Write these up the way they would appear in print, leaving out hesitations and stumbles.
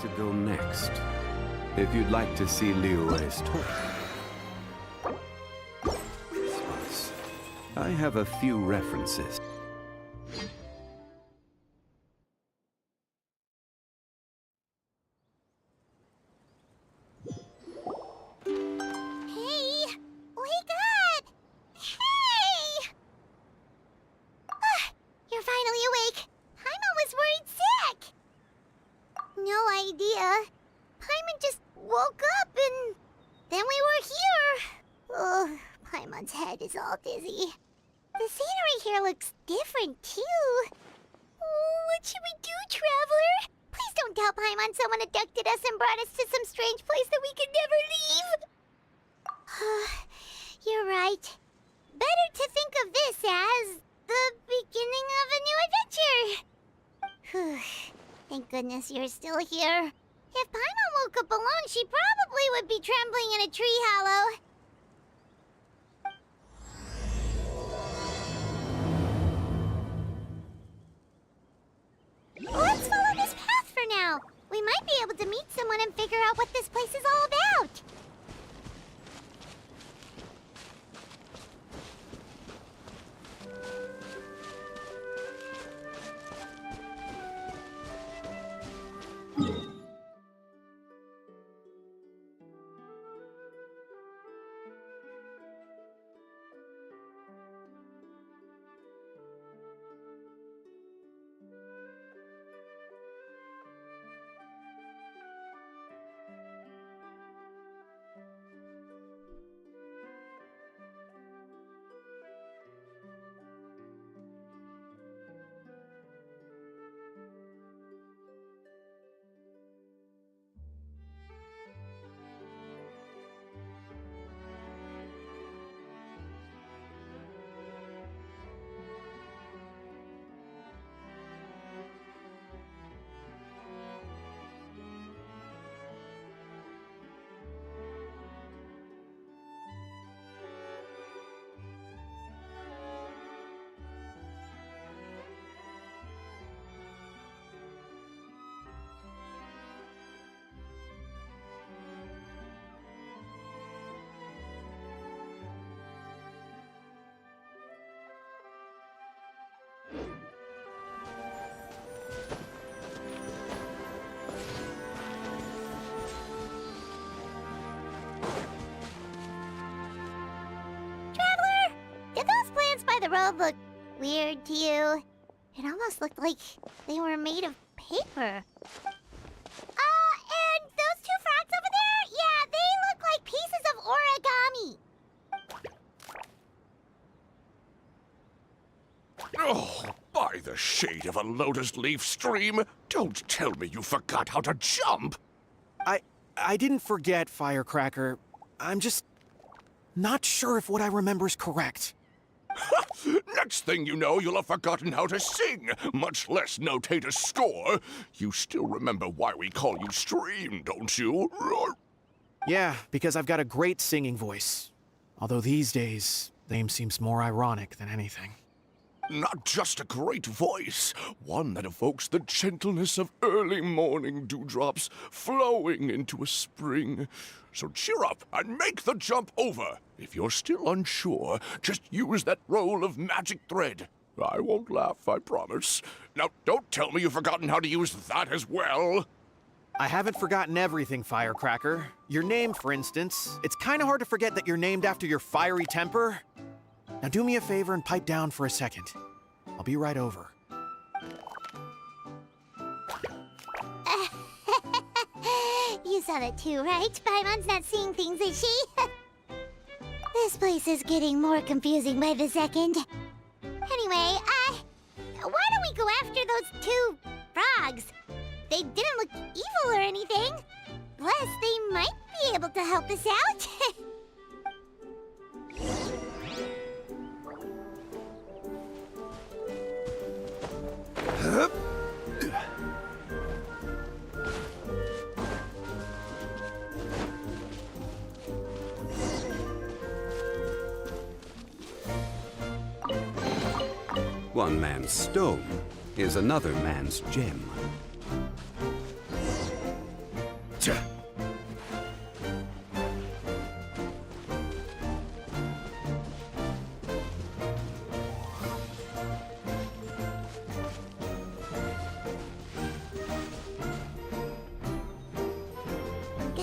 to go next? If you'd like to see Liu Ei's toy. I have a few references. Hey! Wake up! Hey! You're finally awake. Paimon was worried sick. No idea. Paimon just woke up and then we were here. Oh, Paimon's head is all dizzy. The scenery here looks different too. Oh, what should we do, Traveler? Please don't tell Paimon someone abducted us and brought us to some strange place that we could never leave. You're right. Better to think of this as the beginning of a new adventure. Thank goodness you're still here. If Paimon woke up alone, she probably would be trembling in a tree hollow. Let's follow this path for now. We might be able to meet someone and figure out what this place is all about. Did those plants by the road look weird to you? It almost looked like they were made of paper. And those two frogs over there? Yeah, they look like pieces of origami. Oh, by the shade of a lotus leaf stream, don't tell me you forgot how to jump! I didn't forget, Firecracker. I'm just not sure if what I remember is correct. Next thing you know, you'll have forgotten how to sing, much less notate a score. You still remember why we call you Stream, don't you? Yeah, because I've got a great singing voice. Although these days, the name seems more ironic than anything. Not just a great voice, one that evokes the gentleness of early morning dewdrops flowing into a spring. So cheer up and make the jump over. If you're still unsure, just use that roll of magic thread. I won't laugh, I promise. Now, don't tell me you've forgotten how to use that as well. I haven't forgotten everything, Firecracker. Your name, for instance. It's kind of hard to forget that you're named after your fiery temper. Now do me a favor and pipe down for a second. I'll be right over. You saw that too, right? Paimon's not seeing things, is she? This place is getting more confusing by the second. Anyway, why don't we go after those two frogs? They didn't look evil or anything. Plus, they might be able to help us out. One man's stone is another man's gem.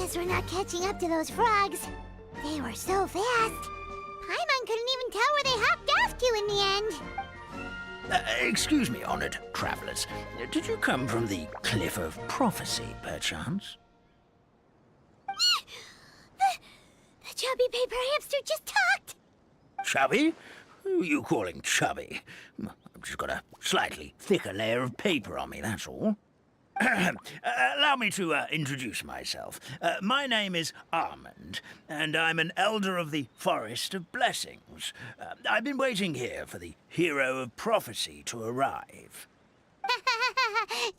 Guess we're not catching up to those frogs. They were so fast. Paimon couldn't even tell where they hopped off to in the end. Excuse me, honored travelers. Did you come from the Cliff of Prophecy, perchance? The chubby paper hamster just talked. Chubby? Who are you calling chubby? I've just got a slightly thicker layer of paper on me, that's all. Allow me to introduce myself. My name is Armand, and I'm an elder of the Forest of Blessings. I've been waiting here for the hero of prophecy to arrive.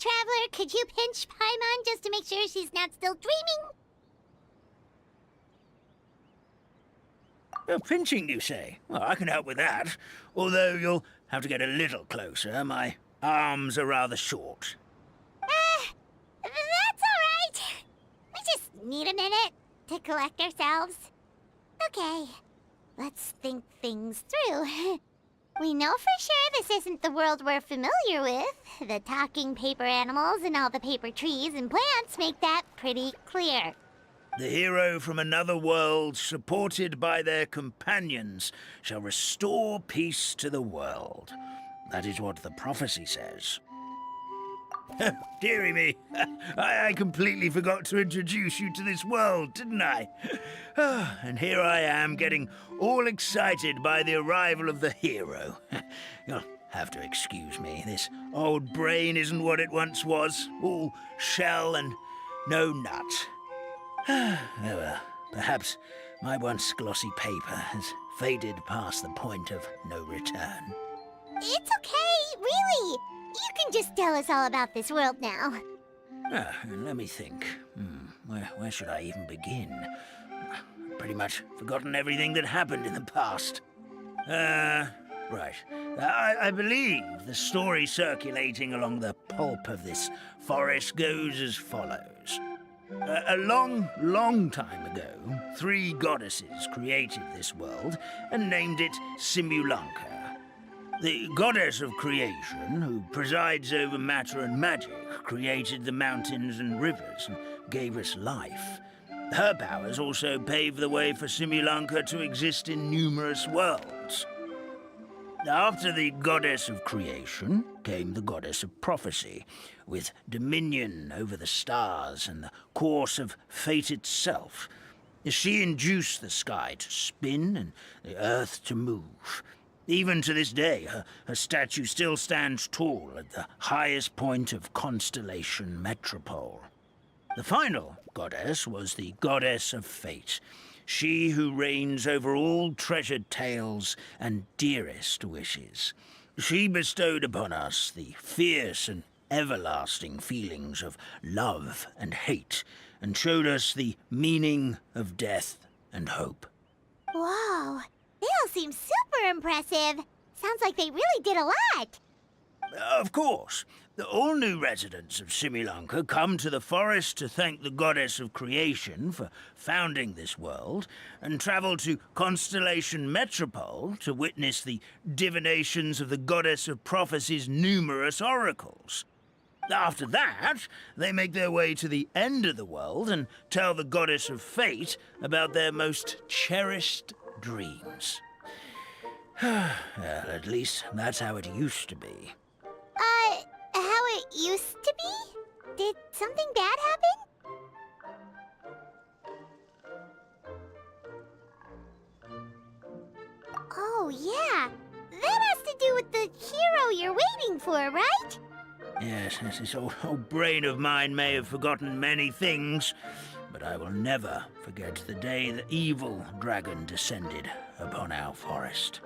Traveler, could you pinch Paimon just to make sure she's not still dreaming? Pinching, you say? Well, I can help with that. Although you'll have to get a little closer. My arms are rather short. That's all right. We just need a minute to collect ourselves. Okay, let's think things through. We know for sure this isn't the world we're familiar with. The talking paper animals and all the paper trees and plants make that pretty clear. The hero from another world, supported by their companions, shall restore peace to the world. That is what the prophecy says. Dearie me, I completely forgot to introduce you to this world, didn't I? And here I am, getting all excited by the arrival of the hero. You'll have to excuse me. This old brain isn't what it once was, all shell and no nut. Oh well, perhaps my once glossy paper has faded past the point of no return. It's okay, really. You can just tell us all about this world now. Let me think. Where should I even begin? Pretty much forgotten everything that happened in the past. Right. I believe the story circulating along the pulp of this forest goes as follows. A long time ago, 3 goddesses created this world and named it Simulanka. The goddess of creation, who presides over matter and magic, created the mountains and rivers and gave us life. Her powers also paved the way for Simulanka to exist in numerous worlds. After the goddess of creation came the goddess of prophecy, with dominion over the stars and the course of fate itself. She induced the sky to spin and the earth to move. Even to this day, her statue still stands tall at the highest point of Constellation Metropole. The final goddess was the goddess of fate, she who reigns over all treasured tales and dearest wishes. She bestowed upon us the fierce and everlasting feelings of love and hate, and showed us the meaning of death and hope. Whoa, they all seem super impressive. Sounds like they really did a lot. Of course. All new residents of Simulanka come to the forest to thank the goddess of creation for founding this world, and travel to Constellation Metropole to witness the divinations of the goddess of prophecy's numerous oracles. After that, they make their way to the end of the world and tell the goddess of fate about their most cherished dreams. Well, at least that's how it used to be. How it used to be? Did something bad happen? Oh, yeah. That has to do with the hero you're waiting for, right? Yes, this old brain of mine may have forgotten many things, but I will never forget the day the evil dragon descended upon our forest.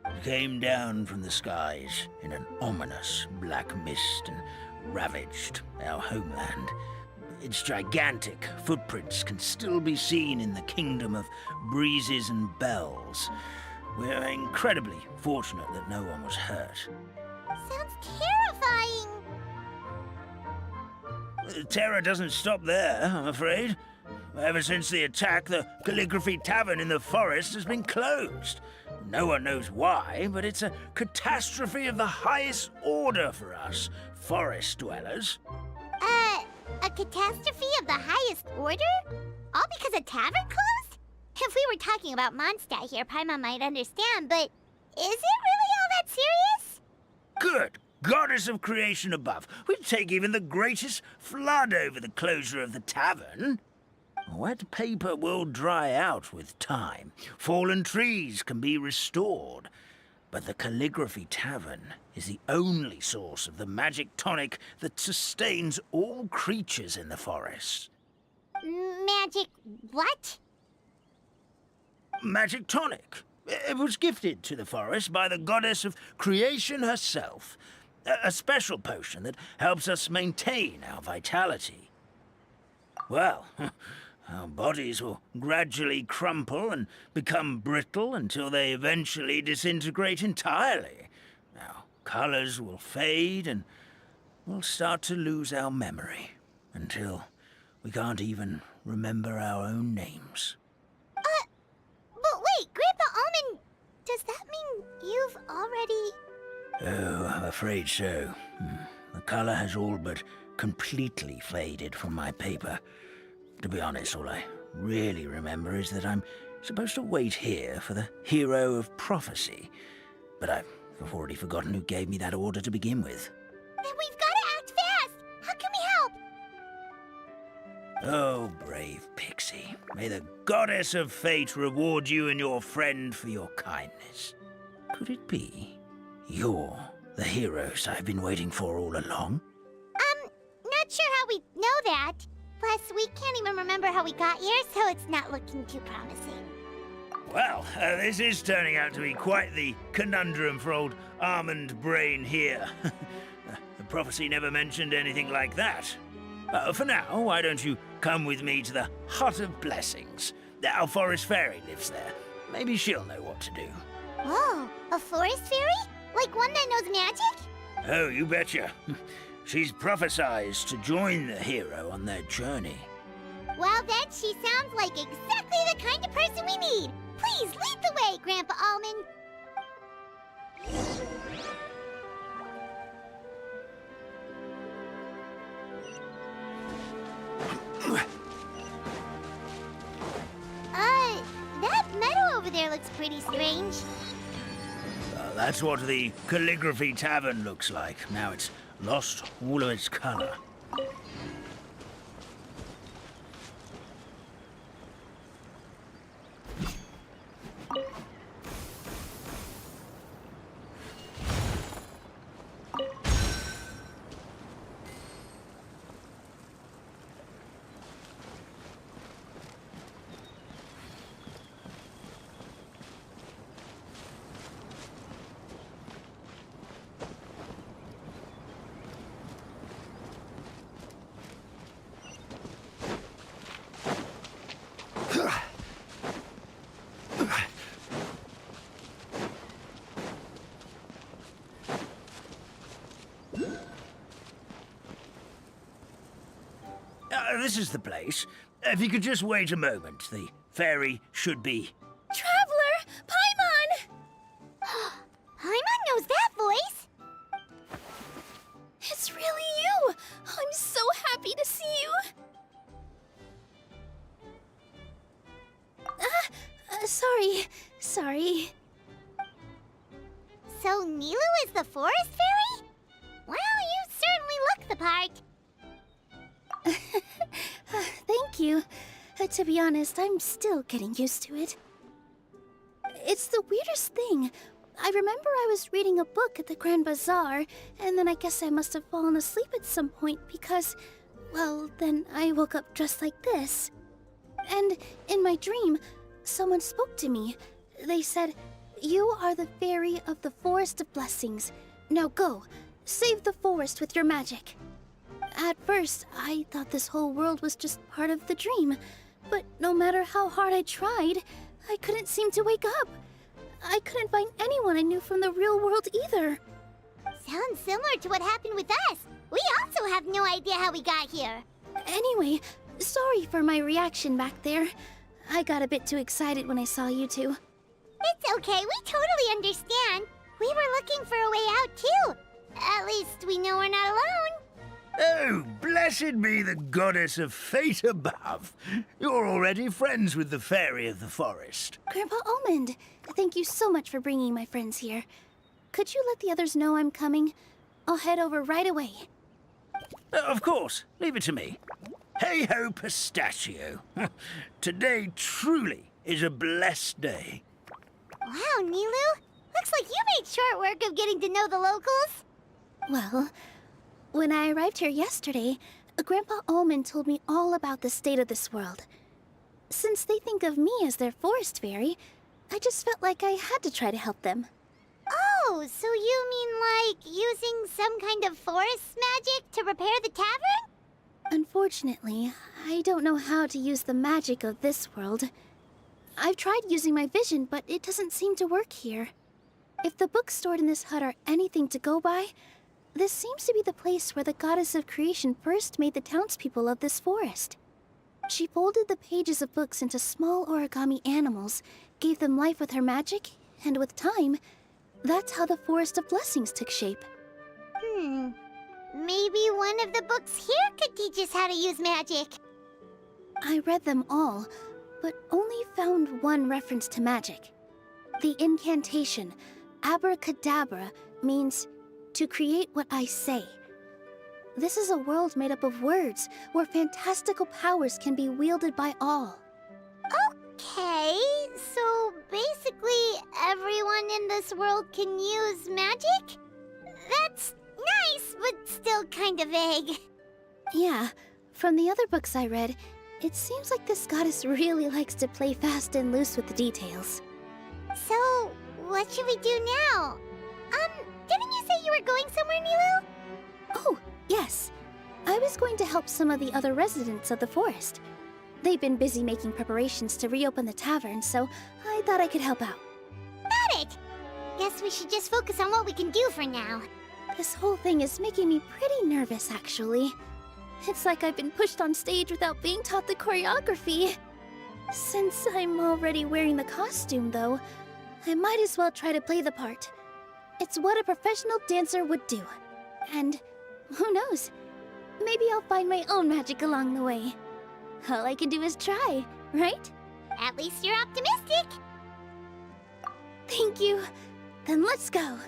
It came down from the skies in an ominous black mist and ravaged our homeland. Its gigantic footprints can still be seen in the kingdom of breezes and bells. We're incredibly fortunate that no one was hurt. Sounds terrifying. The terror doesn't stop there, I'm afraid. Ever since the attack, the Calligraphy Tavern in the forest has been closed. No one knows why, but it's a catastrophe of the highest order for us, forest dwellers. A catastrophe of the highest order? All because a tavern closed? If we were talking about Mondstadt here, Paimon might understand, but is it really all that serious? Good goddess of creation above. We'd take even the greatest flood over the closure of the tavern. Wet paper will dry out with time. Fallen trees can be restored. But the Calligraphy Tavern is the only source of the magic tonic that sustains all creatures in the forest. Magic what? Magic tonic. It was gifted to the forest by the goddess of creation herself. A special potion that helps us maintain our vitality. Well, our bodies will gradually crumple and become brittle until they eventually disintegrate entirely. Our colors will fade and we'll start to lose our memory until we can't even remember our own names. But wait, Grandpa Almond, does that mean you've already... Oh, I'm afraid so. The color has all but completely faded from my paper. To be honest, all I really remember is that I'm supposed to wait here for the hero of prophecy. But I've already forgotten who gave me that order to begin with. Then we've got to act fast! How can we help? Oh, brave pixie. May the goddess of fate reward you and your friend for your kindness. Could it be you're the heroes I've been waiting for all along? Not sure how we know that. Plus, we can't even remember how we got here, so it's not looking too promising. Well, this is turning out to be quite the conundrum for old Almond Brain here. The prophecy never mentioned anything like that. For now, why don't you come with me to the Hut of Blessings? Our forest fairy lives there. Maybe she'll know what to do. Whoa, a forest fairy? Like one that knows magic? Oh, you betcha. She's prophesized to join the hero on their journey. Well, then she sounds like exactly the kind of person we need. Please lead the way, Grandpa Almond. That meadow over there looks pretty strange. That's what the Calligraphy Tavern looks like. Now it's lost all of its color. This is the place. If you could just wait a moment, the fairy should be... Traveler! Paimon! Paimon knows that voice! It's really you! I'm so happy to see you! Sorry. So Nilu is the forest fairy? Well, you certainly look the part. Thank you. To be honest, I'm still getting used to it. It's the weirdest thing. I remember I was reading a book at the Grand Bazaar, and then I guess I must have fallen asleep at some point because, well, then I woke up dressed like this. And in my dream, someone spoke to me. They said, "You are the fairy of the Forest of Blessings. Now go, save the forest with your magic." At first, I thought this whole world was just part of the dream, but no matter how hard I tried, I couldn't seem to wake up. I couldn't find anyone I knew from the real world either. Sounds similar to what happened with us. We also have no idea how we got here. Anyway, sorry for my reaction back there. I got a bit too excited when I saw you two. It's okay, we totally understand. We were looking for a way out too. At least we know we're not alone. Oh, bless Blessed be the goddess of fate above. You're already friends with the fairy of the forest. Grandpa Almond, thank you so much for bringing my friends here. Could you let the others know I'm coming? I'll head over right away. Of course. Leave it to me. Hey-ho, pistachio. Today truly is a blessed day. Wow, Nilu. Looks like you made short work of getting to know the locals. Well, when I arrived here yesterday, Grandpa Almond told me all about the state of this world. Since they think of me as their forest fairy, I just felt like I had to try to help them. Oh, so you mean like using some kind of forest magic to repair the tavern? Unfortunately, I don't know how to use the magic of this world. I've tried using my vision, but it doesn't seem to work here. If the books stored in this hut are anything to go by, this seems to be the place where the goddess of creation first made the townspeople of this forest. She folded the pages of books into small origami animals, gave them life with her magic, and with time, that's how the Forest of Blessings took shape. Maybe one of the books here could teach us how to use magic. I read them all, but only found one reference to magic. The incantation, abracadabra, means to create what I say. This is a world made up of words, where fantastical powers can be wielded by all. Okay, so basically everyone in this world can use magic? That's nice, but still kind of vague. Yeah, from the other books I read, it seems like this goddess really likes to play fast and loose with the details. So, what should we do now? Didn't you say you were going somewhere, Nilu? Oh, yes. I was going to help some of the other residents of the forest. They've been busy making preparations to reopen the tavern, so I thought I could help out. Got it! Guess we should just focus on what we can do for now. This whole thing is making me pretty nervous, actually. It's like I've been pushed on stage without being taught the choreography. Since I'm already wearing the costume, though, I might as well try to play the part. It's what a professional dancer would do. And who knows? Maybe I'll find my own magic along the way. All I can do is try, right? At least you're optimistic. Thank you. Then let's go.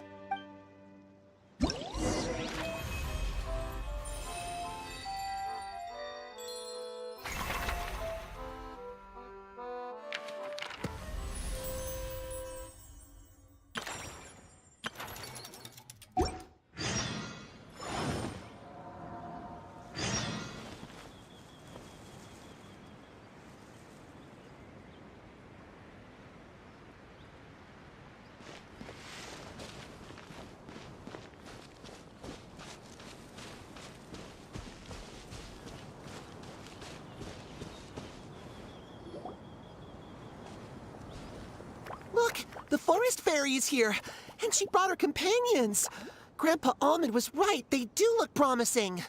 Look, the forest fairy is here, and she brought her companions. Grandpa Almond was right. They do look promising.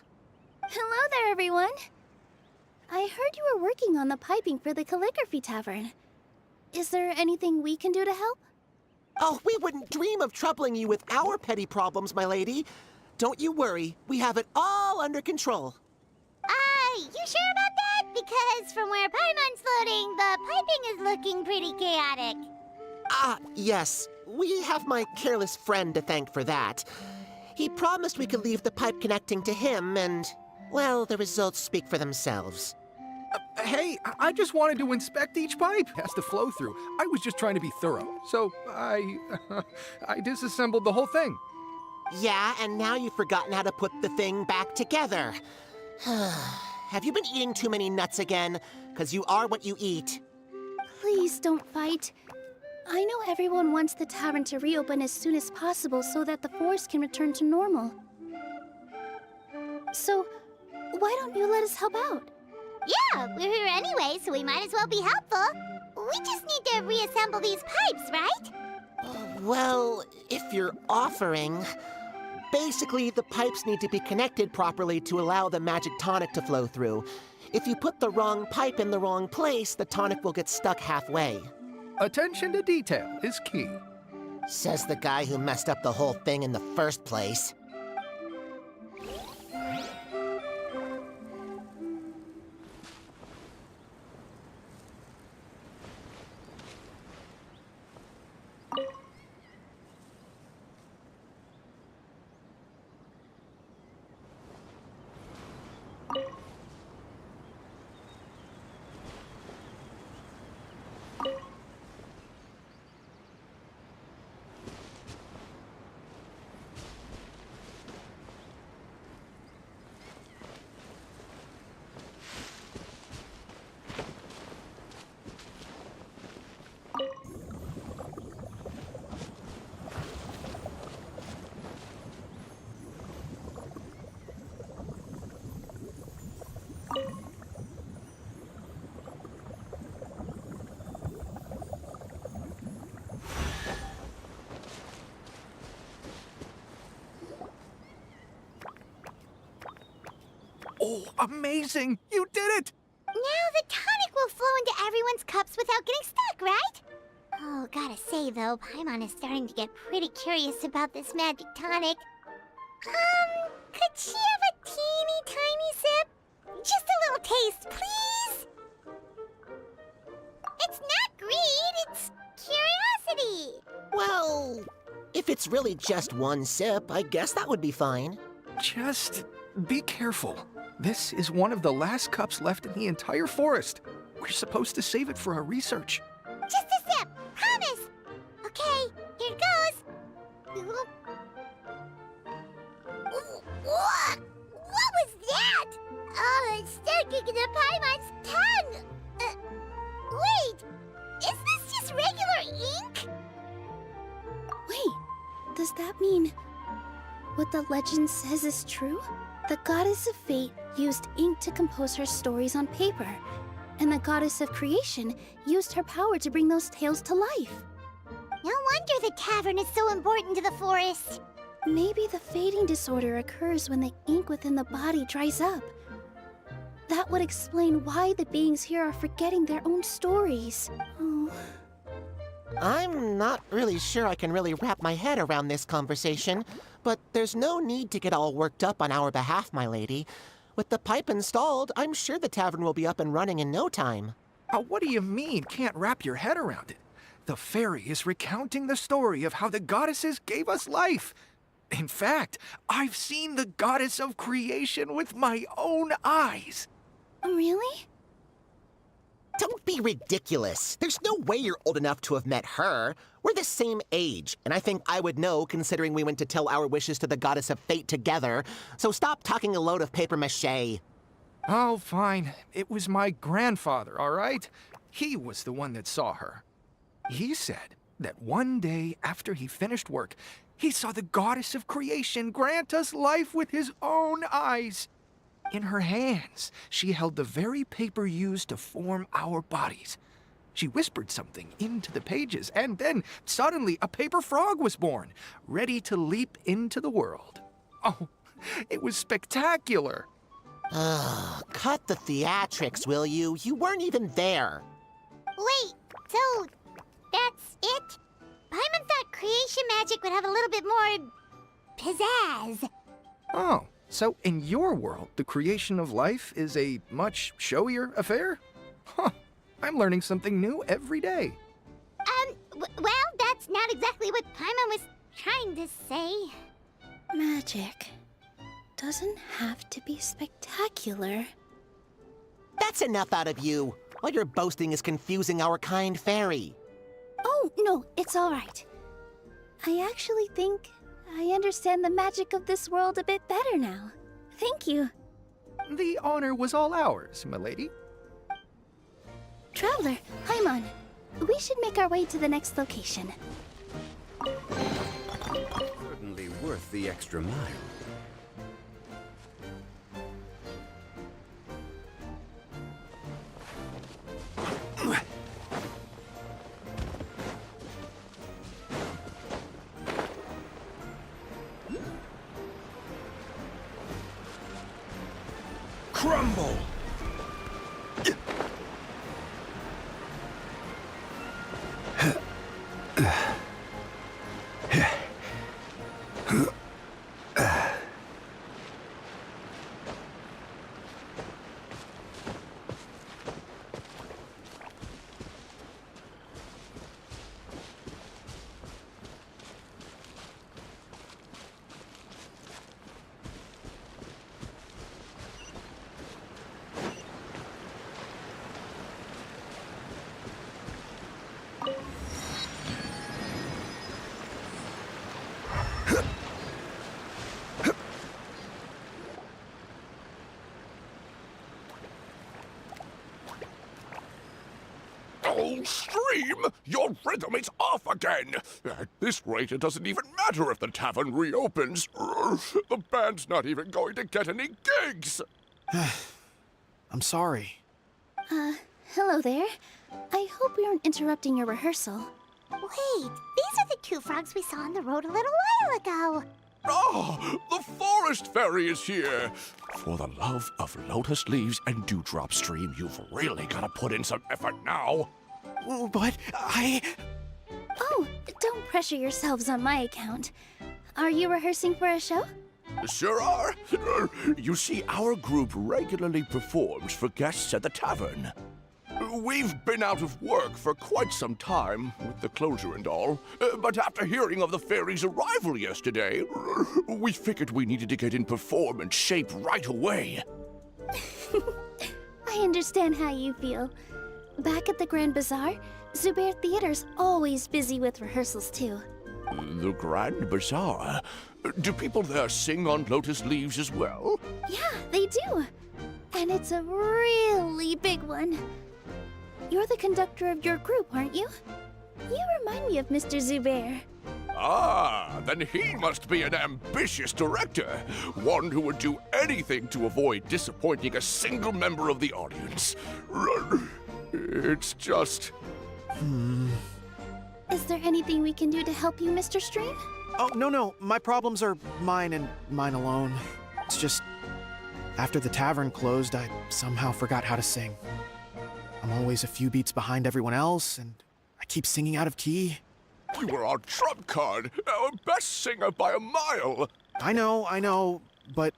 Hello there, everyone. I heard you were working on the piping for the calligraphy tavern. Is there anything we can do to help? Oh, we wouldn't dream of troubling you with our petty problems, my lady. Don't you worry. We have it all under control. You sure about that? Because from where Paimon's floating, the piping is looking pretty chaotic. Ah, yes. We have my careless friend to thank for that. He promised we could leave the pipe connecting to him, and, well, the results speak for themselves. Hey, I just wanted to inspect each pipe. It has to flow through. I was just trying to be thorough. So I disassembled the whole thing. Yeah, and now you've forgotten how to put the thing back together. Have you been eating too many nuts again? 'Cause you are what you eat. Please don't fight. I know everyone wants the tavern to reopen as soon as possible so that the forest can return to normal. So, why don't you let us help out? Yeah, we're here anyway, so we might as well be helpful. We just need to reassemble these pipes, right? Well, if you're offering... Basically, the pipes need to be connected properly to allow the magic tonic to flow through. If you put the wrong pipe in the wrong place, the tonic will get stuck halfway. Attention to detail is key. Says the guy who messed up the whole thing in the first place. Oh, amazing! You did it! Now the tonic will flow into everyone's cups without getting stuck, right? Oh, gotta say though, Paimon is starting to get pretty curious about this magic tonic. Could she have a teeny tiny sip? Just a little taste, please? It's not greed, it's curiosity. Well, if it's really just one sip, I guess that would be fine. Just be careful. This is one of the last cups left in the entire forest. We're supposed to save it for our research. Just a sip, promise. Okay, here it goes. What was that? Oh, it's sticking to Paimon's tongue. Wait, is this just regular ink? Wait, does that mean what the legend says is true? The goddess of fate used ink to compose her stories on paper, and the goddess of creation used her power to bring those tales to life. No wonder the tavern is so important to the forest. Maybe the fading disorder occurs when the ink within the body dries up. That would explain why the beings here are forgetting their own stories. Oh. I'm not really sure I can really wrap my head around this conversation, but there's no need to get all worked up on our behalf, my lady. With the pipe installed, I'm sure the tavern will be up and running in no time. What do you mean, can't wrap your head around it? The fairy is recounting the story of how the goddesses gave us life. In fact, I've seen the goddess of creation with my own eyes. Really? Don't be ridiculous. There's no way you're old enough to have met her. We're the same age, and I think I would know considering we went to tell our wishes to the goddess of fate together. So stop talking a load of papier-mâché. Oh, fine. It was my grandfather, all right? He was the one that saw her. He said that one day after he finished work, he saw the goddess of creation grant us life with his own eyes. In her hands, she held the very paper used to form our bodies. She whispered something into the pages, and then suddenly a paper frog was born, ready to leap into the world. Oh, it was spectacular. Cut the theatrics, will you? You weren't even there. Wait, so that's it? Paimon thought creation magic would have a little bit more pizzazz. Oh, so in your world, the creation of life is a much showier affair? Huh, I'm learning something new every day. Well, that's not exactly what Paimon was trying to say. Magic doesn't have to be spectacular. That's enough out of you. All your boasting is confusing our kind fairy. Oh, no, it's all right. I actually think I understand the magic of this world a bit better now. Thank you. The honor was all ours, milady. Traveler, Paimon, we should make our way to the next location. Certainly worth the extra mile. Crumble! Oh, Stream! Your rhythm is off again! At this rate, it doesn't even matter if the tavern reopens. The band's not even going to get any gigs! I'm sorry. Hello there. I hope we aren't interrupting your rehearsal. Wait, these are the two frogs we saw on the road a little while ago. Ah, the forest fairy is here! For the love of lotus leaves and dewdrop stream, you've really got to put in some effort now. But Oh, don't pressure yourselves on my account. Are you rehearsing for a show? Sure are. You see, our group regularly performs for guests at the tavern. We've been out of work for quite some time, with the closure and all, but after hearing of the fairy's arrival yesterday, we figured we needed to get in performance shape right away. I understand how you feel. Back at the Grand Bazaar, Zubair Theater's always busy with rehearsals too. The Grand Bazaar? Do people there sing on lotus leaves as well? Yeah, they do. And it's a really big one. You're the conductor of your group, aren't you? You remind me of Mr. Zubair. Ah, then he must be an ambitious director. One who would do anything to avoid disappointing a single member of the audience. It's just... Is there anything we can do to help you, Mr. Stream? oh no, my problems are mine and mine alone. It's just after the tavern closed, I somehow forgot how to sing. I'm always a few beats behind everyone else, and I keep singing out of key. You were our trump card, our best singer by a mile. I know, but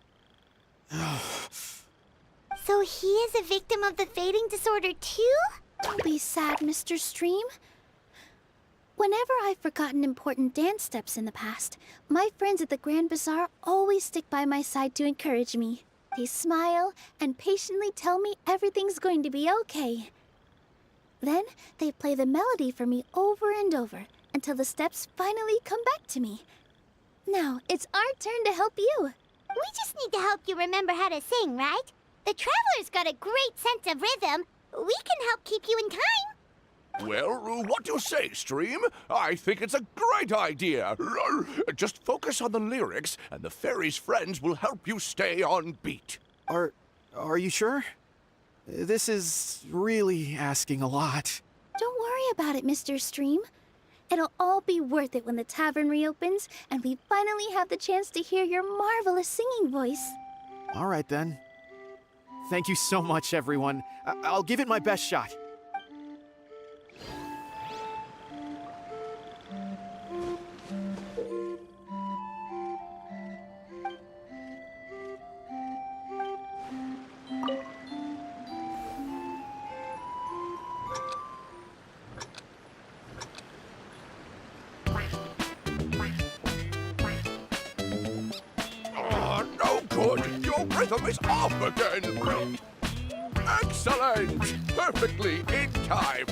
So he is a victim of the fading disorder too? Don't be sad, Mr. Stream. Whenever I've forgotten important dance steps in the past, my friends at the Grand Bazaar always stick by my side to encourage me. They smile and patiently tell me everything's going to be okay. Then they play the melody for me over and over until the steps finally come back to me. Now it's our turn to help you. We just need to help you remember how to sing, right? The Traveler's got a great sense of rhythm. We can help keep you in time. Well, what do you say, Stream? I think it's a great idea. Just focus on the lyrics, and the fairy's friends will help you stay on beat. are you sure? This is really asking a lot. Don't worry about it, Mr. Stream. It'll all be worth it when the tavern reopens and we finally have the chance to hear your marvelous singing voice. All right then. Thank you so much, everyone. I'll give it my best shot. No good. Your rhythm is off again. Excellent. Perfectly in time.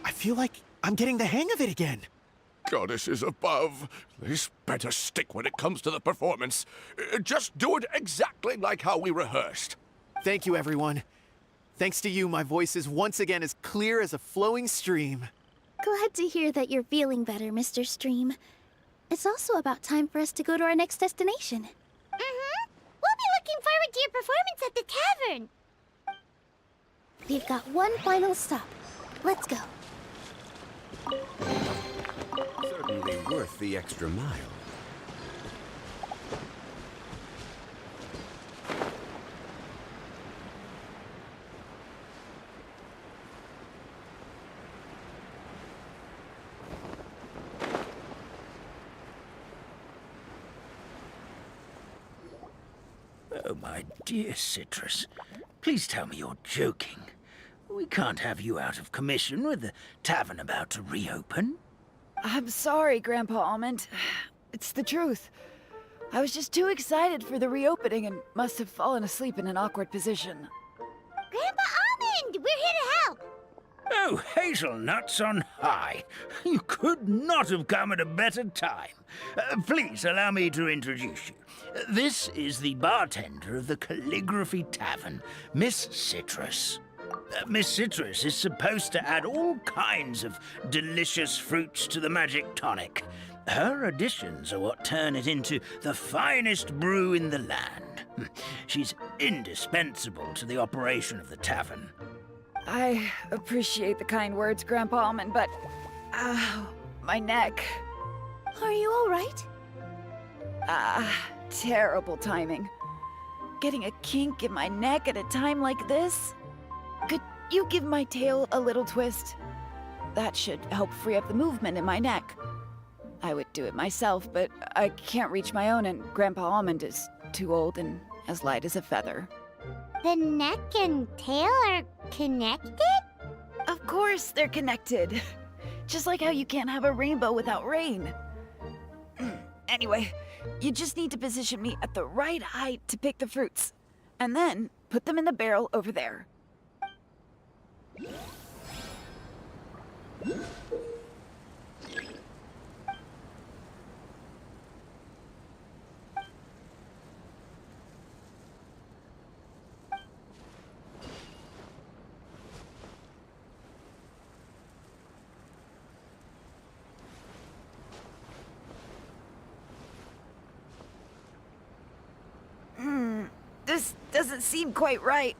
I feel like I'm getting the hang of it again. Goddesses above, this better stick when it comes to the performance. Just do it exactly like how we rehearsed. Thank you, everyone. Thanks to you, my voice is once again as clear as a flowing stream. Glad to hear that you're feeling better, Mr. Stream. It's also about time for us to go to our next destination. Mm-hmm. We'll be looking forward to your performance at the tavern. We've got one final stop. Let's go. Certainly worth the extra mile. Oh, my dear Citrus. Please tell me you're joking. We can't have you out of commission with the tavern about to reopen. I'm sorry, Grandpa Almond. It's the truth. I was just too excited for the reopening and must have fallen asleep in an awkward position. Grandpa Almond, we're here to help. Oh, hazelnuts on high. You could not have come at a better time. Please allow me to introduce you. This is the bartender of the Calligraphy Tavern, Miss Citrus. Miss Citrus is supposed to add all kinds of delicious fruits to the magic tonic. Her additions are what turn it into the finest brew in the land. She's indispensable to the operation of the tavern. I appreciate the kind words, Grandpa Almond, but... my neck. Are you all right? Terrible timing. Getting a kink in my neck at a time like this? Could you give my tail a little twist? That should help free up the movement in my neck. I would do it myself, but I can't reach my own, and Grandpa Almond is too old and as light as a feather. The neck and tail are connected? Of course they're connected. Just like how you can't have a rainbow without rain. Anyway, you just need to position me at the right height to pick the fruits, and then put them in the barrel over there. This doesn't seem quite right.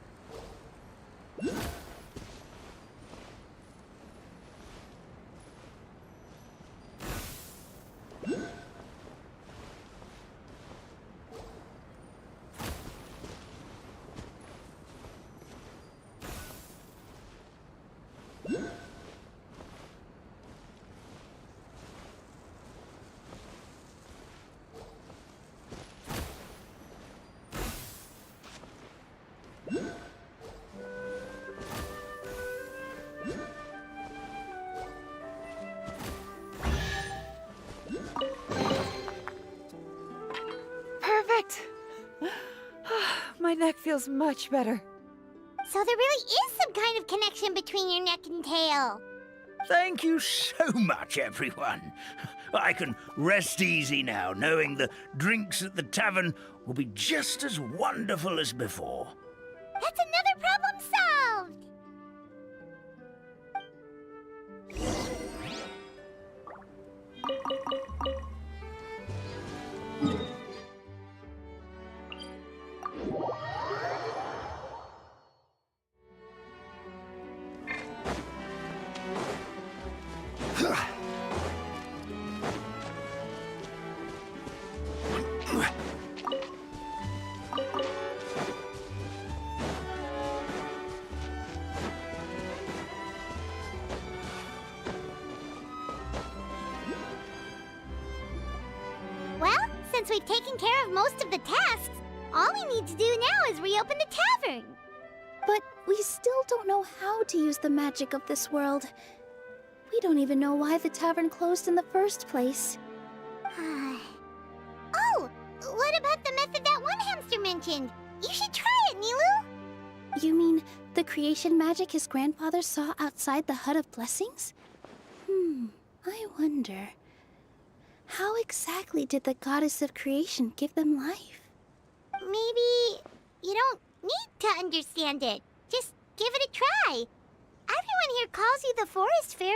Perfect! My neck feels much better. So there really is some kind of connection between your neck and tail. Thank you so much, everyone. I can rest easy now, knowing the drinks at the tavern will be just as wonderful as before. That's another problem solved! Well, since we've taken care of most of the tasks, all we need to do now is reopen the tavern. But we still don't know how to use the magic of this world. We don't even know why the tavern closed in the first place. Oh, what about the method that one hamster mentioned? You should try it, Nilu. You mean the creation magic his grandfather saw outside the Hut of Blessings? I wonder. How exactly did the goddess of creation give them life? Maybe you don't need to understand it. Just give it a try. Everyone here calls you the Forest Fairy.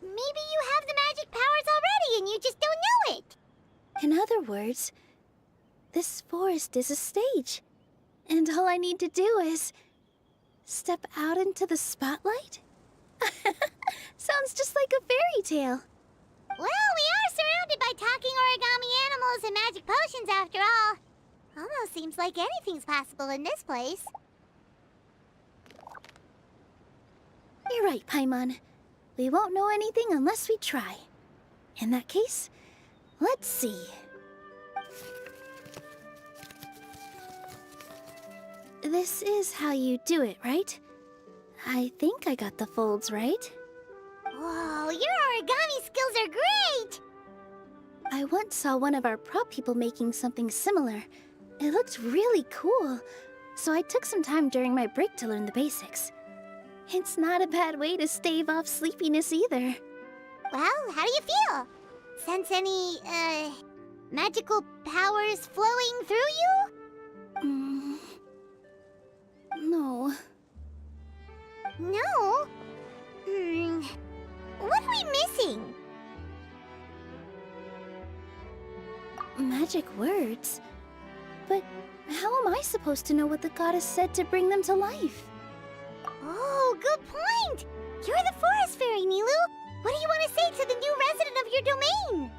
Maybe you have the magic powers already and you just don't know it. In other words, this forest is a stage. And all I need to do is step out into the spotlight? Sounds just like a fairy tale. Well, we are surrounded by talking origami animals and magic potions after all. Almost seems like anything's possible in this place. You're right, Paimon. We won't know anything unless we try. In that case, let's see. This is how you do it, right? I think I got the folds right. Whoa, your origami skills are great! I once saw one of our prop people making something similar. It looked really cool, so I took some time during my break to learn the basics. It's not a bad way to stave off sleepiness either. Well, how do you feel? Sense any, magical powers flowing through you? No. No? What are we missing? Magic words? But how am I supposed to know what the goddess said to bring them to life? Oh, good point! You're the forest fairy, Nilu! What do you want to say to the new resident of your domain?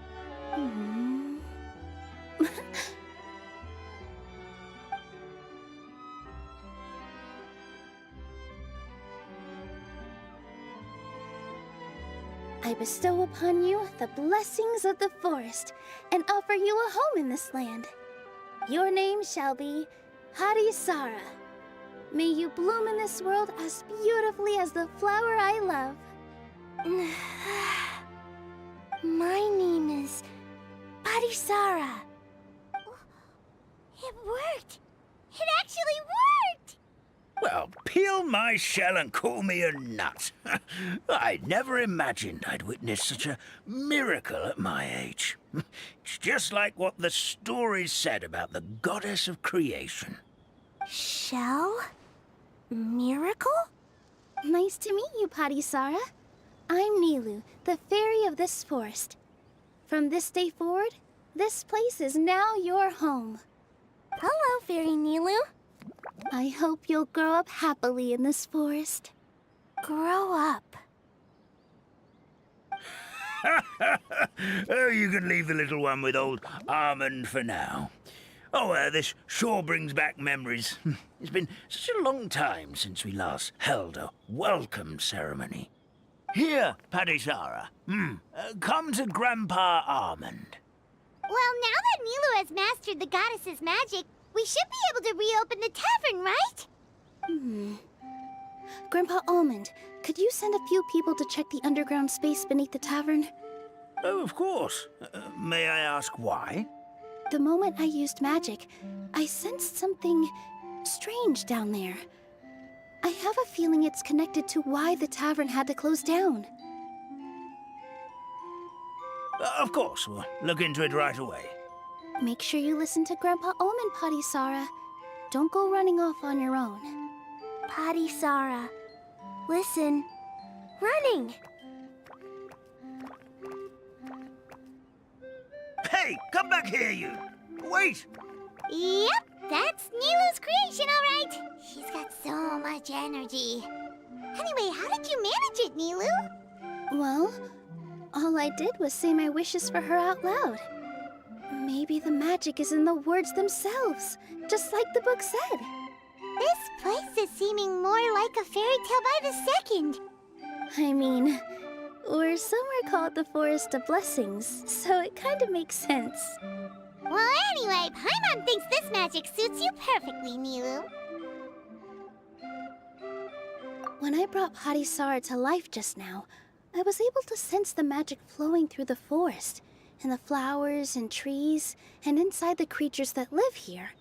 I bestow upon you the blessings of the forest and offer you a home in this land. Your name shall be Harisara. May you bloom in this world as beautifully as the flower I love. My name is Parisara. It worked! It actually worked! Well, peel my shell and call me a nut. I never imagined I'd witness such a miracle at my age. It's just like what the stories said about the goddess of creation. Shell? Miracle? Nice to meet you, Parisara. I'm Nilu, the fairy of this forest. From this day forward, this place is now your home. Hello, Fairy Nilu. I hope you'll grow up happily in this forest. Grow up. Oh, you can leave the little one with old Almond for now. Oh, this sure brings back memories. It's been such a long time since we last held a welcome ceremony. Here, Parisara. Come to Grandpa Almond. Well, now that Nilu has mastered the goddess's magic, we should be able to reopen the tavern, right? Grandpa Almond, could you send a few people to check the underground space beneath the tavern? Oh, of course. May I ask why? The moment I used magic, I sensed something strange down there. I have a feeling it's connected to why the tavern had to close down. Of course, we'll look into it right away. Make sure you listen to Grandpa Almond, Parisara. Don't go running off on your own. Parisara. Listen. Running! Hey, come back here, you! Wait! Yep, that's Nilu's creation, all right. She's got so much energy. Anyway, how did you manage it, Nilu? Well, all I did was say my wishes for her out loud. Maybe the magic is in the words themselves, just like the book said. This place is seeming more like a fairy tale by the second. I mean, we're somewhere called the Forest of Blessings, so it kind of makes sense. Well, anyway, Paimon thinks this magic suits you perfectly, Nilu. When I brought Harisara to life just now, I was able to sense the magic flowing through the forest, and the flowers and trees, and inside the creatures that live here.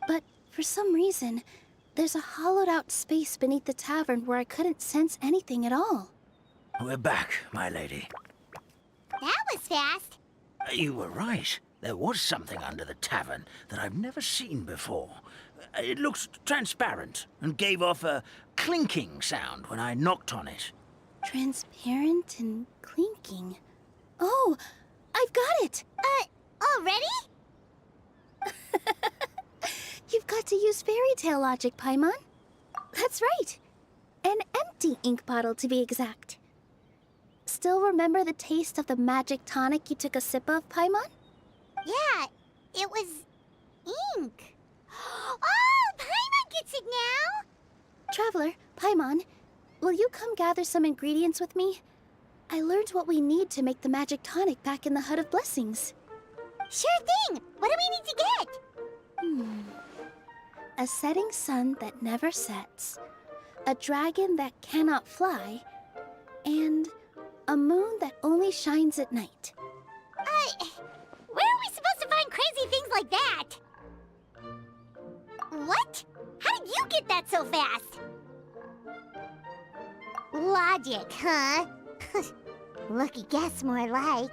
But for some reason, there's a hollowed-out space beneath the tavern where I couldn't sense anything at all. We're back, my lady. That was fast. You were right. There was something under the tavern that I've never seen before. It looked transparent and gave off a clinking sound when I knocked on it. Transparent and clinking. Oh, I've got it! Already? You've got to use fairy tale logic, Paimon. That's right. An empty ink bottle, to be exact. Still remember the taste of the magic tonic you took a sip of, Paimon? Yeah, it was ink. Oh, Paimon gets it now! Traveler, Paimon, will you come gather some ingredients with me? I learned what we need to make the magic tonic back in the Hut of Blessings. Sure thing! What do we need to get? A setting sun that never sets, a dragon that cannot fly, and a moon that only shines at night. Where are we supposed to find crazy things like that? What? How did you get that so fast? Logic, huh? Lucky guess more like.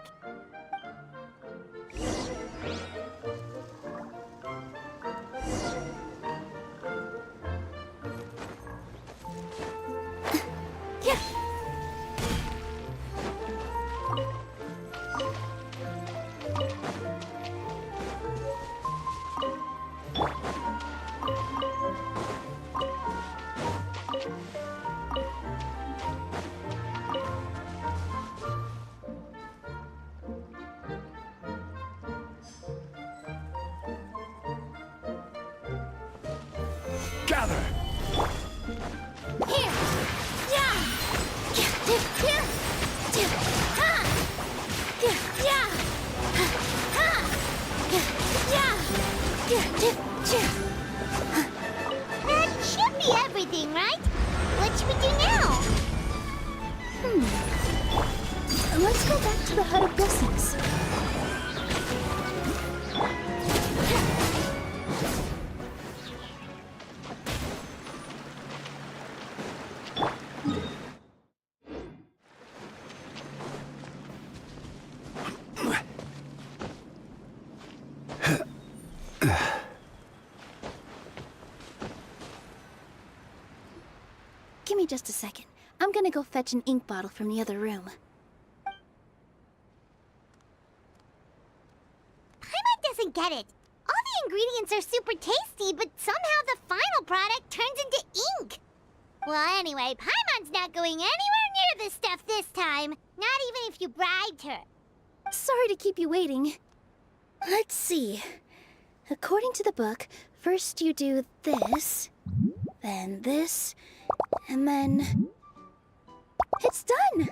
Gather! Here! Yeah! Here! Ha! Here! Yeah! Ha! Yeah! That should be everything, right? What should we do now? Let's go back to the Hut of Blessings. Give me just a second. I'm gonna go fetch an ink bottle from the other room. Paimon doesn't get it. All the ingredients are super tasty, but somehow the final product turns into ink. Well, anyway, Paimon's not going anywhere near this stuff this time. Not even if you bribed her. Sorry to keep you waiting. Let's see. According to the book, first you do this, then this, and then... It's done!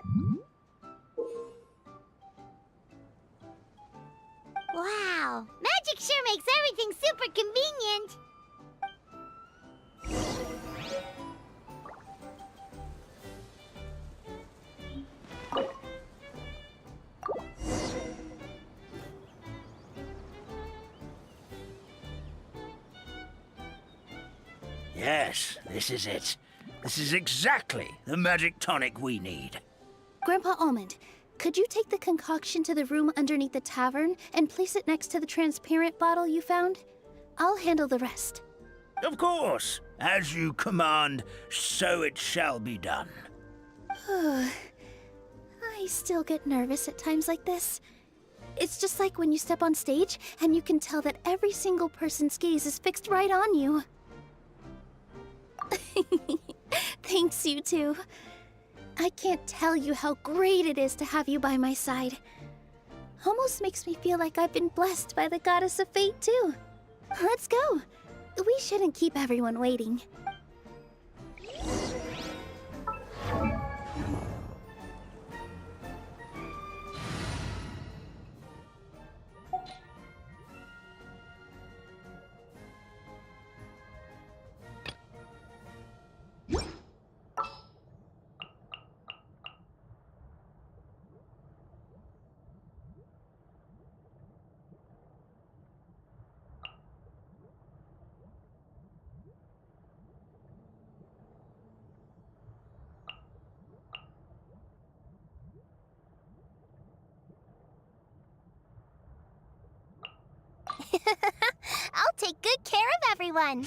Wow, magic sure makes everything super convenient. Yes, this is it. This is exactly the magic tonic we need. Grandpa Almond, could you take the concoction to the room underneath the tavern and place it next to the transparent bottle you found? I'll handle the rest. Of course. As you command, so it shall be done. I still get nervous at times like this. It's just like when you step on stage and you can tell that every single person's gaze is fixed right on you. Thanks, you two. I can't tell you how great it is to have you by my side. Almost makes me feel like I've been blessed by the goddess of fate, too. Let's go. We shouldn't keep everyone waiting. I'll take good care of everyone.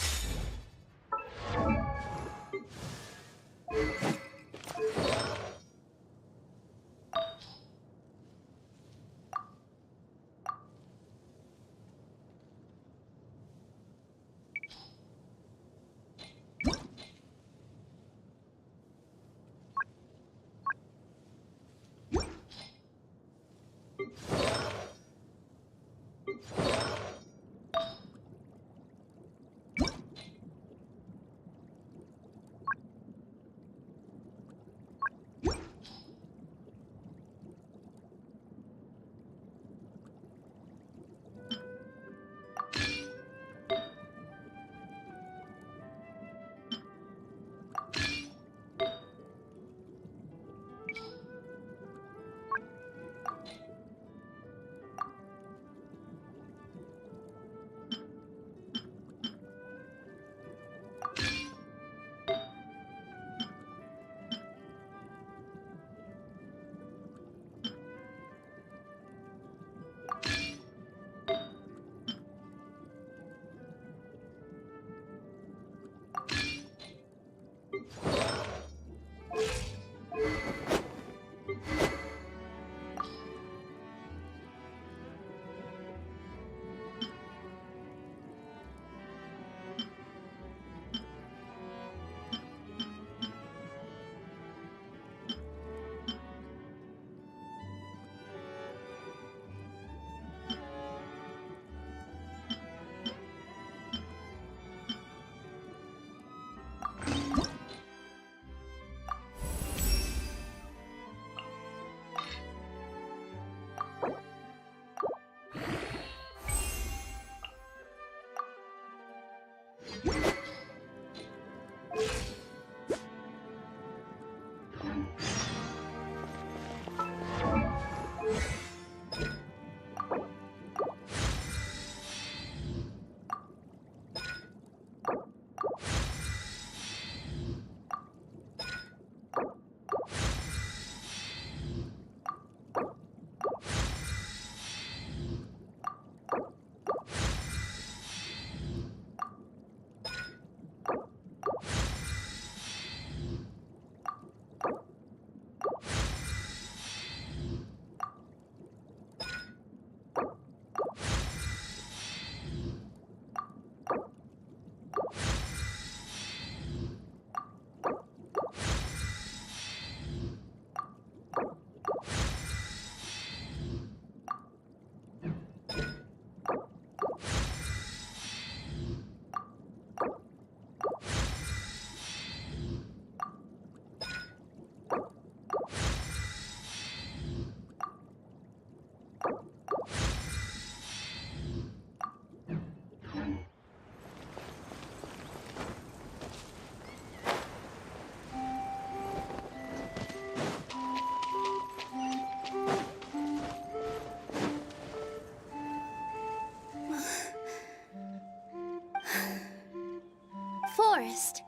Forest,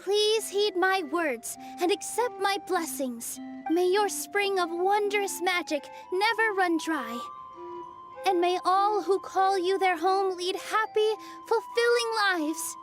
please heed my words and accept my blessings. May your spring of wondrous magic never run dry. And may all who call you their home lead happy, fulfilling lives.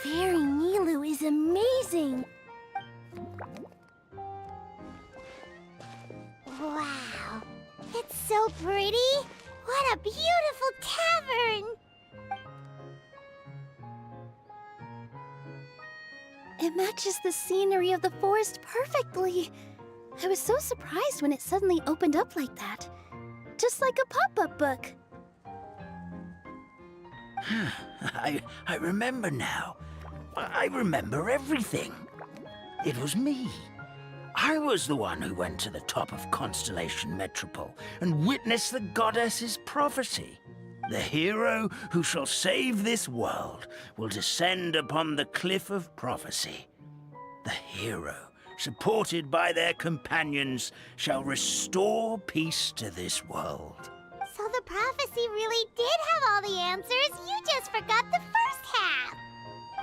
Fairy Nilu is amazing! Wow! It's so pretty! What a beautiful tavern! It matches the scenery of the forest perfectly. I was so surprised when it suddenly opened up like that. Just like a pop-up book. I remember now. I remember everything. It was me. I was the one who went to the top of Constellation Metropole and witnessed the goddess's prophecy. The hero who shall save this world will descend upon the cliff of prophecy. The hero, supported by their companions, shall restore peace to this world. So the prophecy really did have all the answers. You just forgot the first half.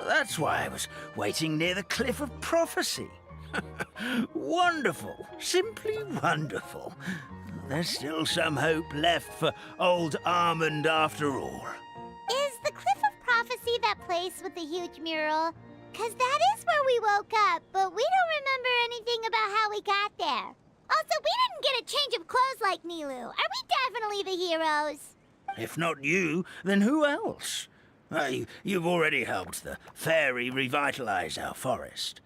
That's why I was waiting near the cliff of prophecy. Wonderful. Simply wonderful. There's still some hope left for old Armand after all. Is the Cliff of Prophecy that place with the huge mural? 'Cause that is where we woke up, but we don't remember anything about how we got there. Also, we didn't get a change of clothes like Nilu. Are we definitely the heroes? If not you, then who else? You've already helped the fairy revitalize our forest.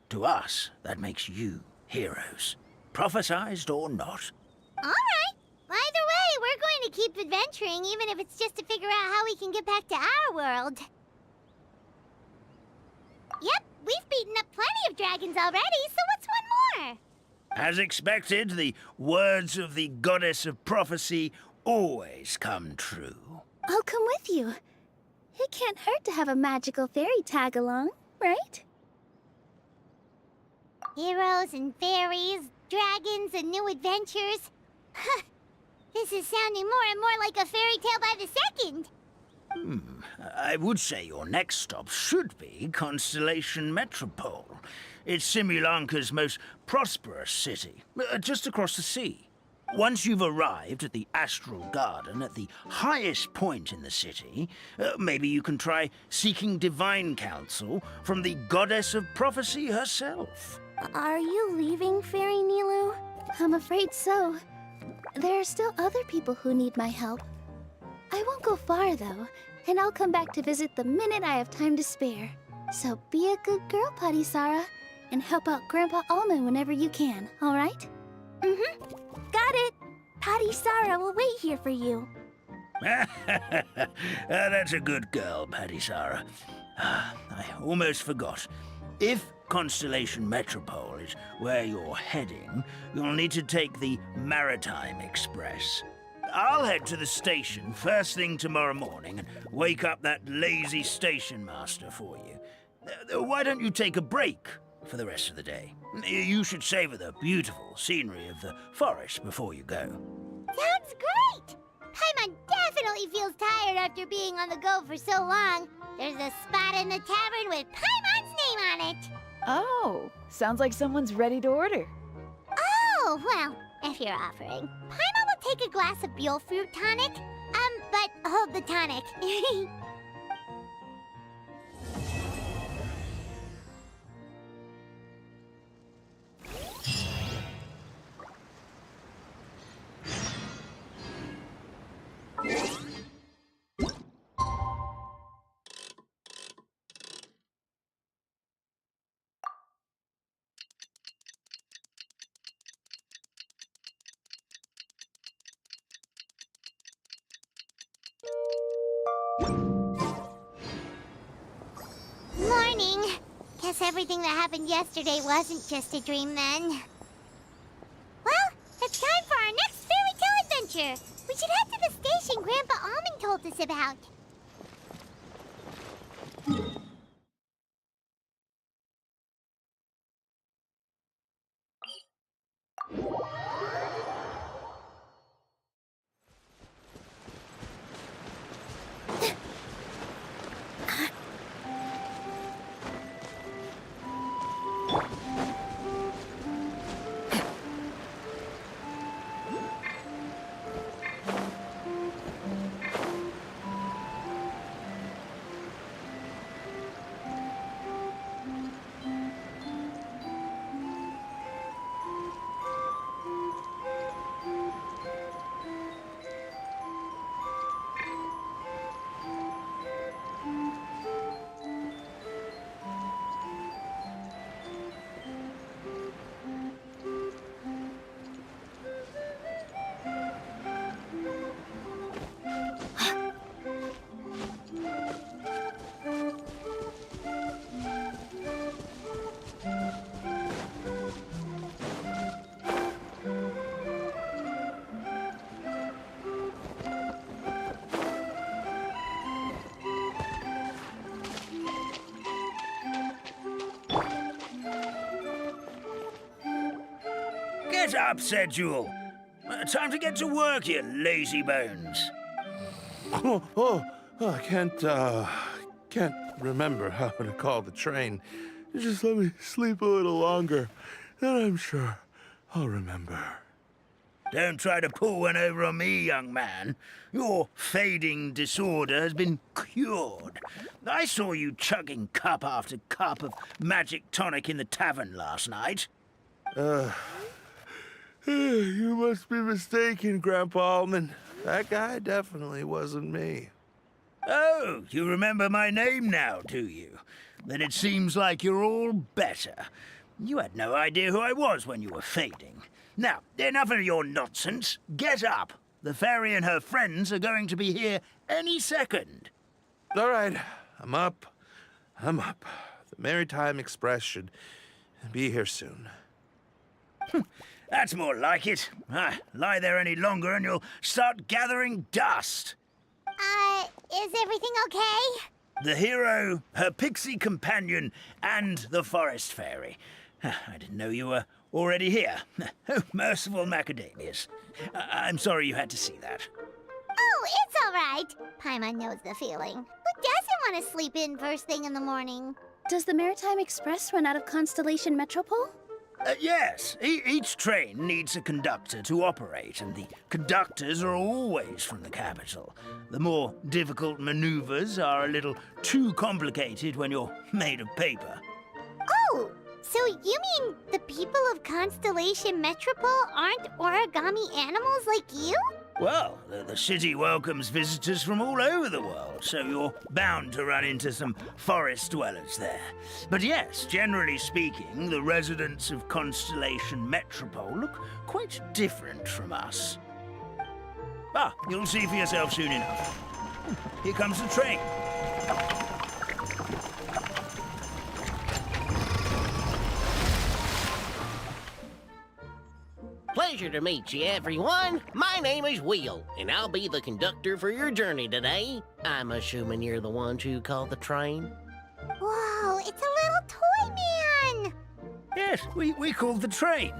To us, that makes you heroes, prophesized or not. All right. Either way, we're going to keep adventuring, even if it's just to figure out how we can get back to our world. Yep, we've beaten up plenty of dragons already, so what's one more? As expected, the words of the goddess of prophecy always come true. I'll come with you. It can't hurt to have a magical fairy tag along, right? Heroes and fairies, dragons and new adventures. This is sounding more and more like a fairy tale by the second. I would say your next stop should be Constellation Metropole. It's Simulanka's most prosperous city, just across the sea. Once you've arrived at the Astral Garden at the highest point in the city, maybe you can try seeking divine counsel from the Goddess of Prophecy herself. Are you leaving, Fairy Nilu? I'm afraid so. There are still other people who need my help. I won't go far, though, and I'll come back to visit the minute I have time to spare. So be a good girl, Patisara, and help out Grandpa Almond whenever you can, all right? Mm-hmm. Got it. Patisara will wait here for you. That's a good girl, Patisara. I almost forgot. If Constellation Metropole is where you're heading, you'll need to take the Maritime Express. I'll head to the station first thing tomorrow morning and wake up that lazy station master for you. Why don't you take a break for the rest of the day? You should savor the beautiful scenery of the forest before you go. Sounds great! Paimon definitely feels tired after being on the go for so long. There's a spot in the tavern with Paimon's name on it. Oh, sounds like someone's ready to order. Oh, well, if you're offering. Paimon will take a glass of Buell fruit tonic. But hold the tonic. Morning. Guess everything that happened yesterday wasn't just a dream then. Well, it's time for our next fairy tale adventure. We should head to the station Grandpa Almond told us about. Get up, said Jewel. Time to get to work, you lazy bones. I can't remember how to call the train. Just let me sleep a little longer, then I'm sure I'll remember. Don't try to pull one over on me, young man. Your fading disorder has been cured. I saw you chugging cup after cup of magic tonic in the tavern last night. You must be mistaken, Grandpa Almond. That guy definitely wasn't me. Oh, you remember my name now, do you? Then it seems like you're all better. You had no idea who I was when you were fading. Now, enough of your nonsense. Get up. The fairy and her friends are going to be here any second. All right, I'm up. The Maritime Express should be here soon. That's more like it. Lie there any longer and you'll start gathering dust. Is everything okay? The hero, her pixie companion, and the forest fairy. I didn't know you were already here. Oh, merciful macadamias. I'm sorry you had to see that. Oh, it's all right. Paimon knows the feeling. Who doesn't want to sleep in first thing in the morning? Does the Maritime Express run out of Constellation Metropole? Yes, each train needs a conductor to operate, and the conductors are always from the capital. The more difficult maneuvers are a little too complicated when you're made of paper. Oh, so you mean the people of Constellation Metropole aren't origami animals like you? Well, the city welcomes visitors from all over the world, so you're bound to run into some forest dwellers there. But yes, generally speaking, the residents of Constellation Metropole look quite different from us. Ah, you'll see for yourself soon enough. Here comes the train. Pleasure to meet you, everyone. My name is Will, and I'll be the conductor for your journey today. I'm assuming you're the ones who called the train? Whoa, it's a little toy man! Yes, we called the train.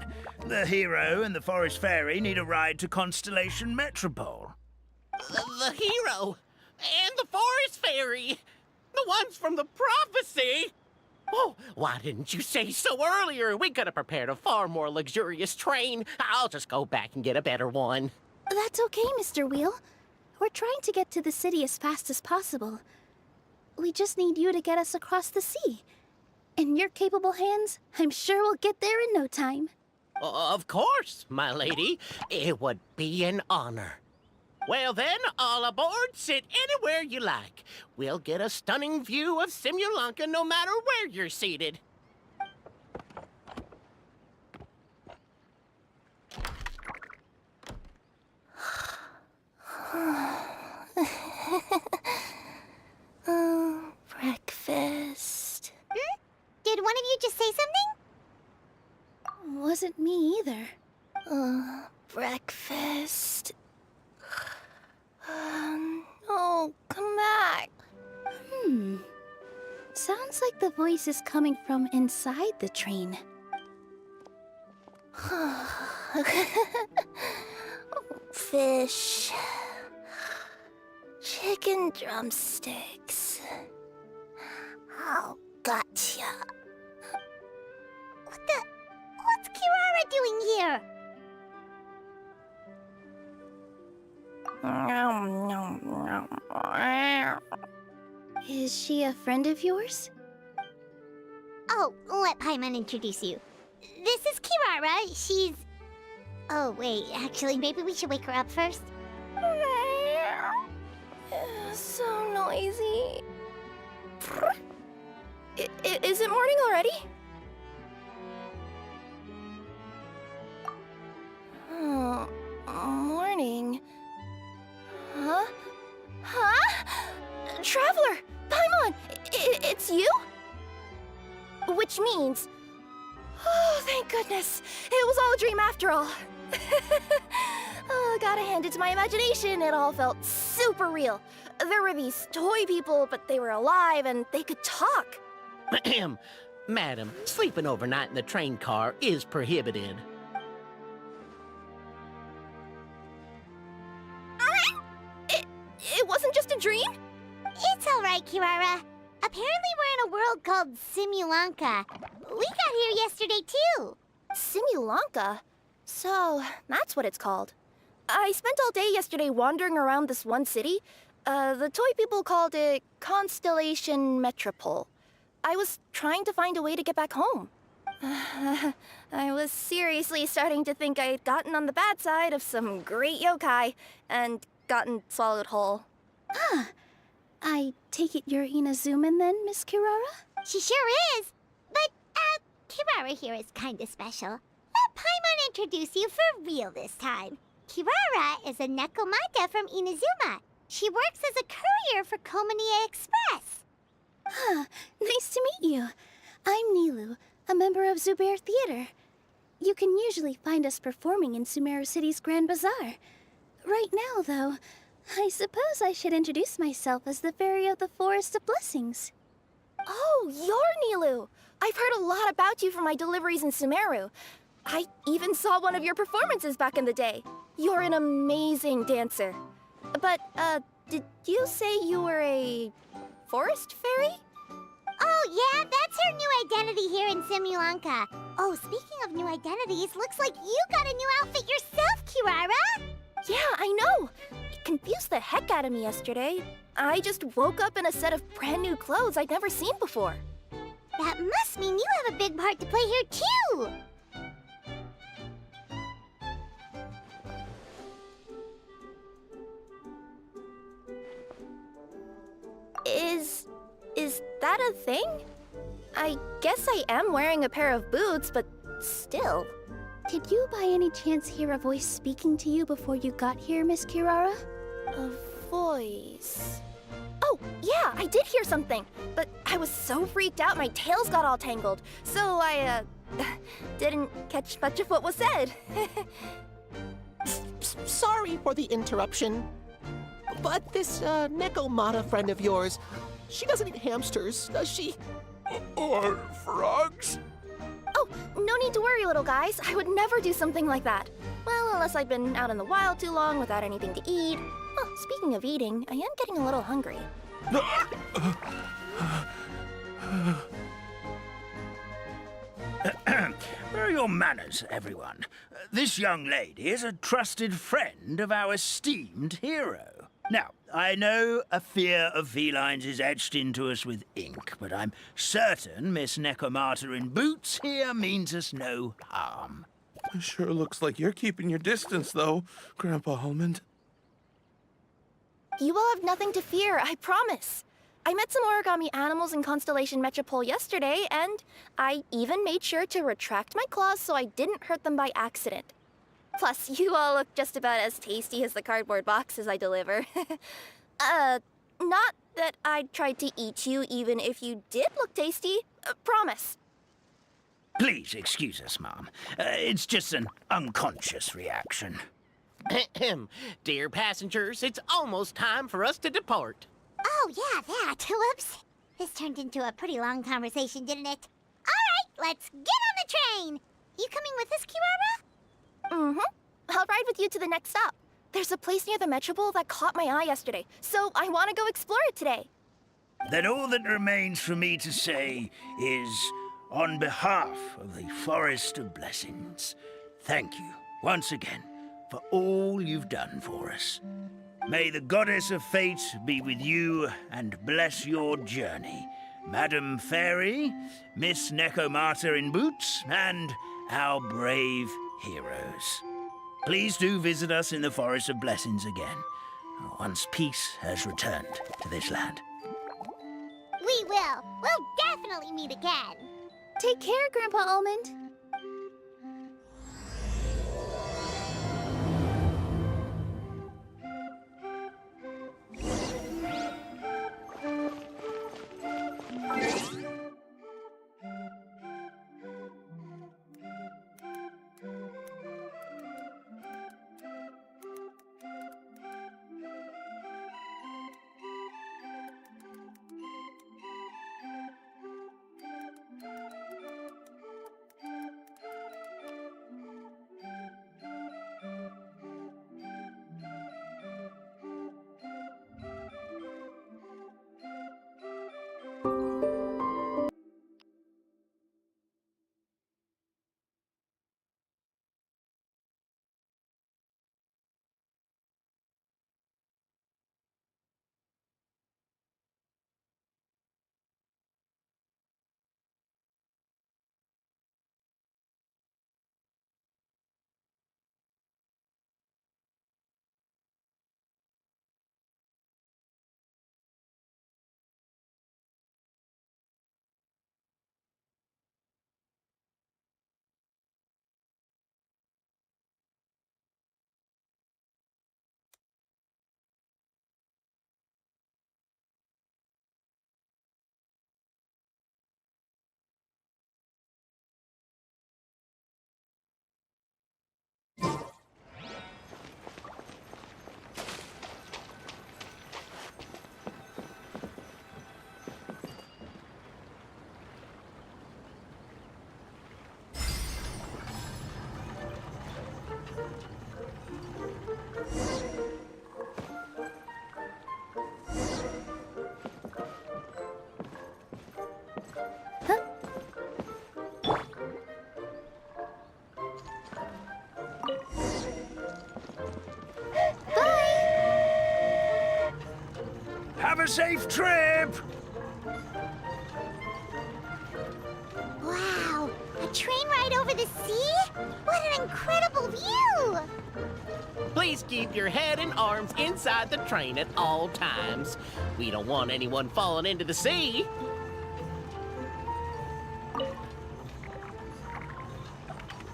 The hero and the forest fairy need a ride to Constellation Metropole. The hero and the forest fairy, the ones from the prophecy. Oh, why didn't you say so earlier? We could have prepared a far more luxurious train. I'll just go back and get a better one. That's okay, Mr. Wheel. We're trying to get to the city as fast as possible. We just need you to get us across the sea. In your capable hands, I'm sure we'll get there in no time. Of course, my lady. It would be an honor. Well then, all aboard, sit anywhere you like. We'll get a stunning view of Simulanka no matter where you're seated. Breakfast. Did one of you just say something? Wasn't me either. Breakfast. Oh, come back. Sounds like the voice is coming from inside the train. Fish. Chicken drumsticks. Oh, gotcha. What's Kirara doing here? Is she a friend of yours? Oh, let Paimon introduce you. This is Kirara. She's... Oh, wait. Actually, maybe we should wake her up first. So noisy. Is it morning already? Oh, morning. Huh? Traveler! Paimon! It's you? Which means... Oh, thank goodness. It was all a dream after all. Oh, gotta hand it to my imagination. It all felt super real. There were these toy people, but they were alive and they could talk. Madam, sleeping overnight in the train car is prohibited. It wasn't just a dream? It's all right, Kirara. Apparently we're in a world called Simulanka. We got here yesterday, too. Simulanka? So, that's what it's called. I spent all day yesterday wandering around this one city. The toy people called it Constellation Metropole. I was trying to find a way to get back home. I was seriously starting to think I'd gotten on the bad side of some great yokai and gotten swallowed whole. Ah, I take it you're Inazuman then, Miss Kirara? She sure is. But, Kirara here is kinda special. Let Paimon introduce you for real this time. Kirara is a Nekomata from Inazuma. She works as a courier for Komanie Express. Nice to meet you. I'm Nilu, a member of Zubair Theater. You can usually find us performing in Sumeru City's Grand Bazaar. Right now, though, I suppose I should introduce myself as the Fairy of the Forest of Blessings. Oh, you're Nilu! I've heard a lot about you from my deliveries in Sumeru. I even saw one of your performances back in the day. You're an amazing dancer. But, did you say you were a forest fairy? Oh, yeah, that's her new identity here in Simulanka. Oh, speaking of new identities, looks like you got a new outfit yourself, Kirara! Yeah, I know! It confused the heck out of me yesterday. I just woke up in a set of brand new clothes I'd never seen before. That must mean you have a big part to play here, too! Is that a thing? I guess I am wearing a pair of boots, but still. Did you by any chance hear a voice speaking to you before you got here, Miss Kirara? A voice... Oh, yeah, I did hear something, but I was so freaked out my tails got all tangled, so I, didn't catch much of what was said. Sorry for the interruption. But this Nekomata friend of yours, she doesn't eat hamsters, does she? Or frogs? Oh, no need to worry, little guys. I would never do something like that. Well, unless I'd been out in the wild too long without anything to eat. Oh, speaking of eating, I am getting a little hungry. Where are your manners, everyone? This young lady is a trusted friend of our esteemed hero. Now, I know a fear of felines is etched into us with ink, but I'm certain Miss Nekomata in boots here means us no harm. It sure looks like you're keeping your distance, though, Grandpa Almond. You will have nothing to fear, I promise. I met some origami animals in Constellation Metropole yesterday, and I even made sure to retract my claws so I didn't hurt them by accident. Plus, you all look just about as tasty as the cardboard boxes I deliver. Not that I'd try to eat you even if you did look tasty. Promise. Please excuse us, Mom. It's just an unconscious reaction. Dear passengers, it's almost time for us to depart. Oh, yeah, that. Whoops. This turned into a pretty long conversation, didn't it? All right, let's get on the train. You coming with us, Kirara? Mm-hmm. I'll ride with you to the next stop. There's a place near the Metropole that caught my eye yesterday, so I want to go explore it today. Then all that remains for me to say is, on behalf of the Forest of Blessings, thank you once again for all you've done for us. May the Goddess of Fate be with you and bless your journey, Madam Fairy, Miss Nekomata in boots, and our brave heroes. Please do visit us in the Forest of Blessings again, once peace has returned to this land. We will. We'll definitely meet again. Take care, Grandpa Almond. a safe trip! Wow, a train ride over the sea? What an incredible view! Please keep your head and arms inside the train at all times. We don't want anyone falling into the sea.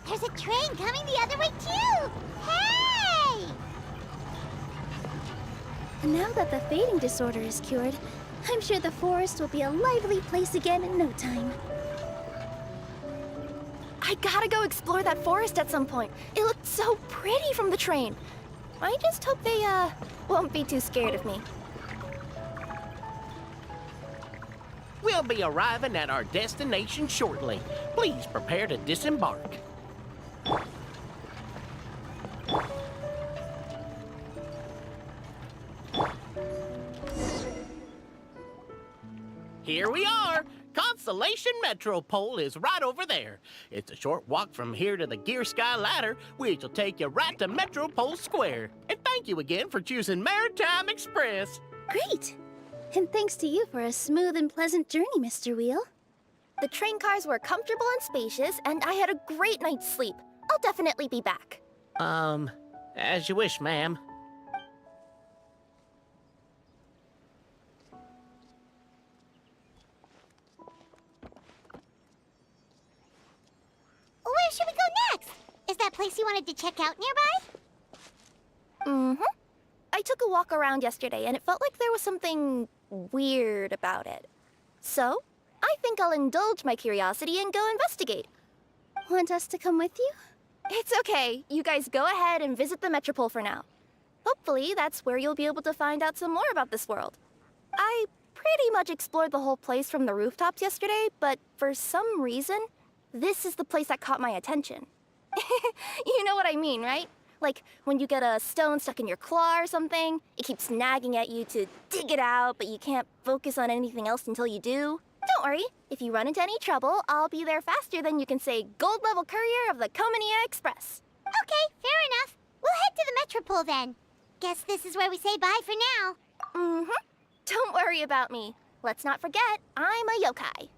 There's a train coming the other way, too! Hey! And now that the fading disorder is cured, I'm sure the forest will be a lively place again in no time. I gotta go explore that forest at some point. It looked so pretty from the train. I just hope they, won't be too scared of me. We'll be arriving at our destination shortly. Please prepare to disembark. Here we are. Constellation Metropole is right over there. It's a short walk from here to the Gear Sky Ladder, which will take you right to Metropole Square. And thank you again for choosing Maritime Express. Great! And thanks to you for a smooth and pleasant journey, Mr. Wheel. The train cars were comfortable and spacious, and I had a great night's sleep. I'll definitely be back. As you wish, ma'am. Where should we go next? Is that place you wanted to check out nearby? Mm-hmm. I took a walk around yesterday, and it felt like there was something weird about it. So, I think I'll indulge my curiosity and go investigate. Want us to come with you? It's okay. You guys go ahead and visit the Metropole for now. Hopefully, that's where you'll be able to find out some more about this world. I pretty much explored the whole place from the rooftops yesterday, but for some reason, this is the place that caught my attention. You know what I mean, right? Like, when you get a stone stuck in your claw or something, it keeps nagging at you to dig it out, but you can't focus on anything else until you do. Don't worry, if you run into any trouble, I'll be there faster than you can say gold-level courier of the Comania Express. Okay, fair enough. We'll head to the Metropole then. Guess this is where we say bye for now. Mm-hmm. Don't worry about me. Let's not forget, I'm a yokai.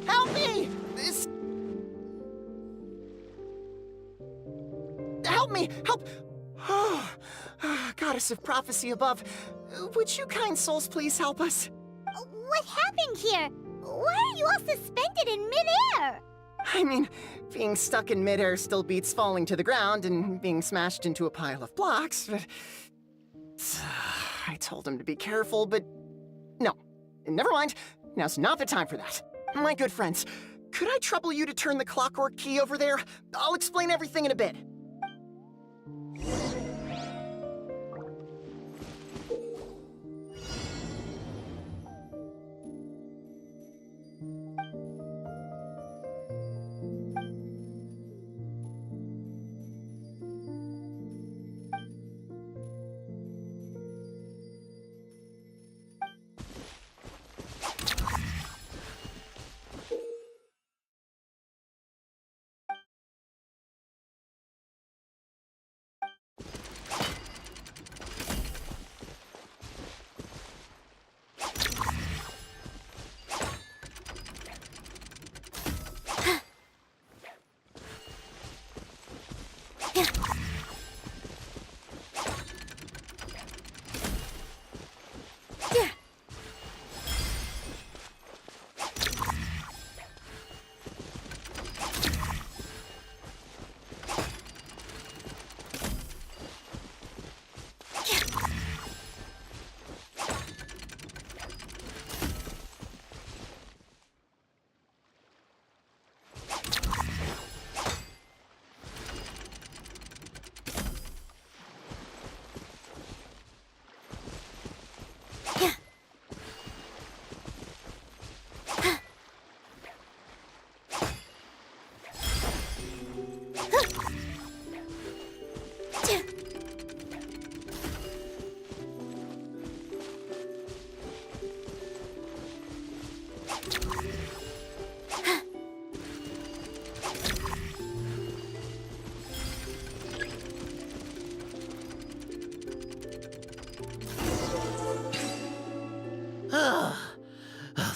Help me! This... Help me! Help! Oh, Goddess of prophecy above, would you kind souls please help us? What happened here? Why are you all suspended in midair? I mean, being stuck in midair still beats falling to the ground and being smashed into a pile of blocks, but... I told him to be careful, but No, never mind. Now's not the time for that. My good friends, could I trouble you to turn the clockwork key over there? I'll explain everything in a bit.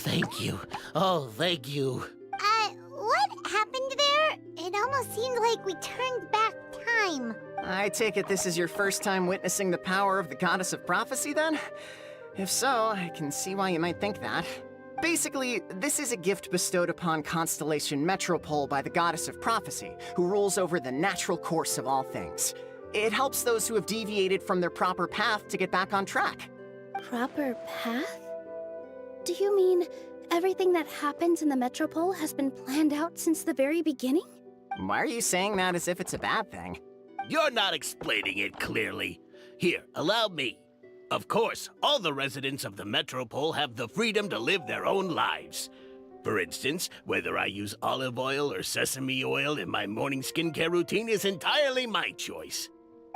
Thank you. Oh, thank you. What happened there? It almost seemed like we turned back time. I take it this is your first time witnessing the power of the Goddess of Prophecy, then? If so, I can see why you might think that. Basically, this is a gift bestowed upon Constellation Metropole by the Goddess of Prophecy, who rules over the natural course of all things. It helps those who have deviated from their proper path to get back on track. Proper path? Do you mean everything that happens in the Metropole has been planned out since the very beginning? Why are you saying that as if it's a bad thing? You're not explaining it clearly. Here, allow me. Of course, all the residents of the Metropole have the freedom to live their own lives. For instance, whether I use olive oil or sesame oil in my morning skincare routine is entirely my choice.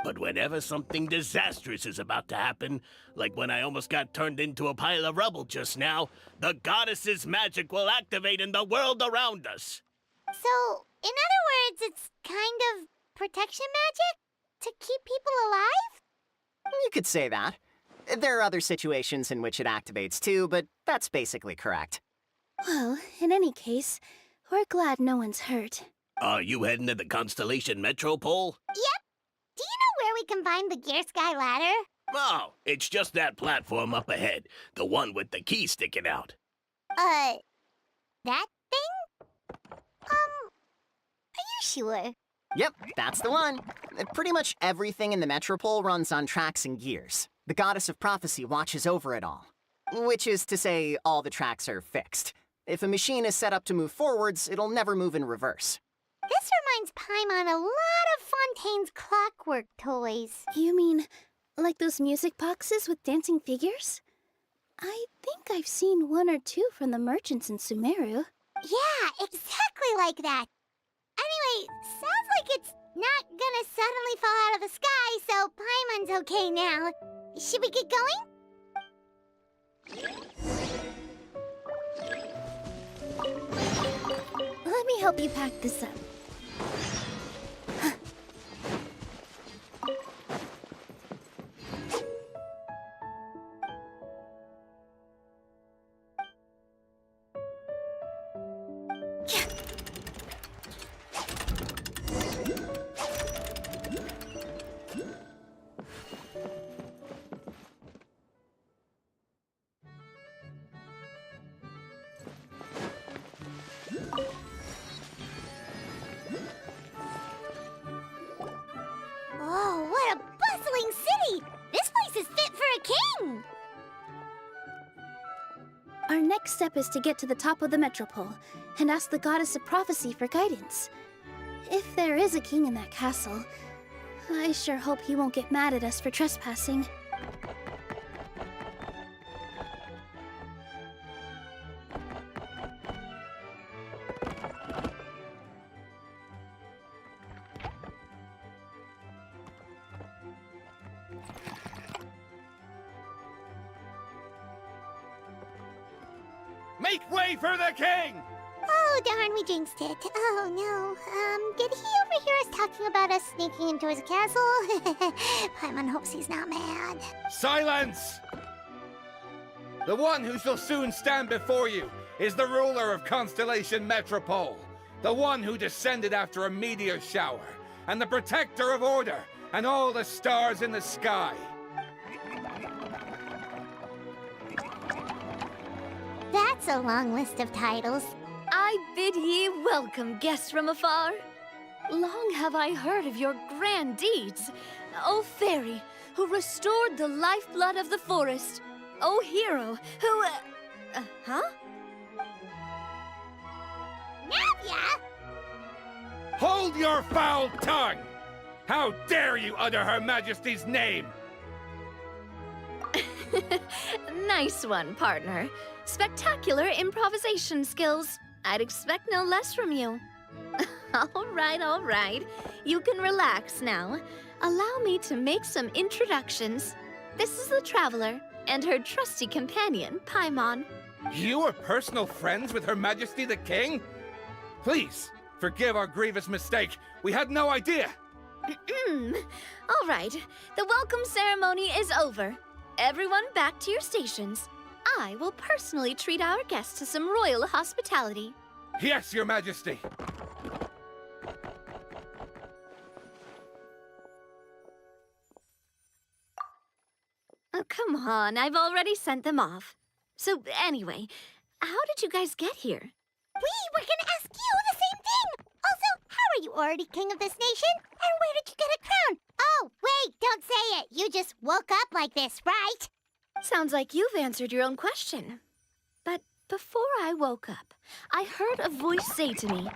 But whenever something disastrous is about to happen, like when I almost got turned into a pile of rubble just now, the goddess's magic will activate in the world around us. So, in other words, it's kind of protection magic? To keep people alive? You could say that. There are other situations in which it activates too, but that's basically correct. Well, in any case, we're glad no one's hurt. Are you heading to the Constellation Metropole? Yep. Do you know where we can find the Gear Sky Ladder? Oh, it's just that platform up ahead. The one with the key sticking out. That thing? Are you sure? Yep, that's the one. Pretty much everything in the Metropole runs on tracks and gears. The Goddess of Prophecy watches over it all. Which is to say, all the tracks are fixed. If a machine is set up to move forwards, it'll never move in reverse. This reminds Paimon a lot of Fontaine's clockwork toys. You mean, like those music boxes with dancing figures? I think I've seen one or two from the merchants in Sumeru. Yeah, exactly like that. Anyway, sounds like it's not gonna suddenly fall out of the sky, so Paimon's okay now. Should we get going? Let me help you pack this up. Oh, what a bustling city! This place is fit for a king! Our next step is to get to the top of the metropole and ask the Goddess of Prophecy for guidance. If there is a king in that castle, I sure hope he won't get mad at us for trespassing. Make way for the king! Oh, darn, we jinxed it. Oh, no. Did he overhear us talking about us sneaking into his castle? Paimon hopes he's not mad. Silence! The one who shall soon stand before you is the ruler of Constellation Metropole, the one who descended after a meteor shower, and the protector of order and all the stars in the sky. That's a long list of titles. I bid ye welcome, guests from afar. Long have I heard of your grand deeds, O fairy, who restored the lifeblood of the forest. O hero, who... huh? Navia! Hold your foul tongue! How dare you utter Her Majesty's name? Nice one, partner. Spectacular improvisation skills. I'd expect no less from you. All right. You can relax now. Allow me to make some introductions. This is the Traveler, and her trusty companion, Paimon. You are personal friends with Her Majesty the King? Please, forgive our grievous mistake. We had no idea. All right, the welcome ceremony is over. Everyone back to your stations. I will personally treat our guests to some royal hospitality. Yes, Your Majesty. Oh, come on, I've already sent them off. So anyway, how did you guys get here? We were gonna ask you the same thing! Also, how are you already king of this nation? And where did you get a crown? Oh, wait, don't say it! You just woke up like this, right? Sounds like you've answered your own question. But before I woke up, I heard a voice say to me,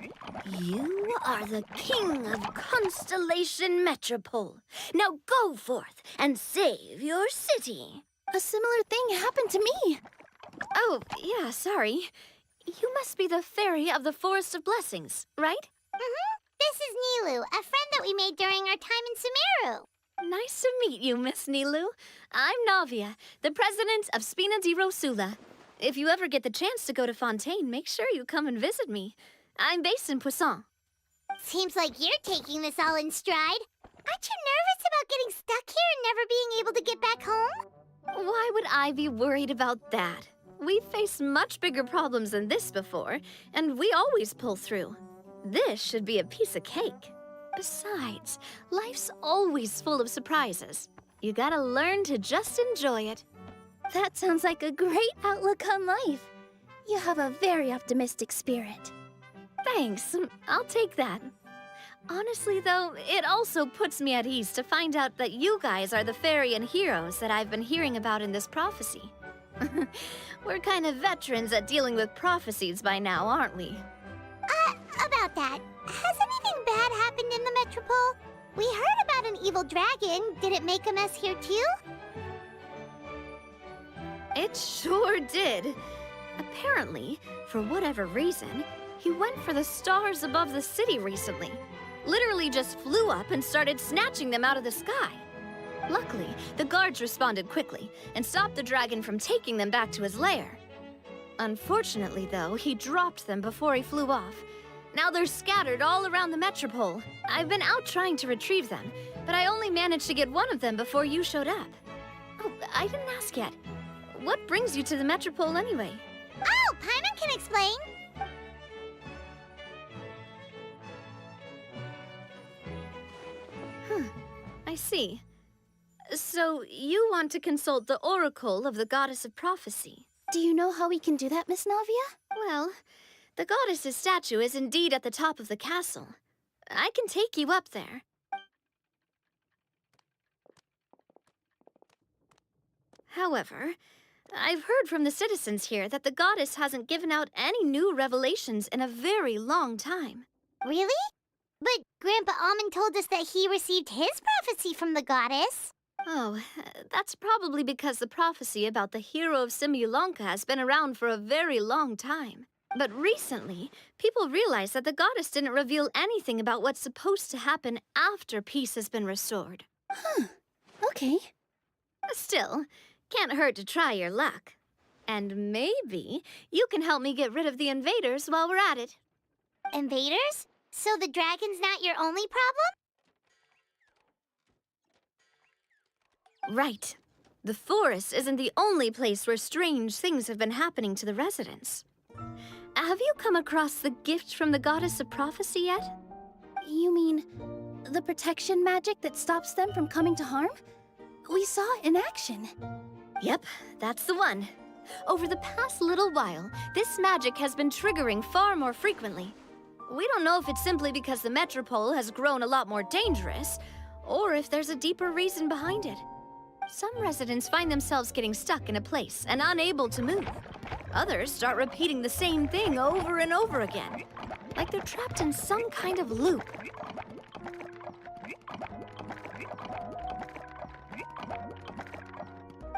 "You are the king of Constellation Metropole. Now go forth and save your city." A similar thing happened to me. Oh, yeah, sorry. You must be the fairy of the Forest of Blessings, right? This is Nilu, a friend that we made during our time in Sumeru. Nice to meet you, Miss Nilu. I'm Navia, the president of Spina di Rosula. If you ever get the chance to go to Fontaine, make sure you come and visit me. I'm based in Poisson. Seems like you're taking this all in stride. Aren't you nervous about getting stuck here and never being able to get back home? Why would I be worried about that? We've faced much bigger problems than this before, and we always pull through. This should be a piece of cake. Besides, life's always full of surprises. You gotta learn to just enjoy it. That sounds like a great outlook on life. You have a very optimistic spirit. Thanks, I'll take that. Honestly, though, it also puts me at ease to find out that you guys are the fairy and heroes that I've been hearing about in this prophecy. We're kind of veterans at dealing with prophecies by now, aren't we? About that, has anything bad happened in the Metropole? We heard about an evil dragon. Did it make a mess here too? It sure did. Apparently, for whatever reason, he went for the stars above the city recently. Literally just flew up and started snatching them out of the sky. Luckily, the guards responded quickly and stopped the dragon from taking them back to his lair. Unfortunately, though, he dropped them before he flew off. Now they're scattered all around the Metropole. I've been out trying to retrieve them, but I only managed to get one of them before you showed up. Oh, I didn't ask yet. What brings you to the Metropole anyway? Oh, Paimon can explain. I see. So, you want to consult the Oracle of the Goddess of Prophecy. Do you know how we can do that, Miss Navia? Well, the goddess's statue is indeed at the top of the castle. I can take you up there. However, I've heard from the citizens here that the goddess hasn't given out any new revelations in a very long time. Really? But Grandpa Almond told us that he received his prophecy from the goddess. Oh, that's probably because the prophecy about the hero of Simulanka has been around for a very long time. But recently, people realized that the goddess didn't reveal anything about what's supposed to happen after peace has been restored. Huh. Okay. Still, can't hurt to try your luck. And maybe you can help me get rid of the invaders while we're at it. Invaders? So the dragon's not your only problem? Right. The forest isn't the only place where strange things have been happening to the residents. Have you come across the gift from the goddess of prophecy yet? You mean the protection magic that stops them from coming to harm? We saw it in action. Yep, that's the one. Over the past little while, this magic has been triggering far more frequently. We don't know if it's simply because the metropole has grown a lot more dangerous, or if there's a deeper reason behind it. Some residents find themselves getting stuck in a place and unable to move. Others start repeating the same thing over and over again, like they're trapped in some kind of loop.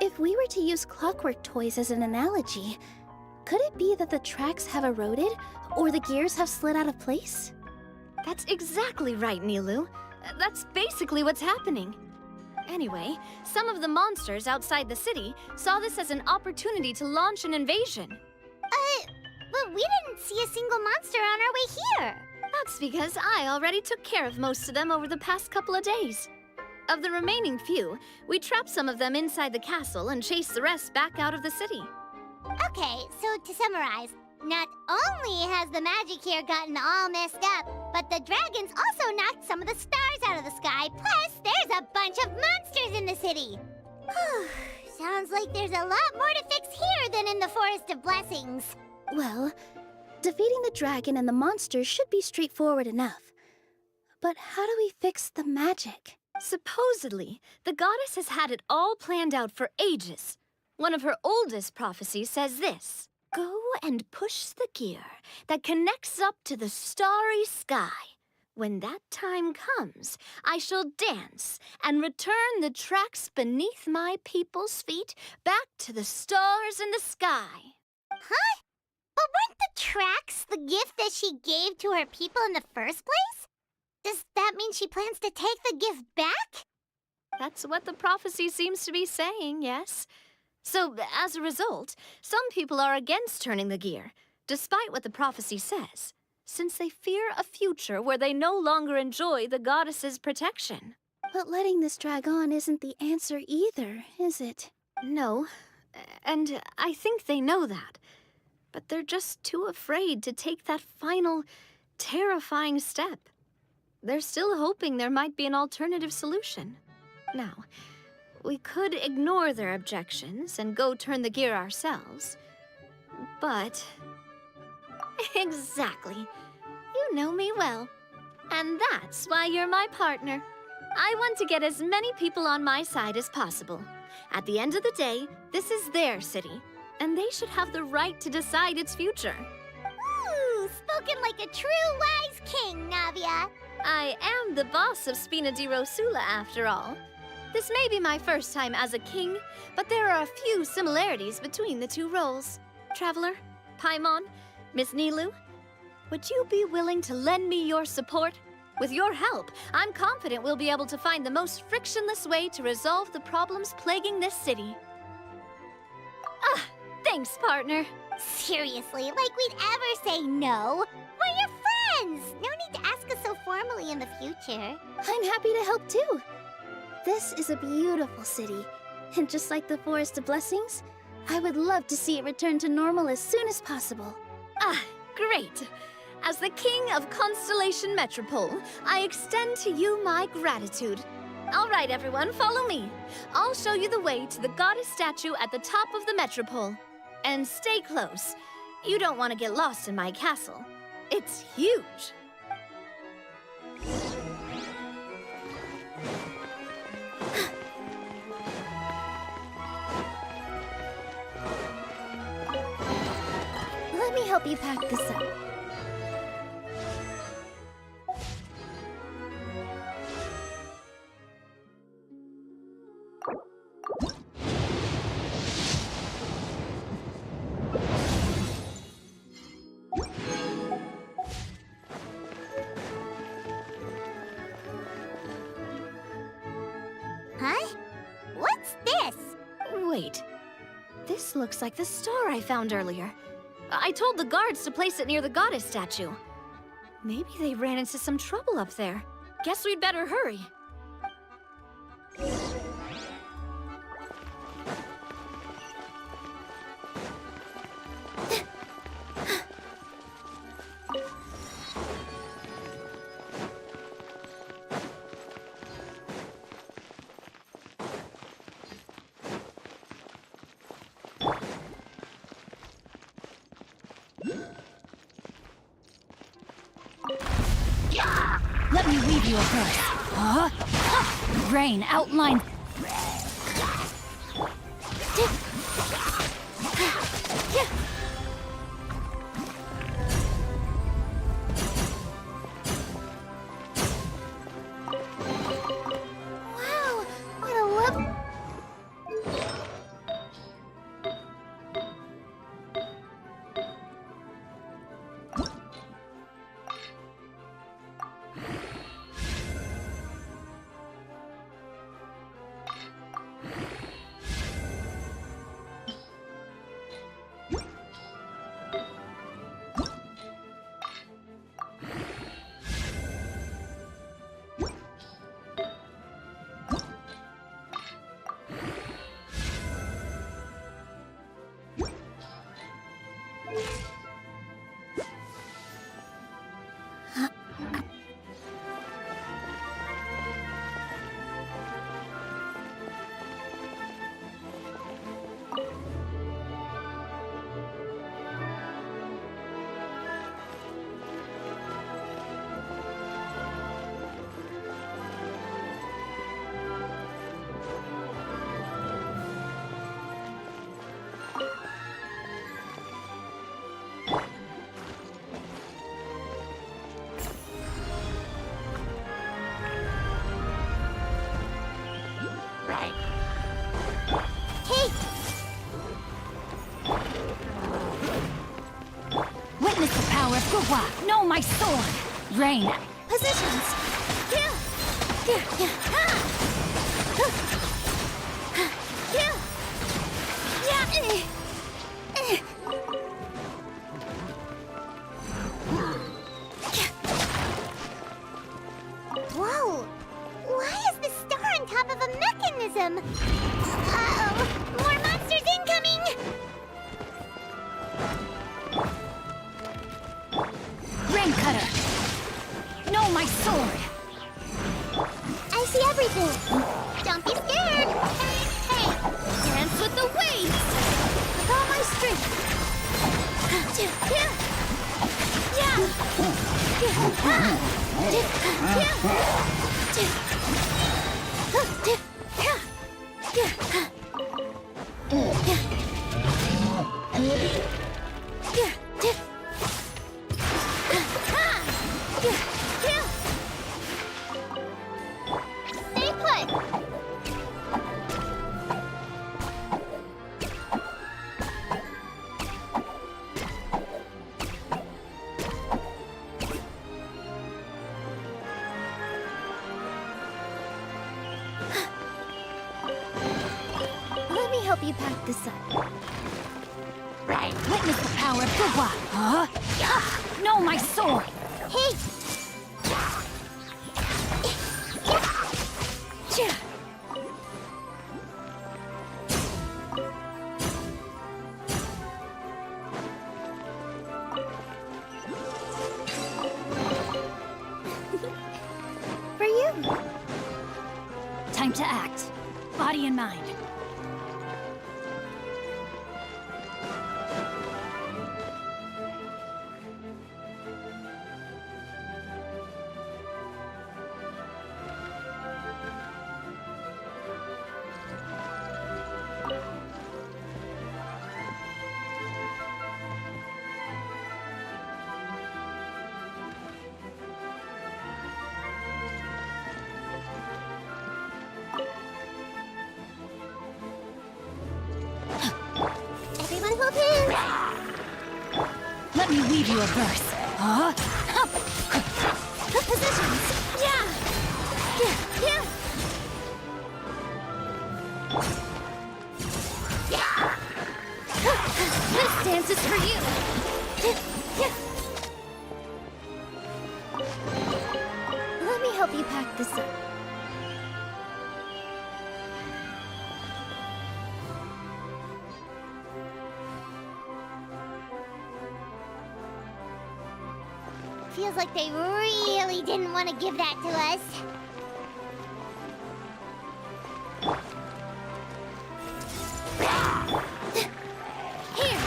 If we were to use clockwork toys as an analogy, could it be that the tracks have eroded or the gears have slid out of place? That's exactly right, Nilu. That's basically what's happening. Anyway, some of the monsters outside the city saw this as an opportunity to launch an invasion. But we didn't see a single monster on our way here. That's because I already took care of most of them over the past couple of days. Of the remaining few, we trapped some of them inside the castle and chased the rest back out of the city. Okay, so to summarize, not only has the magic here gotten all messed up, but the dragons also knocked some of the stars out of the sky, plus there's a bunch of monsters in the city. Sounds like there's a lot more to fix here than in the Forest of Blessings. Well, defeating the dragon and the monsters should be straightforward enough. But how do we fix the magic? Supposedly, the goddess has had it all planned out for ages. One of her oldest prophecies says this: "Go and push the gear that connects up to the starry sky. When that time comes, I shall dance and return the tracks beneath my people's feet back to the stars in the sky." Huh? But weren't the tracks the gift that she gave to her people in the first place? Does that mean she plans to take the gift back? That's what the prophecy seems to be saying, yes. So, as a result, some people are against turning the gear, despite what the prophecy says, since they fear a future where they no longer enjoy the goddess's protection. But letting this drag on isn't the answer either, is it? No, and I think they know that. But they're just too afraid to take that final, terrifying step. They're still hoping there might be an alternative solution. Now, we could ignore their objections and go turn the gear ourselves. But... Exactly. You know me well. And that's why you're my partner. I want to get as many people on my side as possible. At the end of the day, this is their city, and they should have the right to decide its future. Ooh, spoken like a true wise king, Navia. I am the boss of Spina di Rosula, after all. This may be my first time as a king, but there are a few similarities between the two roles. Traveler, Paimon, Miss Nilu, would you be willing to lend me your support? With your help, I'm confident we'll be able to find the most frictionless way to resolve the problems plaguing this city. Ah, thanks, partner. Seriously, like we'd ever say no. We're your friends. No need to ask us so formally in the future. I'm happy to help too. This is a beautiful city, and just like the Forest of Blessings, I would love to see it return to normal as soon as possible. Ah, great. As the King of Constellation Metropole, I extend to you my gratitude. All right, everyone, follow me. I'll show you the way to the goddess statue at the top of the Metropole. And stay close. You don't want to get lost in my castle. It's huge. help you pack this up. Huh? What's this? Wait. This looks like the star I found earlier. I told the guards to place it near the goddess statue. Maybe they ran into some trouble up there. Guess we'd better hurry. Let me weave you a verse. Huh? Rain outlined. Wow, what a love. Witness the power of Gua. Know my sword. Rain. Positions. Here. Here. Here. Ha. Here. Yeah. Whoa! Why is the star on top of a mechanism? Uh-oh! More monsters incoming! Rain cutter. Know my sword. I see everything! Don't be scared! Hey! Dance with the waves! With all my strength. Stay put! Let me help you pack this up. Right. Witness the power of Gua. Huh? Know my sword. Hey! For you. Time to act. Body and mind. me weave you a verse. Huh? Positions! Yeah! This dance is for you. Let me help you pack this up. Feels like they really didn't want to give that to us. Here!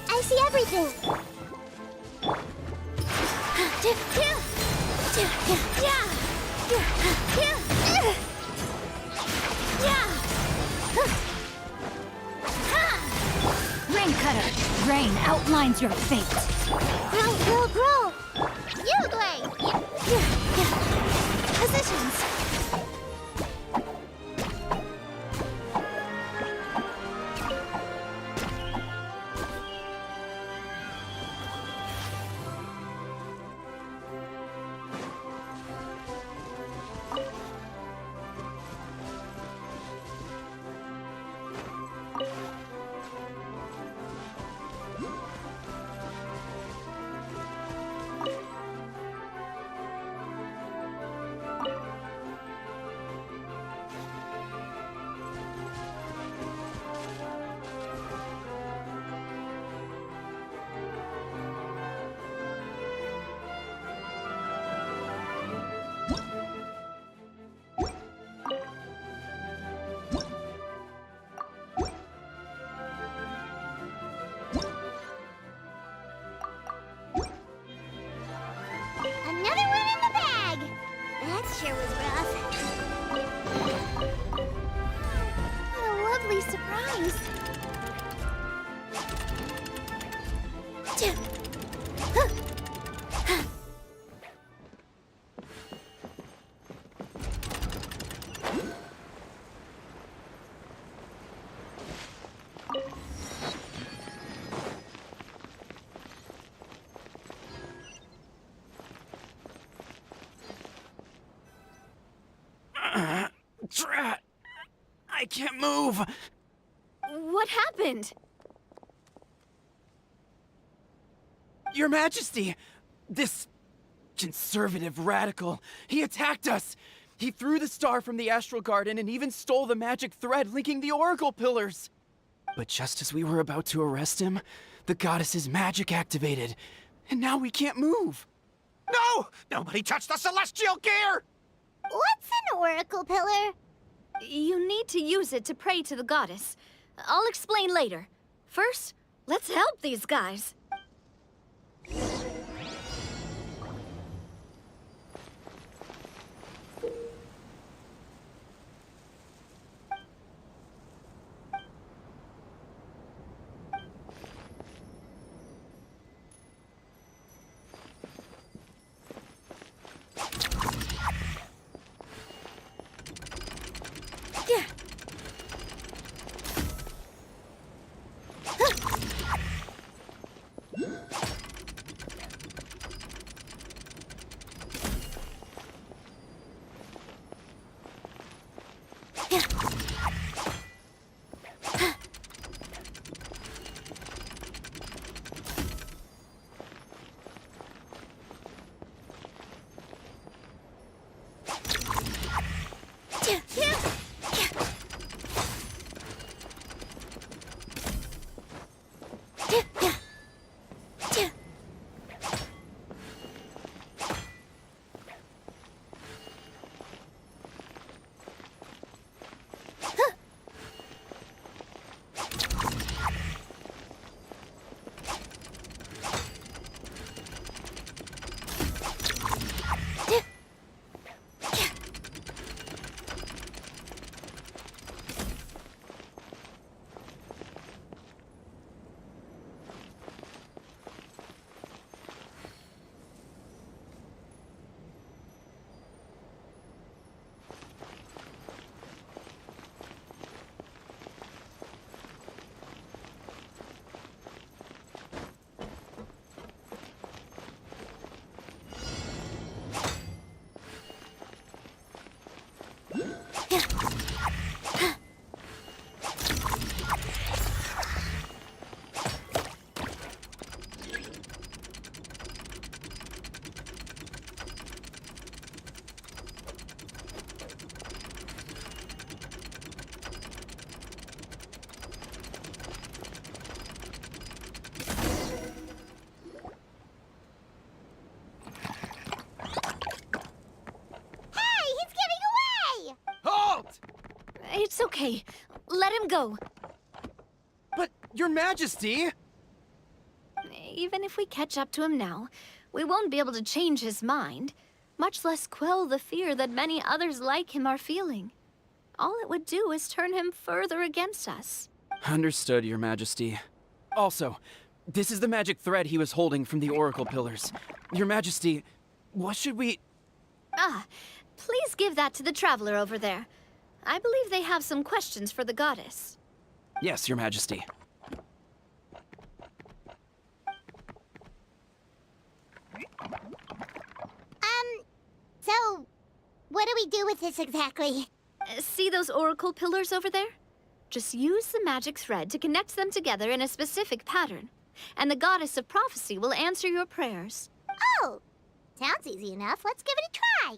I see everything. Rain Cutter, rain outlines your fate. Grow. You, Glade. Positions. Another one in the bag. That sure was rough. What a lovely surprise. Drat! I can't move! What happened? Your Majesty! This conservative radical, he attacked us! He threw the star from the Astral Garden and even stole the magic thread linking the Oracle Pillars. But just as we were about to arrest him, the goddess's magic activated, and now we can't move. No! Nobody touched the celestial gear! What's an oracle pillar? You need to use it to pray to the goddess. I'll explain later. First, let's help these guys. It's okay. Let him go. But, Your Majesty! Even if we catch up to him now, we won't be able to change his mind, much less quell the fear that many others like him are feeling. All it would do is turn him further against us. Understood, Your Majesty. Also, this is the magic thread he was holding from the Oracle Pillars. Your Majesty, what should we... Please give that to the traveler over there. I believe they have some questions for the goddess. Yes, Your Majesty. So, what do we do with this exactly? See those oracle pillars over there? Just use the magic thread to connect them together in a specific pattern, and the goddess of prophecy will answer your prayers. Oh! Sounds easy enough. Let's give it a try.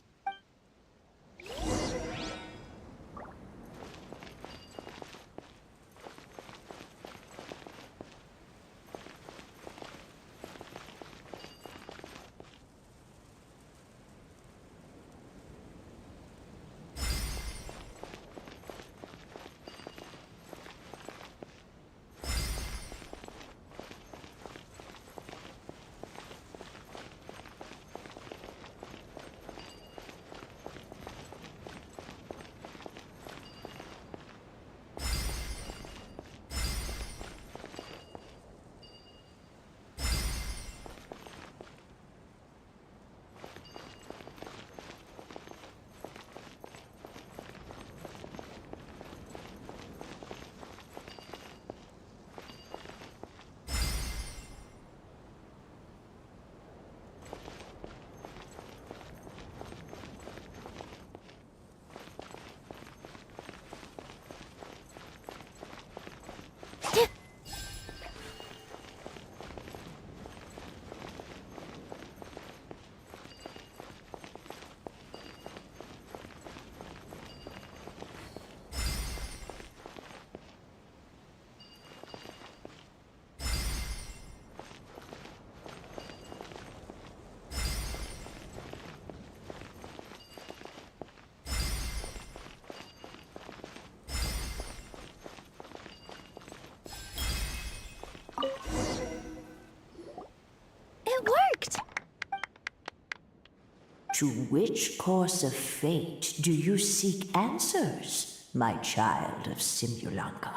To which course of fate do you seek answers, my child of Simulanka?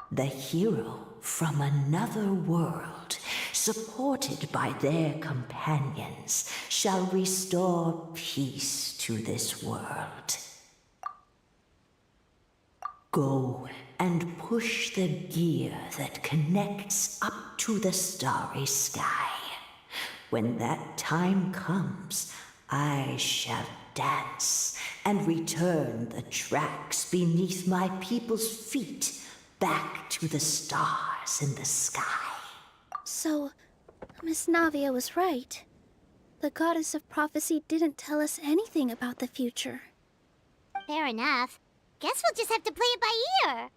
The hero from another world, supported by their companions, shall restore peace to this world. Go and push the gear that connects up to the starry sky. When that time comes, I shall dance and return the tracks beneath my people's feet back to the stars in the sky. So, Miss Navia was right. The goddess of prophecy didn't tell us anything about the future. Fair enough. Guess we'll just have to play it by ear.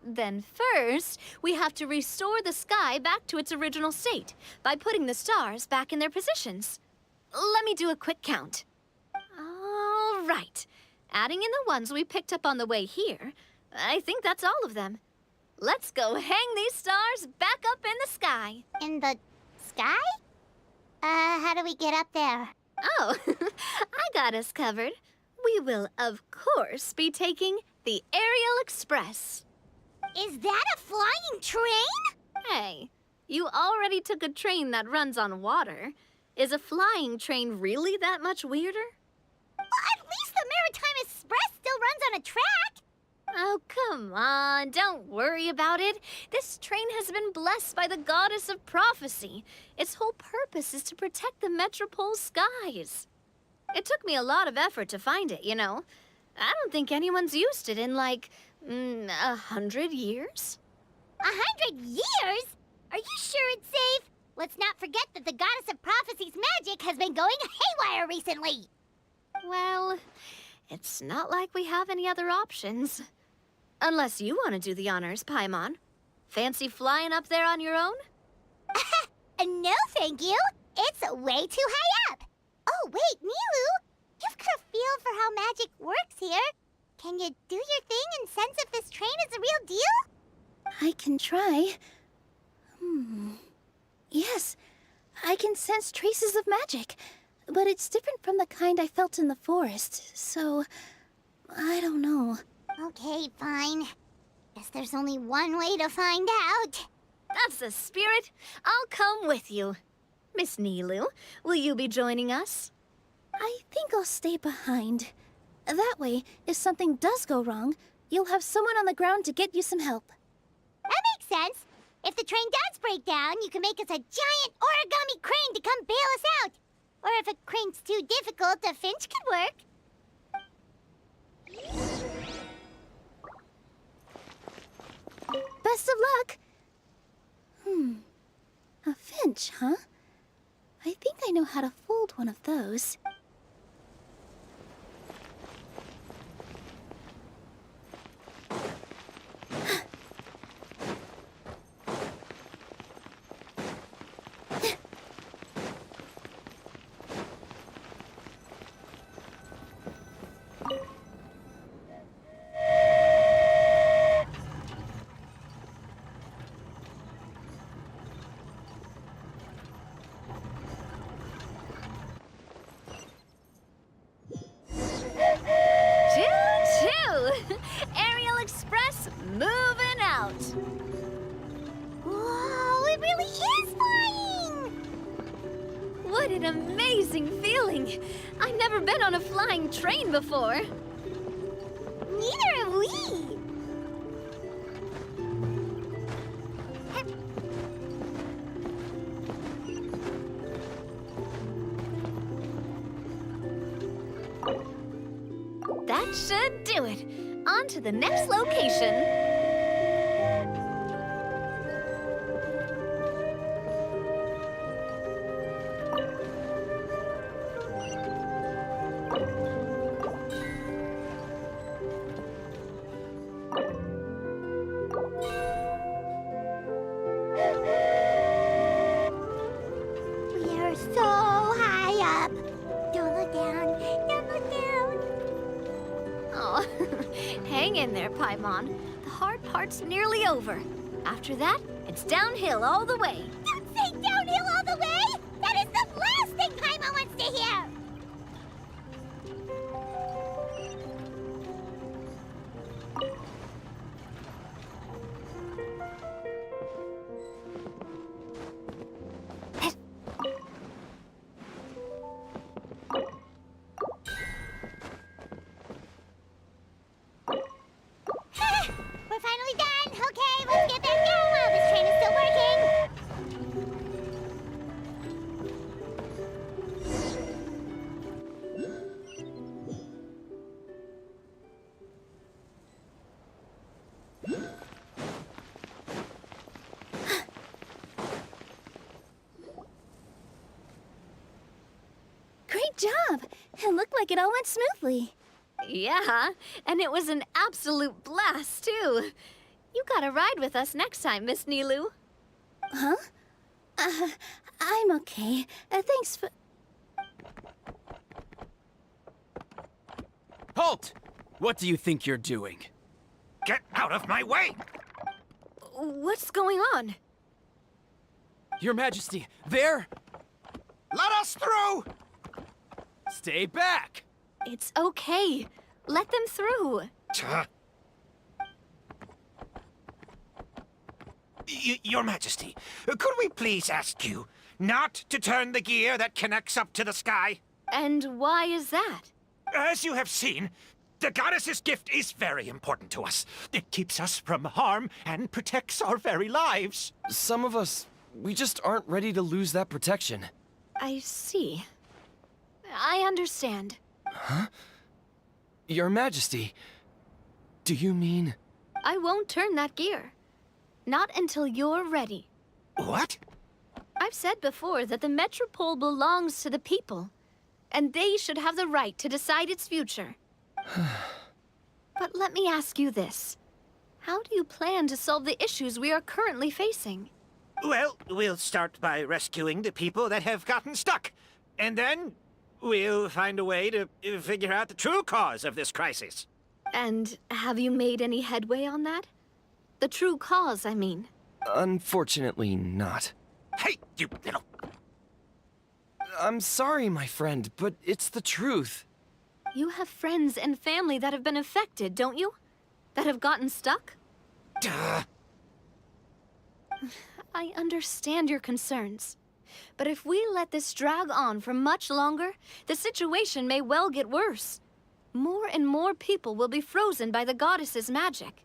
Then first, we have to restore the sky back to its original state by putting the stars back in their positions. Let me do a quick count. All right. Adding in the ones we picked up on the way here, I think that's all of them. Let's go hang these stars back up in the sky. In the sky? How do we get up there? Oh, I got us covered. We will, of course, be taking the Aerial Express. Is that a flying train? Hey, you already took a train that runs on water. Is a flying train really that much weirder? Well, at least the Maritime Express still runs on a track. Oh, come on, don't worry about it. This train has been blessed by the goddess of prophecy. Its whole purpose is to protect the Metropole skies. It took me a lot of effort to find it, you know. I don't think anyone's used it in, like, 100 years? 100 years? Are you sure it's safe? Let's not forget that the goddess of prophecy's magic has been going haywire recently. Well, it's not like we have any other options. Unless you want to do the honors, Paimon. Fancy flying up there on your own? No, thank you. It's way too high up. Oh, wait, Nilu! You've got a feel for how magic works here. Can you do your thing and sense if this train is the real deal? I can try. Yes, I can sense traces of magic, but it's different from the kind I felt in the forest, so I don't know. Okay, fine. Guess there's only one way to find out. That's the spirit. I'll come with you. Miss Nilu, will you be joining us? I think I'll stay behind. That way, if something does go wrong, you'll have someone on the ground to get you some help. That makes sense. If the train does break down, you can make us a giant origami crane to come bail us out. Or if a crane's too difficult, a finch could work. Best of luck! A finch, huh? I think I know how to fold one of those. Choo-choo! Aerial Express moving out. Whoa, it really is flying! What an amazing feeling. I've never been on a flying train before. Neither have we. That should do it. On to the next location. We are so high up. Don't look down. Don't look down. Oh, hang in there, Paimon. The hard part's nearly over. After that, it's downhill all the way. Don't say downhill all the way! That is the last thing Paimon wants to hear! We're finally done! Okay, let's get back down while this train is still working! Great job! It looked like it all went smoothly. Yeah, and it was an absolute blast, too. You gotta ride with us next time, Miss Nilu. Huh? I'm okay. Thanks for... Halt! What do you think you're doing? Get out of my way! What's going on? Your Majesty, there! Let us through! Stay back! It's okay. Let them through. Your Majesty, could we please ask you not to turn the gear that connects up to the sky? And why is that? As you have seen, the goddess's gift is very important to us. It keeps us from harm and protects our very lives. Some of us, we just aren't ready to lose that protection. I see. I understand. Huh? Your Majesty, do you mean... I won't turn that gear. Not until you're ready. What? I've said before that the Metropole belongs to the people, and they should have the right to decide its future. But let me ask you this. How do you plan to solve the issues we are currently facing? Well, we'll start by rescuing the people that have gotten stuck. And then we'll find a way to figure out the true cause of this crisis. And have you made any headway on that? The true cause, I mean. Unfortunately not. Hey, you little... I'm sorry, my friend, but it's the truth. You have friends and family that have been affected, don't you? That have gotten stuck? Duh. I understand your concerns. But if we let this drag on for much longer, the situation may well get worse. More and more people will be frozen by the goddess's magic.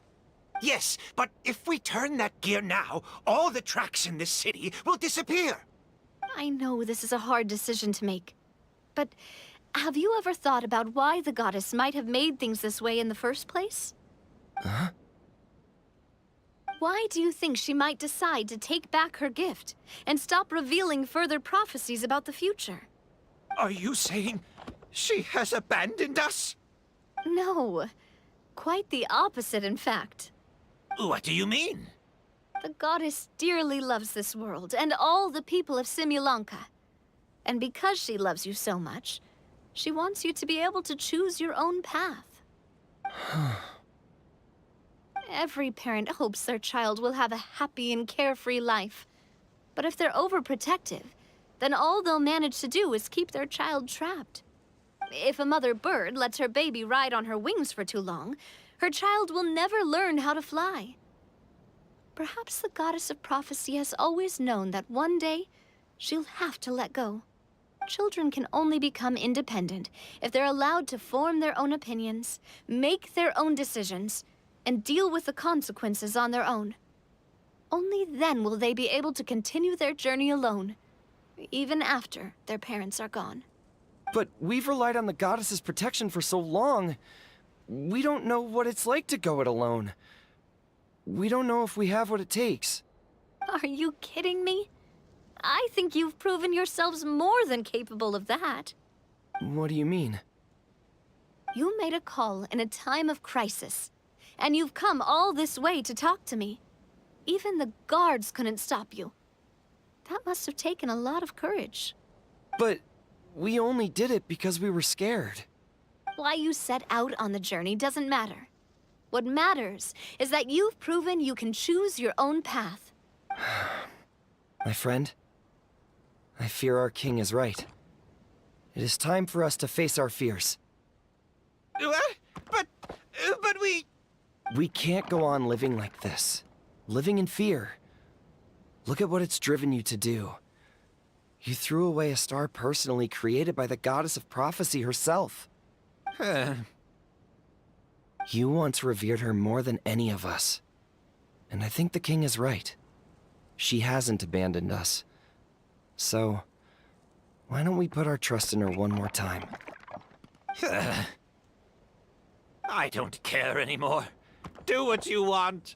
Yes, but if we turn that gear now, all the tracks in this city will disappear. I know this is a hard decision to make. But have you ever thought about why the goddess might have made things this way in the first place? Huh? Why do you think she might decide to take back her gift and stop revealing further prophecies about the future? Are you saying she has abandoned us? No. Quite the opposite, in fact. What do you mean? The goddess dearly loves this world and all the people of Simulanka. And because she loves you so much, she wants you to be able to choose your own path. Every parent hopes their child will have a happy and carefree life. But if they're overprotective, then all they'll manage to do is keep their child trapped. If a mother bird lets her baby ride on her wings for too long, her child will never learn how to fly. Perhaps the goddess of prophecy has always known that one day she'll have to let go. Children can only become independent if they're allowed to form their own opinions, make their own decisions, and deal with the consequences on their own. Only then will they be able to continue their journey alone, even after their parents are gone. But we've relied on the goddess's protection for so long. We don't know what it's like to go it alone. We don't know if we have what it takes. Are you kidding me? I think you've proven yourselves more than capable of that. What do you mean? You made a call in a time of crisis, and you've come all this way to talk to me. Even the guards couldn't stop you. That must have taken a lot of courage. But we only did it because we were scared. Why you set out on the journey doesn't matter. What matters is that you've proven you can choose your own path. My friend, I fear our king is right. It is time for us to face our fears. What? But we... We can't go on living like this. Living in fear. Look at what it's driven you to do. You threw away a star personally created by the goddess of prophecy herself. You once revered her more than any of us. And I think the king is right. She hasn't abandoned us. So, why don't we put our trust in her one more time? I don't care anymore. Do what you want.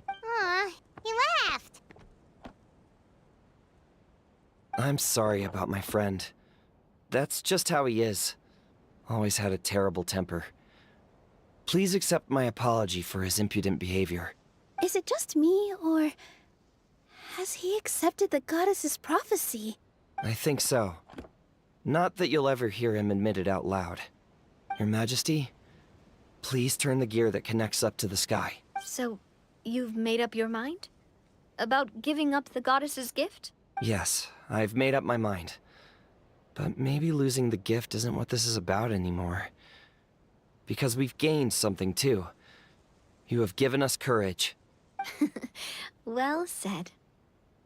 Aw, he laughed. I'm sorry about my friend. That's just how he is. Always had a terrible temper. Please accept my apology for his impudent behavior. Is it just me, or has he accepted the goddess's prophecy? I think so. Not that you'll ever hear him admit it out loud. Your Majesty, please turn the gear that connects up to the sky. So, you've made up your mind? About giving up the goddess's gift? Yes, I've made up my mind. But maybe losing the gift isn't what this is about anymore. Because we've gained something too. You have given us courage. Well said.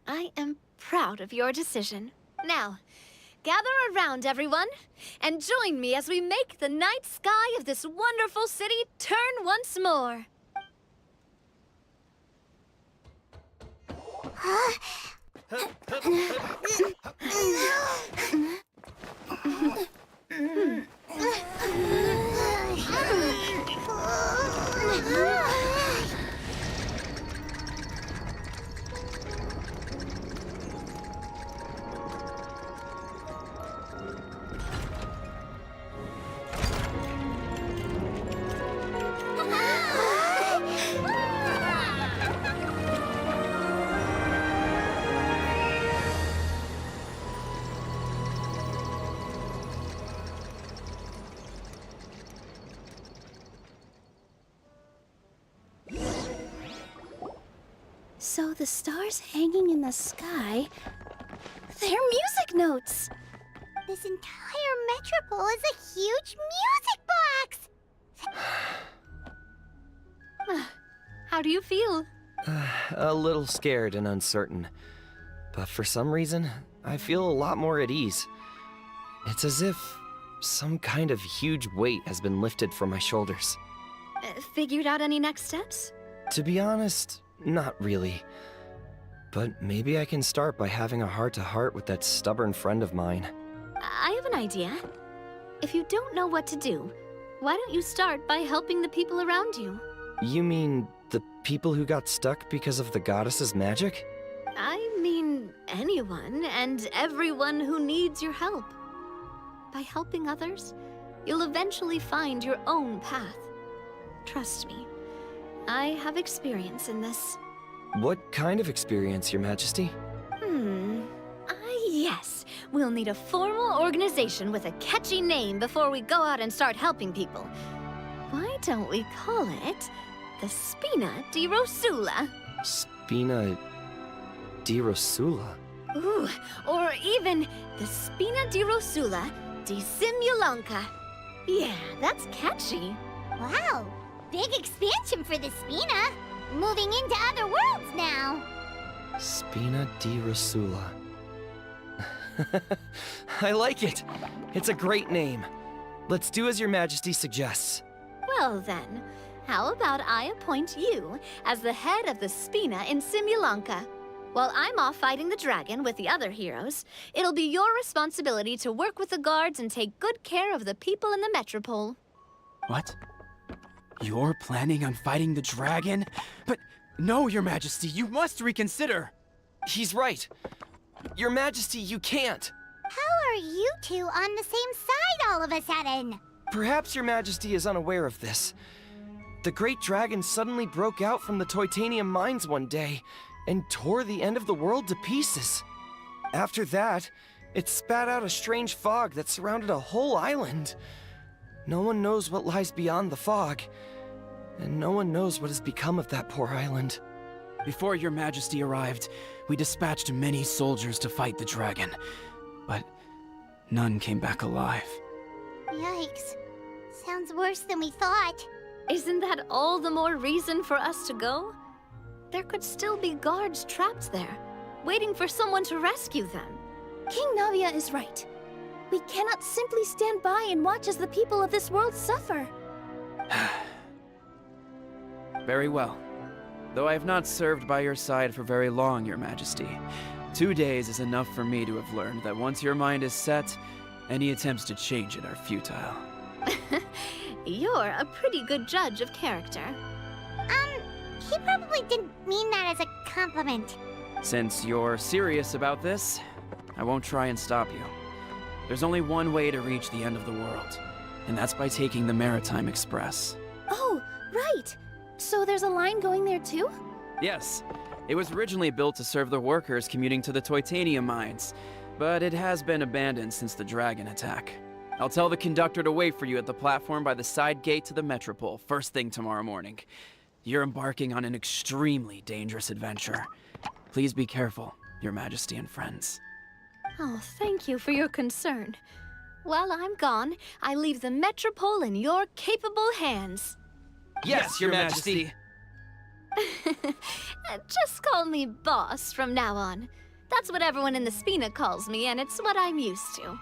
I am proud of your decision. Now, gather around, everyone, and join me as we make the night sky of this wonderful city turn once more. So the stars hanging in the sky, they're music notes. This entire metropole is a huge music box! How do you feel? A little scared and uncertain. But for some reason, I feel a lot more at ease. It's as if some kind of huge weight has been lifted from my shoulders. Figured out any next steps? To be honest, not really. But maybe I can start by having a heart-to-heart with that stubborn friend of mine. I have an idea. If you don't know what to do, why don't you start by helping the people around you? You mean the people who got stuck because of the goddess's magic? I mean anyone and everyone who needs your help. By helping others, you'll eventually find your own path. Trust me, I have experience in this. What kind of experience, Your Majesty? Yes. We'll need a formal organization with a catchy name before we go out and start helping people. Why don't we call it the Spina di Rosula? Spina di Rosula? Ooh, or even the Spina di Rosula di Simulanka. Yeah, that's catchy. Wow, big expansion for the Spina. Moving into other worlds now. Spina di Rosula. I like it. It's a great name. Let's do as Your Majesty suggests. Well then, how about I appoint you as the head of the Spina in Simulanka? While I'm off fighting the dragon with the other heroes, it'll be your responsibility to work with the guards and take good care of the people in the metropole. What? You're planning on fighting the dragon? But no, Your Majesty, you must reconsider. He's right. Your Majesty, you can't. How are you two on the same side all of a sudden? Perhaps Your Majesty is unaware of this. The great dragon suddenly broke out from the Titanium mines one day and tore the end of the world to pieces. After that, it spat out a strange fog that surrounded a whole island. No one knows what lies beyond the fog, and no one knows what has become of that poor island. Before your majesty arrived, we dispatched many soldiers to fight the dragon, but none came back alive. Yikes. Sounds worse than we thought. Isn't that all the more reason for us to go? There could still be guards trapped there, waiting for someone to rescue them. King Navia is right. We cannot simply stand by and watch as the people of this world suffer. Very well. Though I have not served by your side for very long, your majesty, 2 days is enough for me to have learned that once your mind is set, any attempts to change it are futile. You're a pretty good judge of character. He probably didn't mean that as a compliment. Since you're serious about this, I won't try and stop you. There's only one way to reach the end of the world, and that's by taking the Maritime Express. Oh, right! So there's a line going there too? Yes, it was originally built to serve the workers commuting to the Titanium mines, but it has been abandoned since the dragon attack. I'll tell the conductor to wait for you at the platform by the side gate to the Metropole first thing tomorrow morning. You're embarking on an extremely dangerous adventure. Please be careful, your majesty and friends. Oh, thank you for your concern. While I'm gone, I leave the Metropole in your capable hands. Yes, your majesty. Just call me boss from now on. That's what everyone in the Spina calls me, and it's what I'm used to.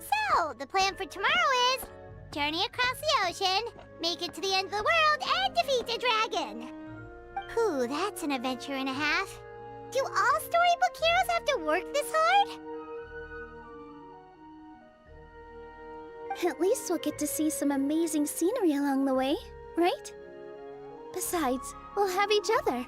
So, the plan for tomorrow is journey across the ocean, make it to the end of the world, and defeat a dragon. Whew, that's an adventure and a half. Do all storybook heroes have to work this hard? At least we'll get to see some amazing scenery along the way, right? Besides, we'll have each other.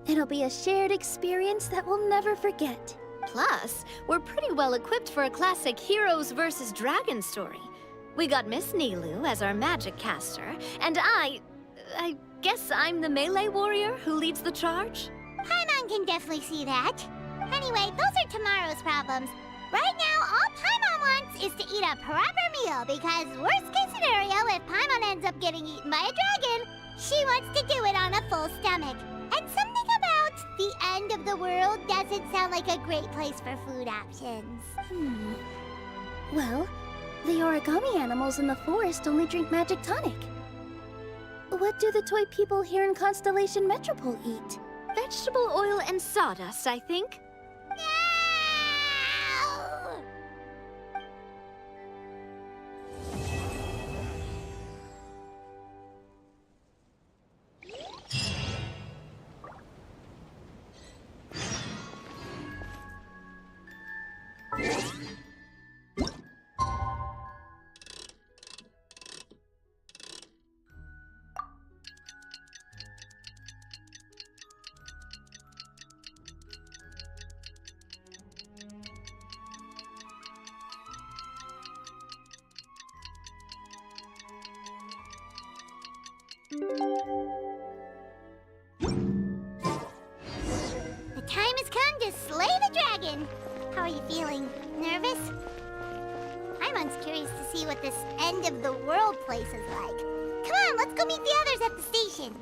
It'll be a shared experience that we'll never forget. Plus, we're pretty well equipped for a classic heroes versus dragon story. We got Miss Nilu as our magic caster, and I guess I'm the melee warrior who leads the charge? Paimon can definitely see that. Anyway, those are tomorrow's problems. Right now, all Paimon wants is to eat a proper meal, because worst case scenario, if Paimon ends up getting eaten by a dragon, she wants to do it on a full stomach. And something about the end of the world doesn't sound like a great place for food options. Well, the origami animals in the forest only drink magic tonic. What do the toy people here in Constellation Metropole eat? Vegetable oil and sawdust, I think. The time has come to slay the dragon. How are you feeling? Nervous? Paimon's curious to see what this end of the world place is like. Come on, let's go meet the others at the station.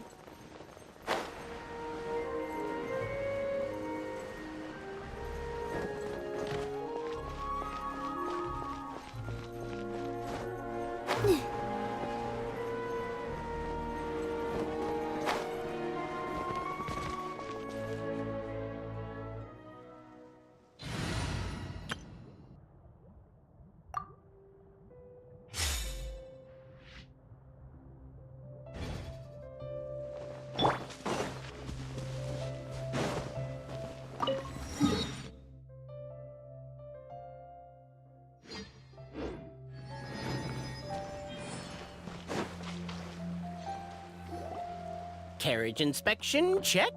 Carriage inspection, check.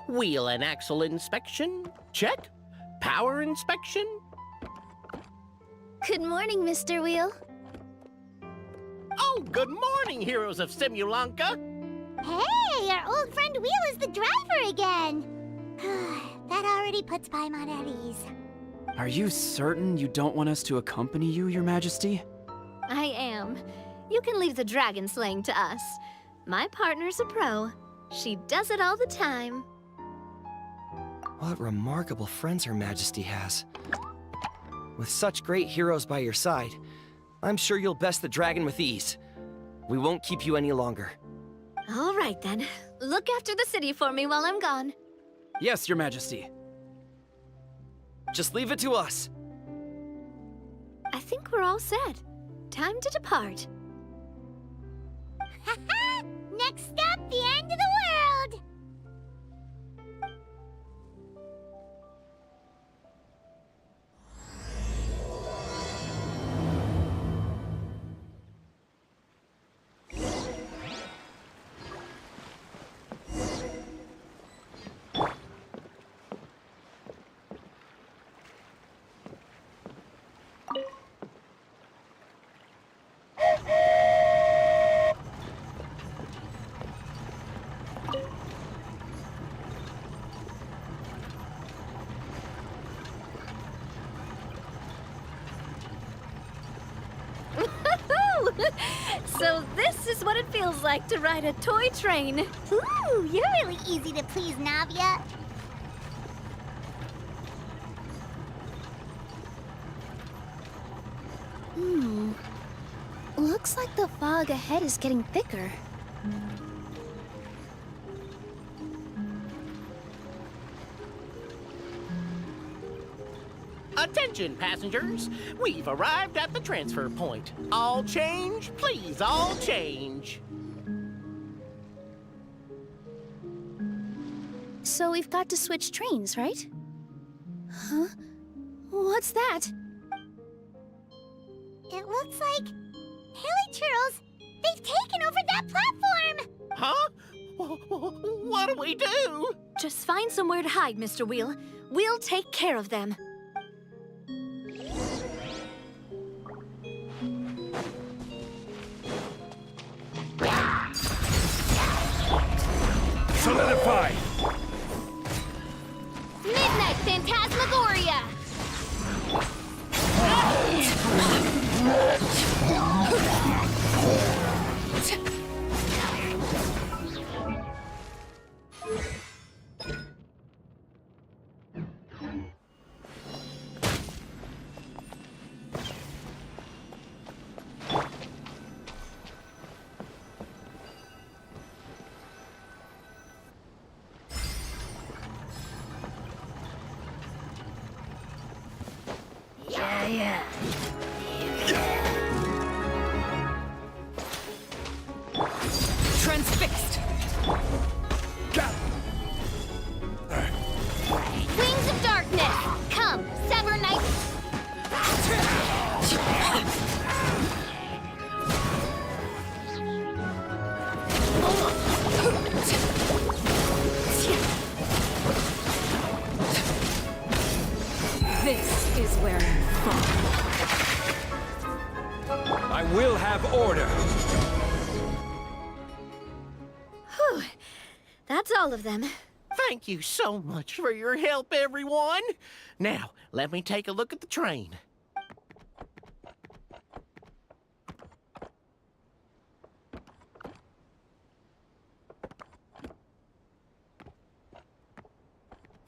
Wheel and axle inspection, check. Power inspection. Good morning, Mr. Wheel. Oh, good morning, heroes of Simulanka. Hey, our old friend Wheel is the driver again. That already puts Paimon at ease. Are you certain you don't want us to accompany you, Your Majesty? I am. You can leave the dragon slaying to us. My partner's a pro. She does it all the time. What remarkable friends Her Majesty has. With such great heroes by your side, I'm sure you'll best the dragon with ease. We won't keep you any longer. All right, then. Look after the city for me while I'm gone. Yes, Your Majesty. Just leave it to us. I think we're all set. Time to depart. Next stop, the end of the world! So this is what it feels like to ride a toy train. Ooh, you're really easy to please, Navia. Looks like the fog ahead is getting thicker. Attention, passengers. We've arrived at the transfer point. All change, please, all change. So we've got to switch trains, right? Huh? What's that? It looks like... Haley Churls, they've taken over that platform! Huh? What do we do? Just find somewhere to hide, Mr. Wheel. We'll take care of them. Solidify! Midnight Phantasmagoria! Yeah. Transfixed! Wings of Darkness! Come, Sever Knight! This is where you fall. I will have order. Whew. That's all of them. Thank you so much for your help, everyone. Now, let me take a look at the train.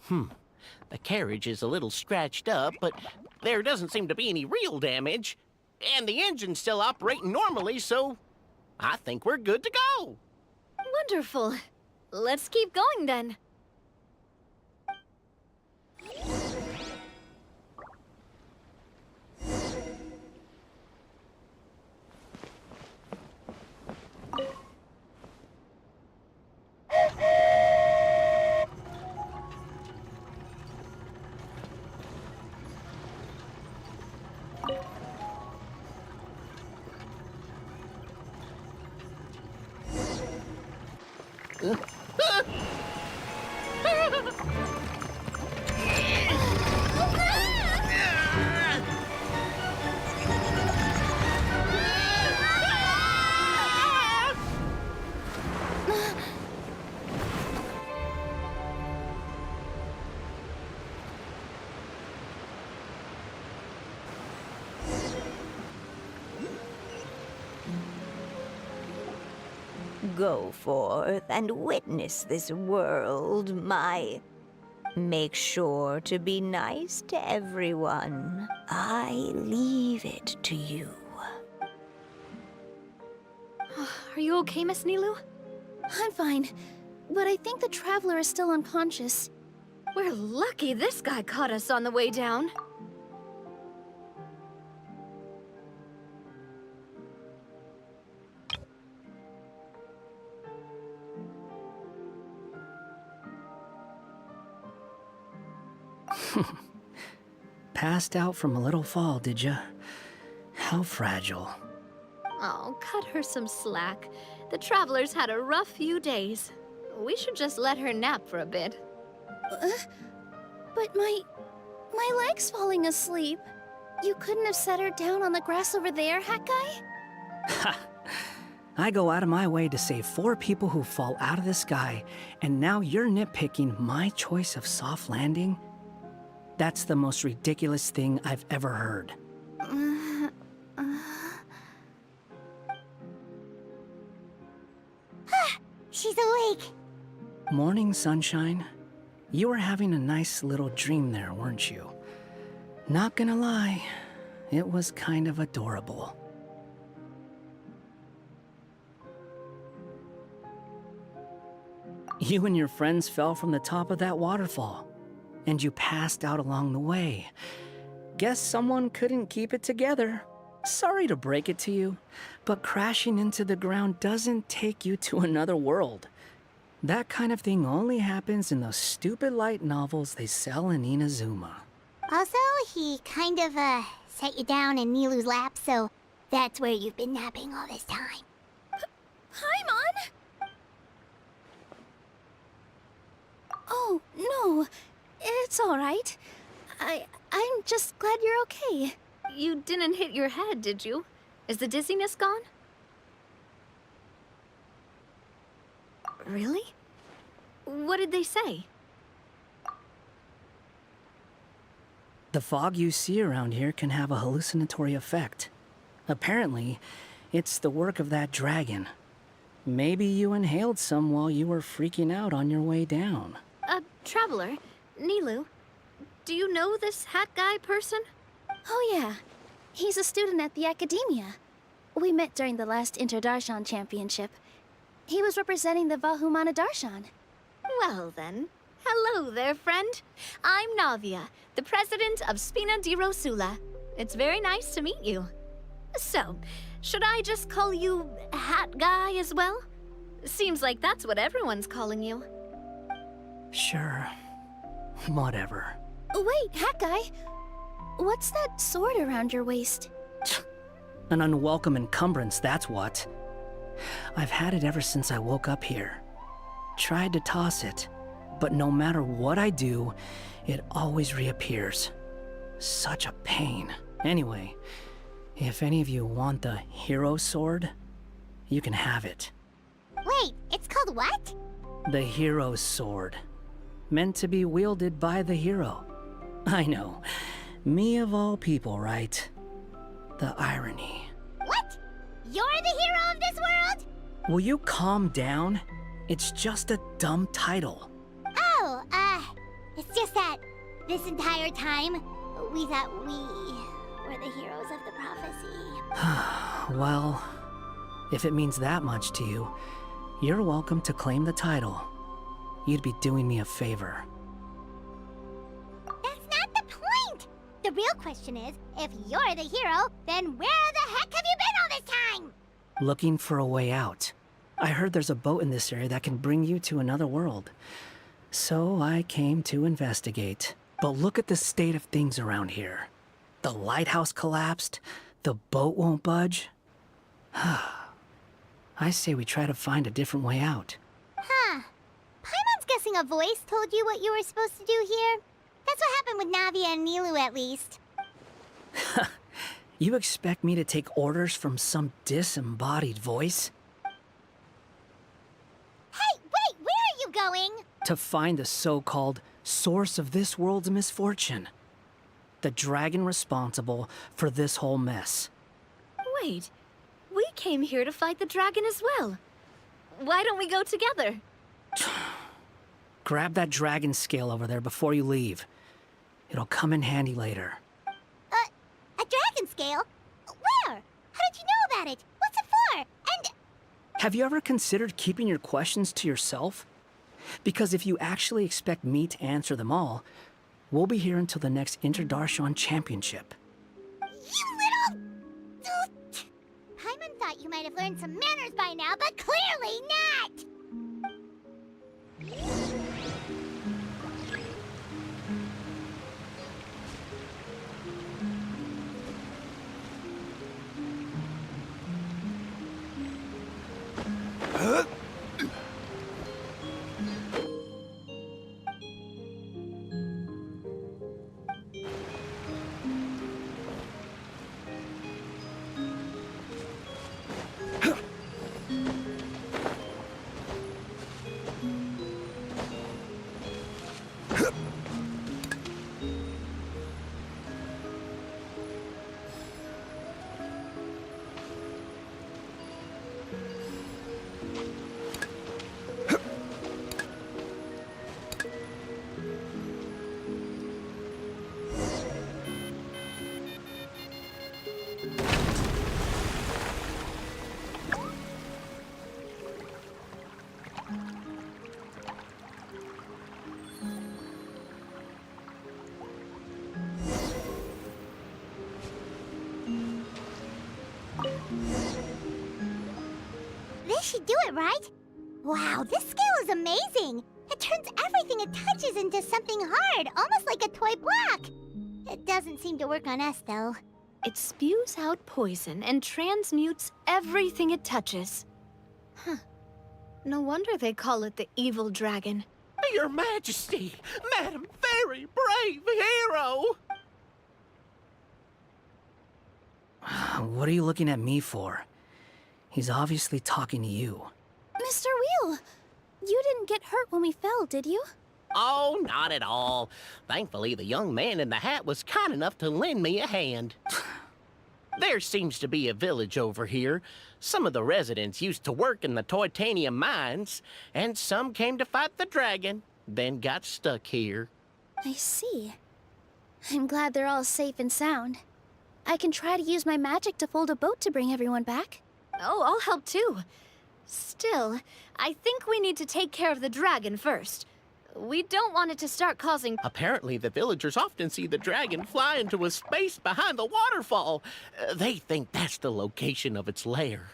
The carriage is a little scratched up, but there doesn't seem to be any real damage. And the engine's still operating normally, so I think we're good to go. Wonderful. Let's keep going then. Go forth and witness this world, my... Make sure to be nice to everyone. I leave it to you. Are you okay, Miss Nilu? I'm fine, but I think the Traveler is still unconscious. We're lucky this guy caught us on the way down. Passed out from a little fall, did ya? How fragile. Oh, cut her some slack. The Traveler's had a rough few days. We should just let her nap for a bit. But my leg's falling asleep. You couldn't have set her down on the grass over there, Hat Guy? Ha! I go out of my way to save 4 people who fall out of the sky, and now you're nitpicking my choice of soft landing? That's the most ridiculous thing I've ever heard. She's awake. Morning, sunshine. You were having a nice little dream there, weren't you? Not gonna lie, it was kind of adorable. You and your friends fell from the top of that waterfall, and you passed out along the way. Guess someone couldn't keep it together. Sorry to break it to you, but crashing into the ground doesn't take you to another world. That kind of thing only happens in those stupid light novels they sell in Inazuma. Also, he kind of, set you down in Nilu's lap, so that's where you've been napping all this time. Paimon? Oh, no. It's all right. I'm just glad you're okay. You didn't hit your head, did you? Is the dizziness gone? Really? What did they say? The fog you see around here can have a hallucinatory effect. Apparently, it's the work of that dragon. Maybe you inhaled some while you were freaking out on your way down. Traveler, Nilu, do you know this Hat Guy person? Oh yeah, he's a student at the Academia. We met during the last Inter-Darshan Championship. He was representing the Vahumana Darshan. Well then, hello there, friend. I'm Navia, the president of Spina di Rosula. It's very nice to meet you. So, should I just call you Hat Guy as well? Seems like that's what everyone's calling you. Sure. Whatever. Wait, Hat Guy. What's that sword around your waist? An unwelcome encumbrance, that's what. I've had it ever since I woke up here. Tried to toss it, but no matter what I do, it always reappears. Such a pain. Anyway, if any of you want the hero sword, you can have it. Wait, it's called what? The hero sword. Meant to be wielded by the hero. I know. Me of all people, right? The irony. What? You're the hero of this world? Will you calm down? It's just a dumb title. Oh, it's just that this entire time, we thought we were the heroes of the prophecy. Well, if it means that much to you, you're welcome to claim the title. You'd be doing me a favor. That's not the point! The real question is, if you're the hero, then where the heck have you been all this time? Looking for a way out. I heard there's a boat in this area that can bring you to another world. So I came to investigate. But look at the state of things around here. The lighthouse collapsed. The boat won't budge. I say we try to find a different way out. Huh. Paimon's guessing a voice told you what you were supposed to do here. That's what happened with Navia and Nilu, at least. You expect me to take orders from some disembodied voice? Hey, wait, where are you going? To find the so-called source of this world's misfortune. The dragon responsible for this whole mess. Wait, we came here to fight the dragon as well. Why don't we go together? Grab that dragon scale over there before you leave. It'll come in handy later. A dragon scale? Where? How did you know about it? What's it for? And... Have you ever considered keeping your questions to yourself? Because if you actually expect me to answer them all, we'll be here until the next Interdarshan Championship. You little... Paimon thought you might have learned some manners by now, but clearly not! This should do it, right? Wow, this scale is amazing! It turns everything it touches into something hard, almost like a toy block! It doesn't seem to work on us, though. It spews out poison and transmutes everything it touches. Huh. No wonder they call it the evil dragon. Your Majesty! Madam Fairy, brave hero! What are you looking at me for? He's obviously talking to you. Mr. Wheel, you didn't get hurt when we fell, did you? Oh, not at all. Thankfully, the young man in the hat was kind enough to lend me a hand. There seems to be a village over here. Some of the residents used to work in the titanium mines, and some came to fight the dragon, then got stuck here. I see. I'm glad they're all safe and sound. I can try to use my magic to fold a boat to bring everyone back. Oh, I'll help too. Still, I think we need to take care of the dragon first. We don't want it to start causing... Apparently, the villagers often see the dragon fly into a space behind the waterfall. They think that's the location of its lair.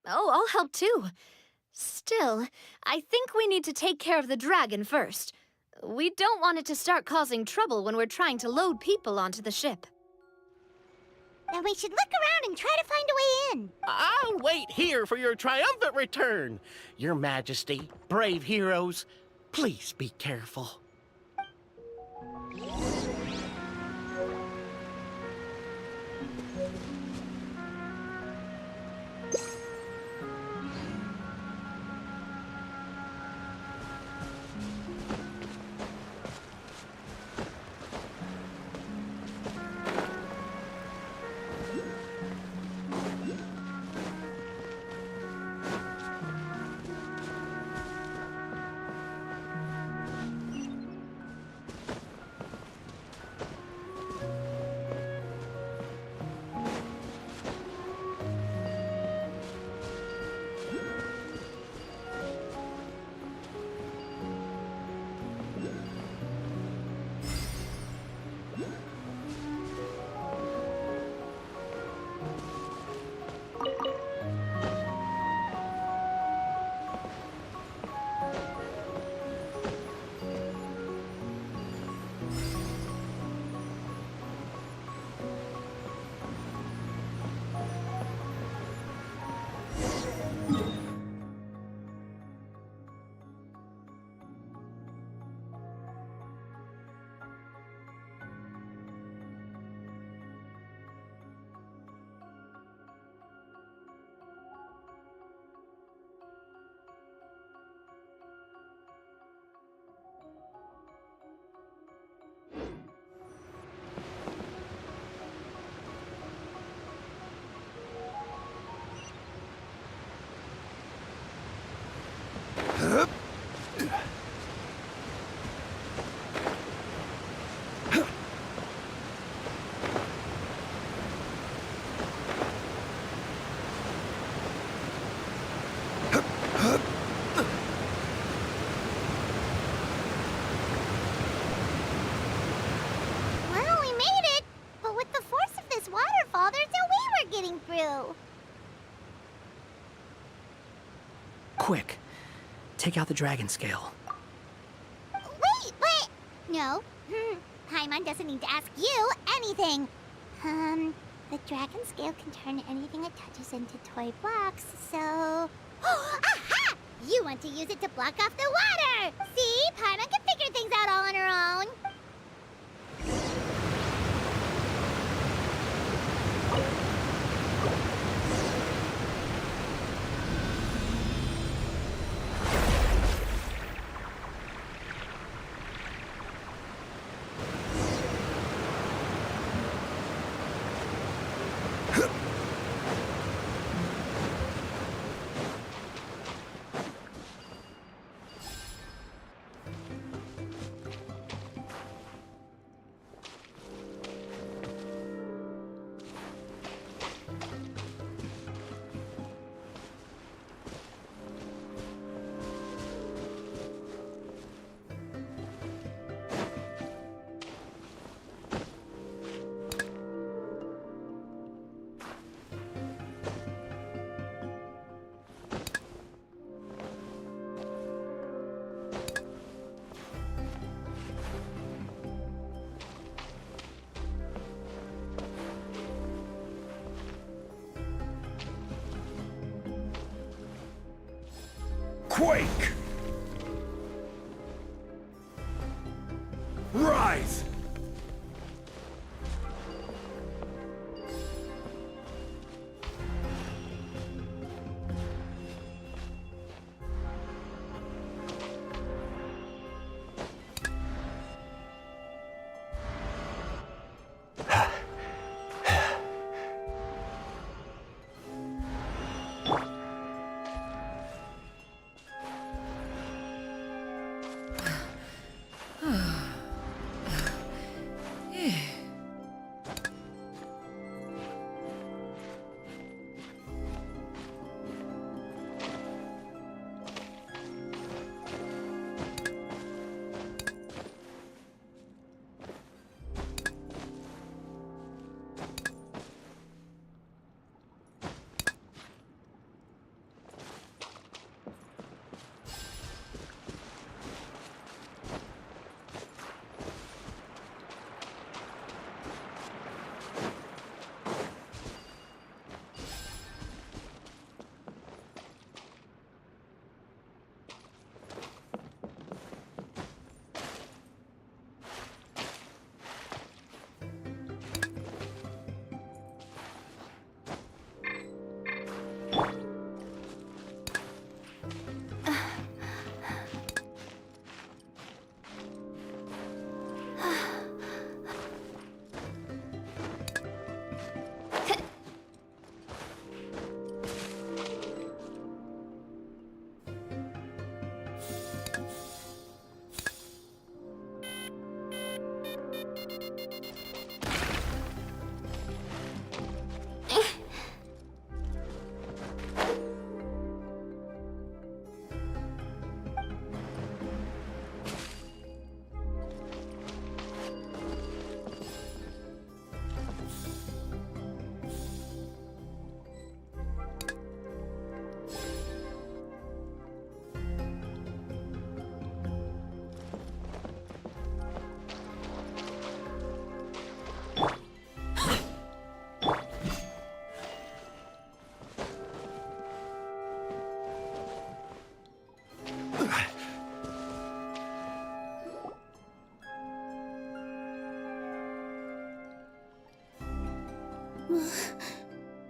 Oh, I'll help too. Still, I think we need to take care of the dragon first. We don't want it to start causing trouble when we're trying to load people onto the ship. Then we should look around and try to find a way in. I'll wait here for your triumphant return. Your Majesty, brave heroes, please be careful. through. Quick, take out the dragon scale. Wait, but... No. Paimon doesn't need to ask you anything. The dragon scale can turn anything it touches into toy blocks, so... Aha! You want to use it to block off the water! See? Paimon can figure things out all on her own. Quake! Rise!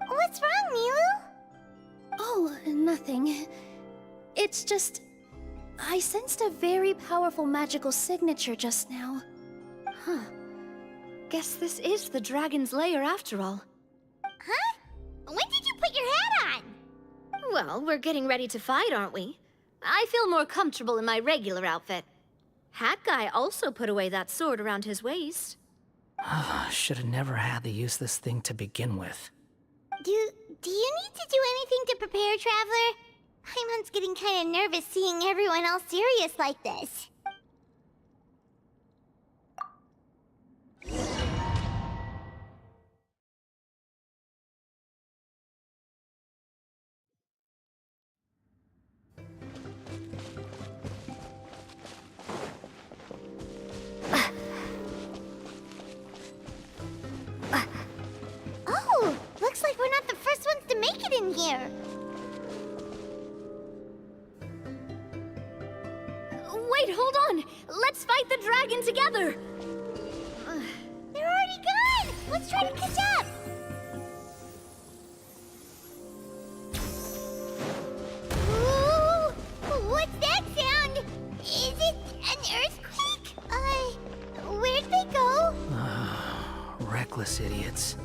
What's wrong, Milu? Oh, nothing. It's just... I sensed a very powerful magical signature just now. Huh. Guess this is the dragon's lair after all. Huh? When did you put your hat on? Well, we're getting ready to fight, aren't we? I feel more comfortable in my regular outfit. Hat Guy also put away that sword around his waist. Should have never had to use this thing to begin with. Do you need to do anything to prepare, Traveler? Paimon's getting kind of nervous seeing everyone else serious like this. here. Wait, hold on! Let's fight the dragon together! They're already gone! Let's try to catch up! Ooh! What's that sound? Is it an earthquake? Where'd they go? Reckless idiots.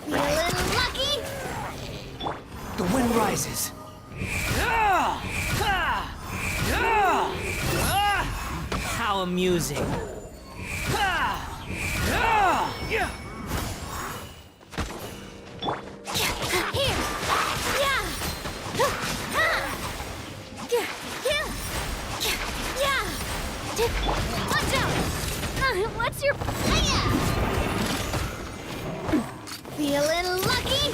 Feeling lucky? The wind rises. How amusing. Watch out! What's your... Feeling lucky?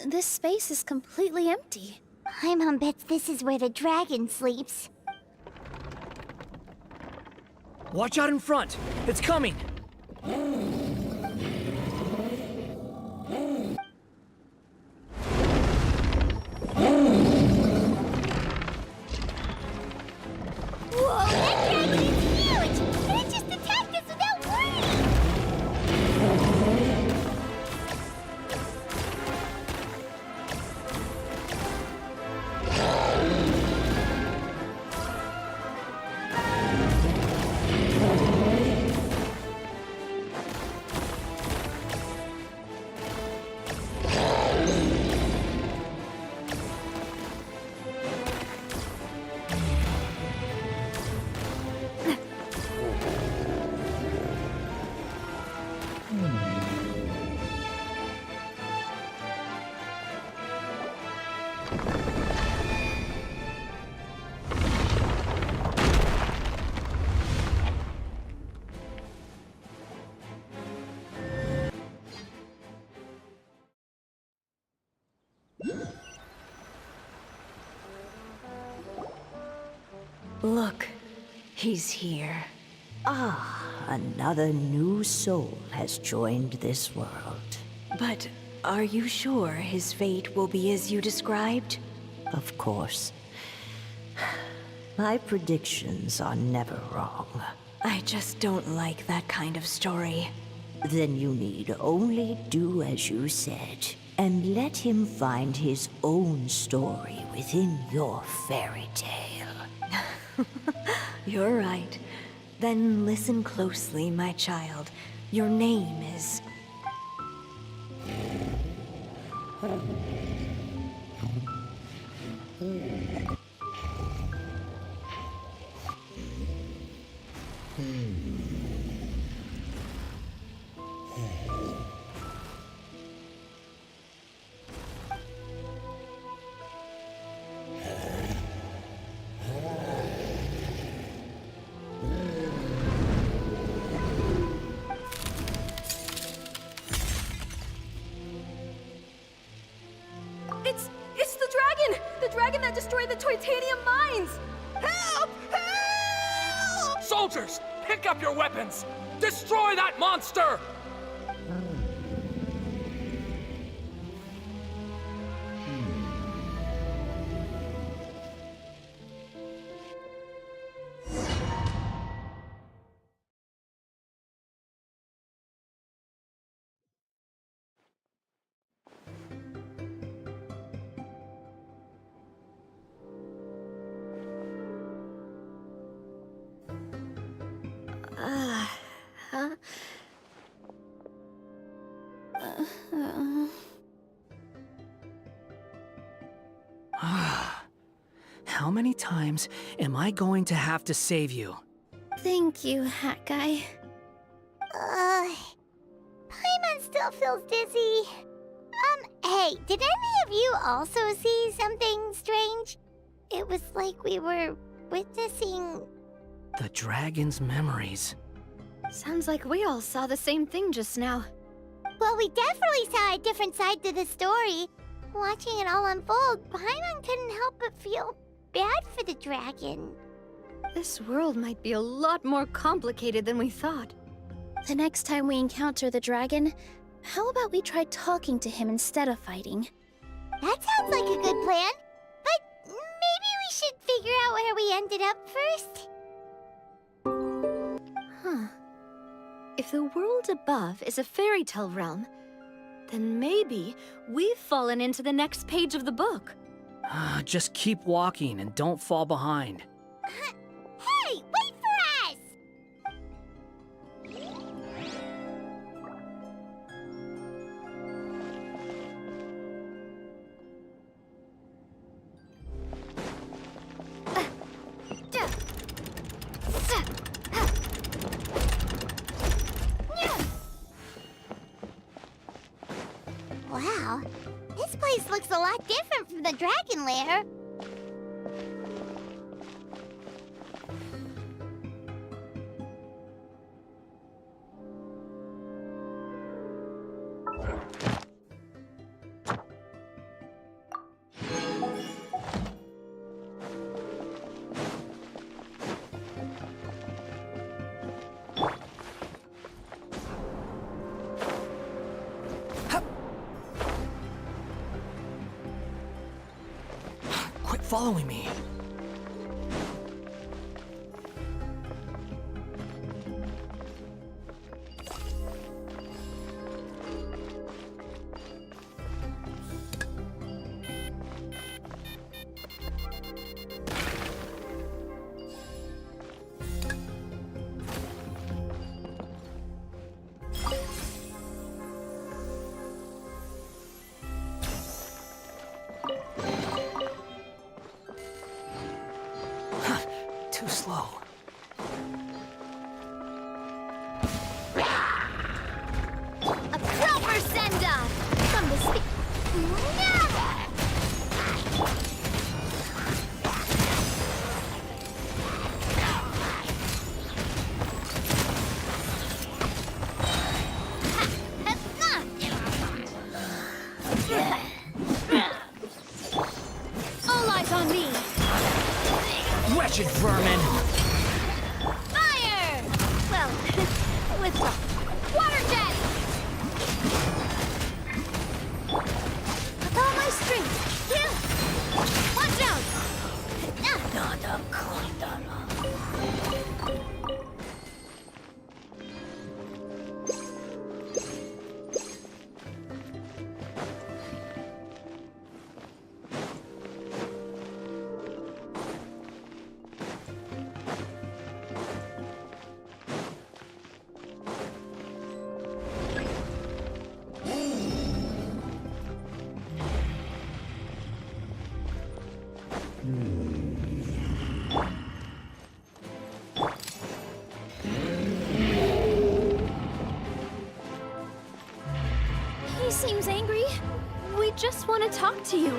This space is completely empty. Paimon bets this is where the dragon sleeps. Watch out in front! It's coming! Whoa, that dragon is huge! And it just attacked us without warning! Look, he's here. Ah, another new soul has joined this world. But are you sure his fate will be as you described? Of course. My predictions are never wrong. I just don't like that kind of story. Then you need only do as you said, and let him find his own story within your fairy tale. You're right. Then listen closely, my child. Your name is... can't destroy the Titanium mines! Help! Help! Soldiers, pick up your weapons! Destroy that monster! Huh? How many times am I going to have to save you? Thank you, Hat Guy. Paimon still feels dizzy. Hey, did any of you also see something strange? It was like we were witnessing... The dragon's memories. Sounds like we all saw the same thing just now. Well, we definitely saw a different side to the story. Watching it all unfold, Paimon couldn't help but feel bad for the dragon. This world might be a lot more complicated than we thought. The next time we encounter the dragon, how about we try talking to him instead of fighting? That sounds like a good plan. But maybe we should figure out where we ended up first. Huh. If the world above is a fairy tale realm, then maybe we've fallen into the next page of the book. Just keep walking and don't fall behind. Hey, wait for us! Wow, this place looks a lot different from the dragon lair. Quit following me. Too slow. A proper send-off from the All eyes on me! Wretched vermin! Fire! Well, with water jet! With all my strength! Here! Watch out! He seems angry. We just want to talk to you.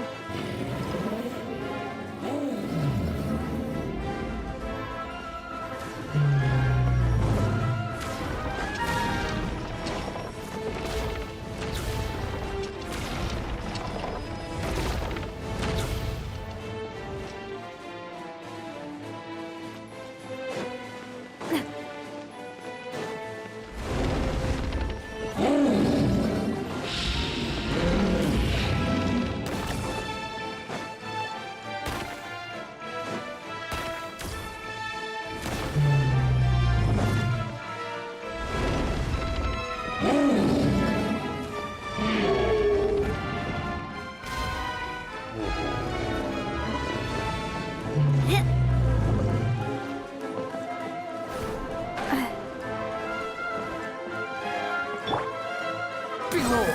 cold.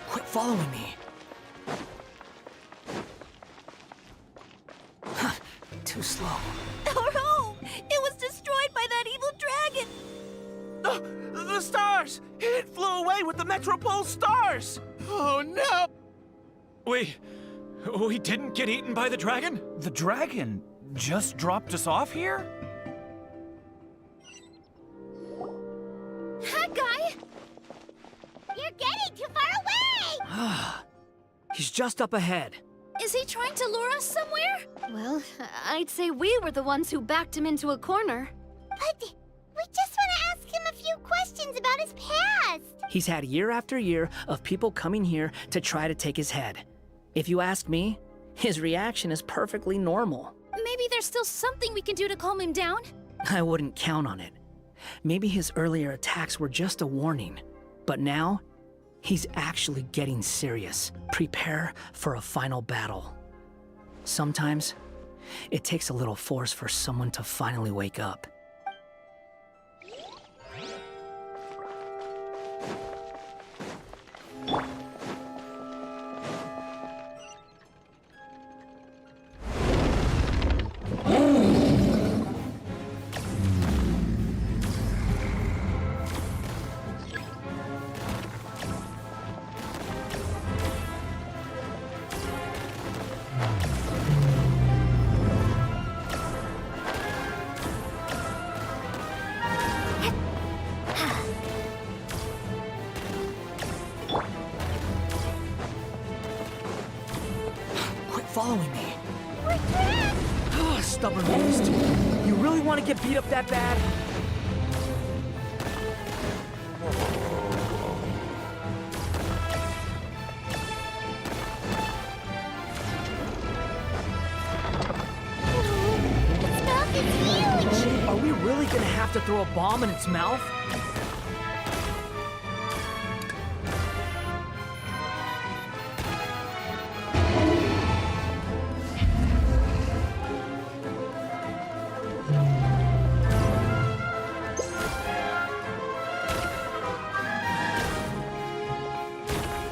Quit following me. Huh, too slow. Our home! It was destroyed by that evil dragon! The stars! It flew away with the Metropole stars! Oh no! We didn't get eaten by the dragon? The dragon just dropped us off here? That guy! You're getting too far away! He's just up ahead. Is he trying to lure us somewhere? Well, I'd say we were the ones who backed him into a corner. But we just want to ask him a few questions about his past. He's had year after year of people coming here to try to take his head. If you ask me, his reaction is perfectly normal. Maybe there's still something we can do to calm him down? I wouldn't count on it. Maybe his earlier attacks were just a warning. But now, he's actually getting serious. Prepare for a final battle. Sometimes, it takes a little force for someone to finally wake up. Following me. Oh, stubborn beast. You really want to get beat up that bad? Its mouth is huge! Are we really gonna have to throw a bomb in its mouth?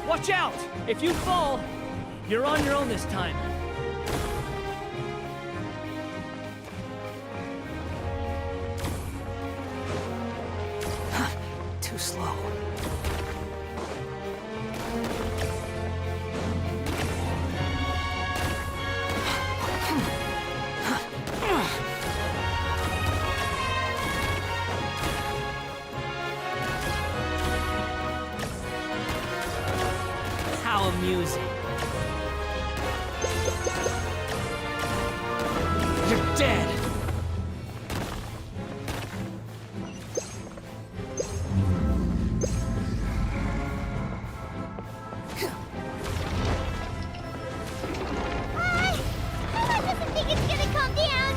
Watch out! If you fall, you're on your own this time. Too slow. How amusing. You're dead. I doesn't think it's gonna calm down.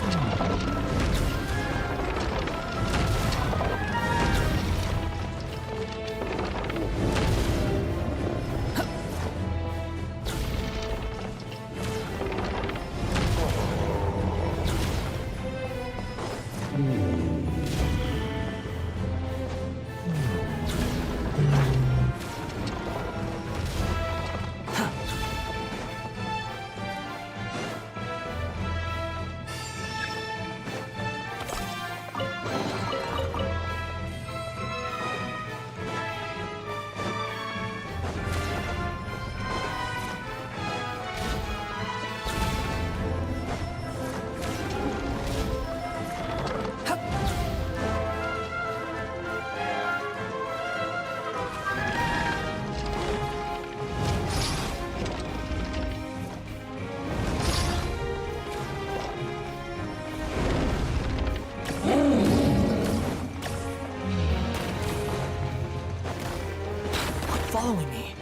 following me.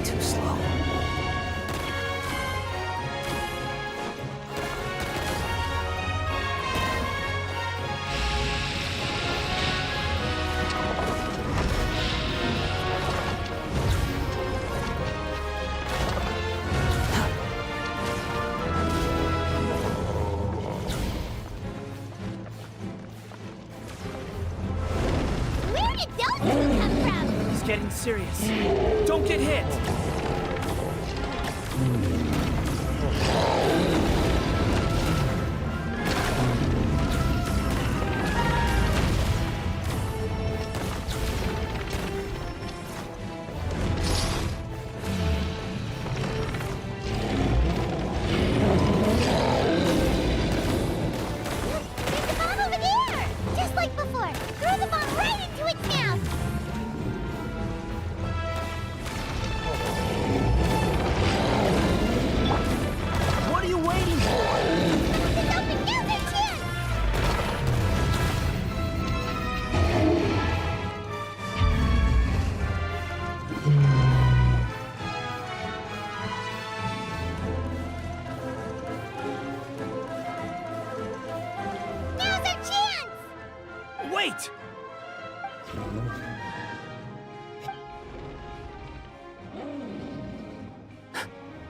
Too slow. Where did those two come from? It's getting serious. Don't get hit! There's a bomb over there! Just like before. Throw the bomb right into its mouth! What are you waiting for? It's open! Now's our chance! Now's our chance! Wait!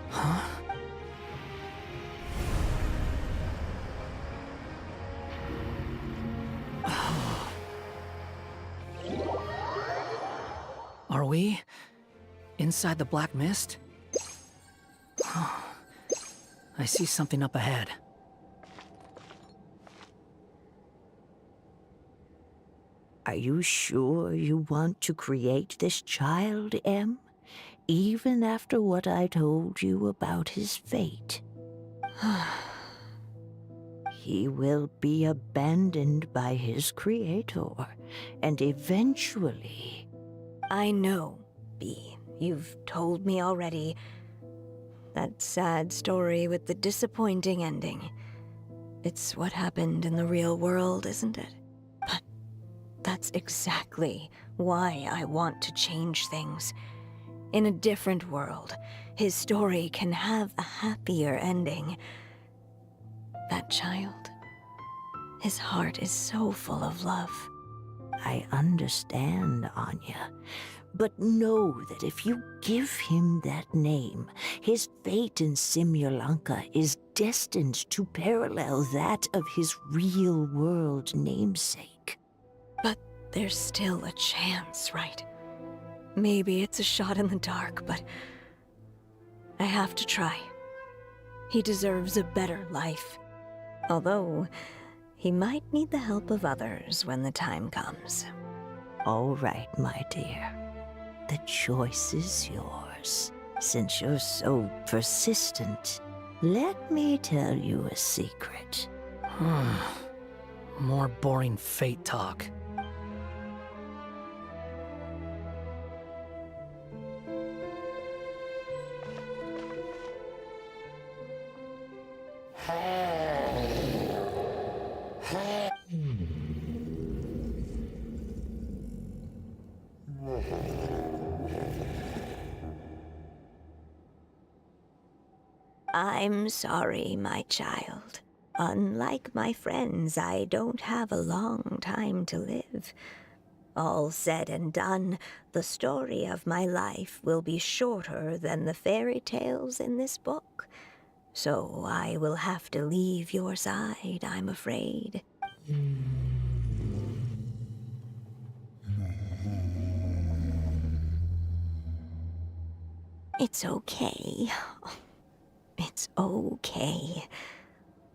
Huh? Are we inside the black mist? I see something up ahead. Are you sure you want to create this child, Em? Even after what I told you about his fate? He will be abandoned by his creator, and eventually... I know, Bee. You've told me already. That sad story with the disappointing ending. It's what happened in the real world, isn't it? But that's exactly why I want to change things. In a different world, his story can have a happier ending. That child, his heart is so full of love. I understand, Anya. But know that if you give him that name, his fate in Simulanka is destined to parallel that of his real-world namesake. But there's still a chance, right? Maybe it's a shot in the dark, but I have to try. He deserves a better life. Although, he might need the help of others when the time comes. All right, my dear. The choice is yours. Since you're so persistent, let me tell you a secret. More boring fate talk. I'm sorry, my child. Unlike my friends, I don't have a long time to live. All said and done, the story of my life will be shorter than the fairy tales in this book. So I will have to leave your side, I'm afraid. It's okay. It's okay.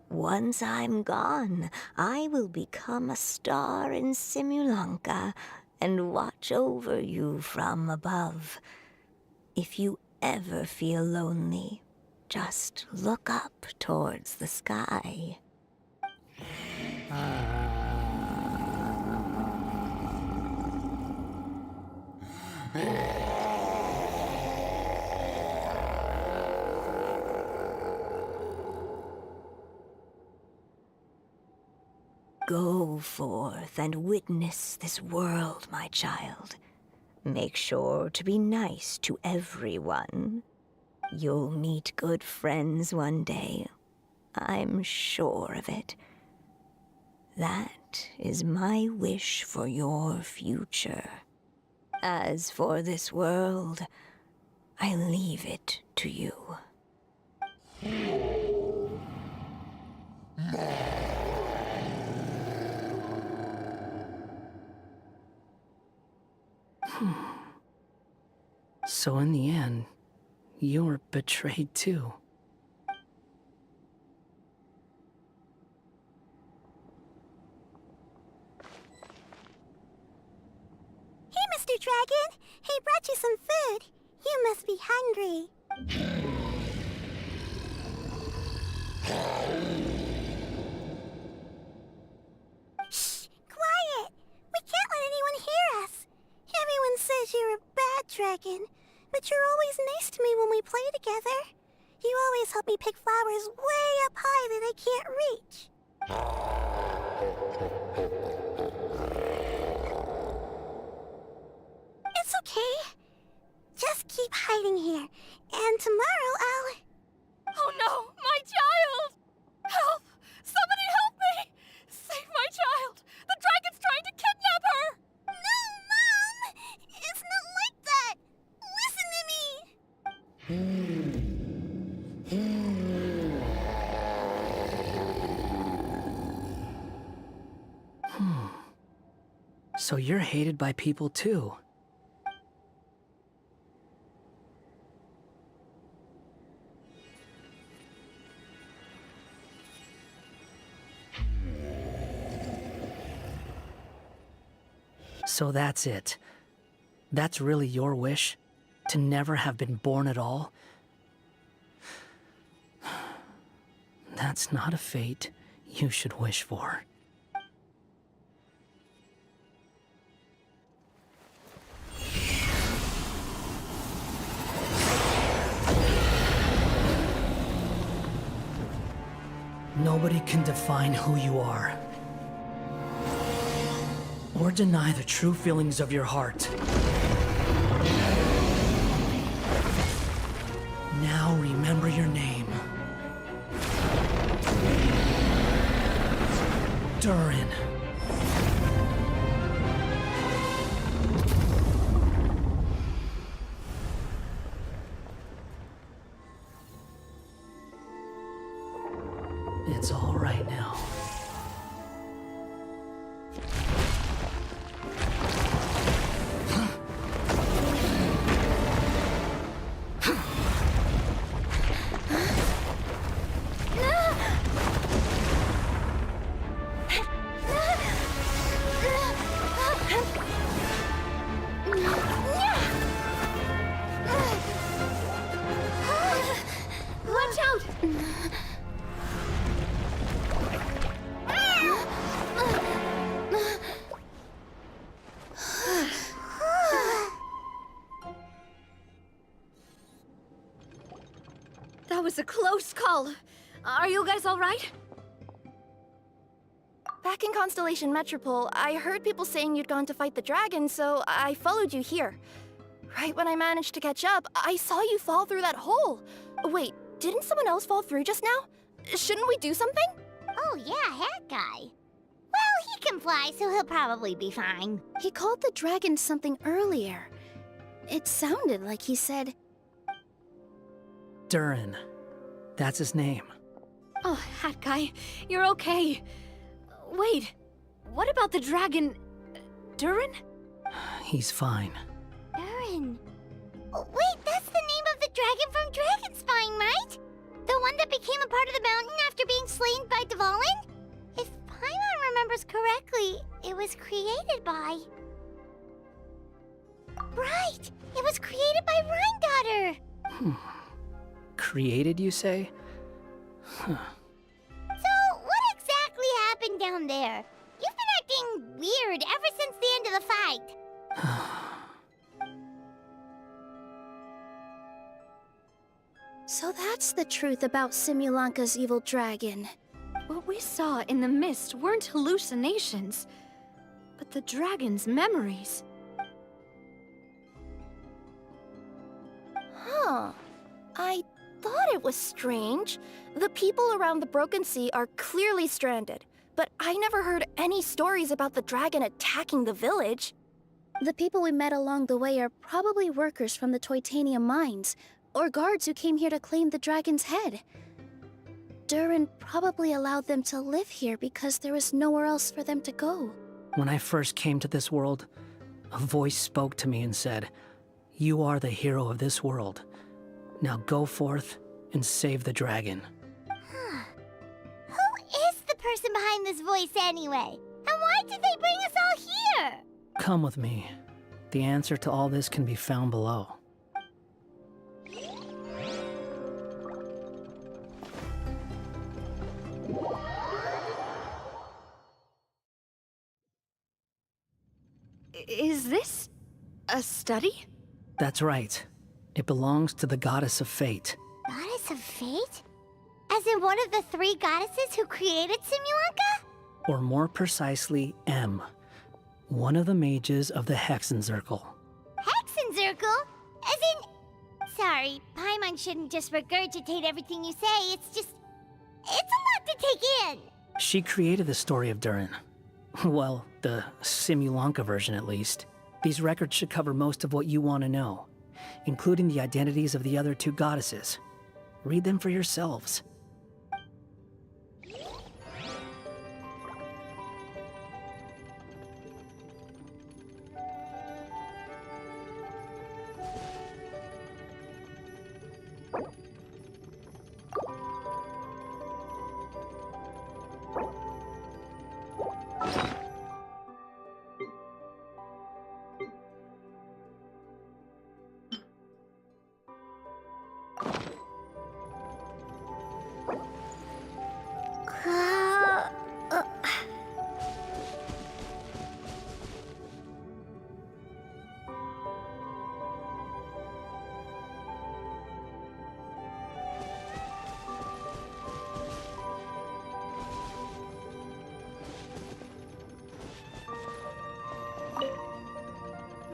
Once I'm gone, I will become a star in Simulanka and watch over you from above. If you ever feel lonely, just look up towards the sky. Go forth and witness this world, my child. Make sure to be nice to everyone. You'll meet good friends one day. I'm sure of it. That is my wish for your future. As for this world, I leave it to you. So in the end, you were betrayed too. Hey, Mr. Dragon! He brought you some food. You must be hungry. Shh! Quiet! We can't let anyone hear us. Everyone says you're a bad dragon, but you're always nice to me when we play together. You always help me pick flowers way up high that I can't reach. It's okay. Just keep hiding here, and tomorrow I'll... Oh no, my child! Help! Somebody help me! Save my child! The dragon's trying to kidnap her! No, Mom! It's not like that! Listen to me! So you're hated by people too. So that's it. That's really your wish? To never have been born at all? That's not a fate you should wish for. Nobody can define who you are, or deny the true feelings of your heart. Now remember your name. Durin. It's all right now. Watch out! That was a close call. Are you guys all right? Back in Constellation Metropole, I heard people saying you'd gone to fight the dragon, so I followed you here. Right when I managed to catch up, I saw you fall through that hole. Wait, didn't someone else fall through just now? Shouldn't we do something? Oh yeah, Hat Guy. Well, he can fly, so he'll probably be fine. He called the dragon something earlier. It sounded like he said... Durin. That's his name. Oh, Hat Guy, you're okay. Wait, what about the dragon... Durin? He's fine. Durin. Oh, wait, that's the name of the dragon from Dragonspine, right? The one that became a part of the mountain after being slain by Dvalin? If Paimon remembers correctly, it was created by... Right! It was created by Rhine Daughter! Created, you say? Huh. So, what exactly happened down there? You've been acting weird ever since the end of the fight. So that's the truth about Simulanka's evil dragon. What we saw in the mist weren't hallucinations, but the dragon's memories. Huh. I thought it was strange. The people around the Broken Sea are clearly stranded, but I never heard any stories about the dragon attacking the village. The people we met along the way are probably workers from the Toitania mines, or guards who came here to claim the dragon's head. Durin probably allowed them to live here because there was nowhere else for them to go. When I first came to this world, a voice spoke to me and said, "You are the hero of this world. Now go forth and save the dragon." Who is the person behind this voice anyway? And why did they bring us all here? Come with me. The answer to all this can be found below. Is this a study? That's right. It belongs to the goddess of fate. Goddess of fate? As in one of the 3 goddesses who created Simulanka? Or more precisely, M. One of the mages of the Hexenzirkel. Hexenzirkel? As in... Sorry, Paimon shouldn't just regurgitate everything you say. It's a lot to take in. She created the story of Durin. Well, the Simulanka version at least. These records should cover most of what you want to know, including the identities of the other 2 goddesses. Read them for yourselves.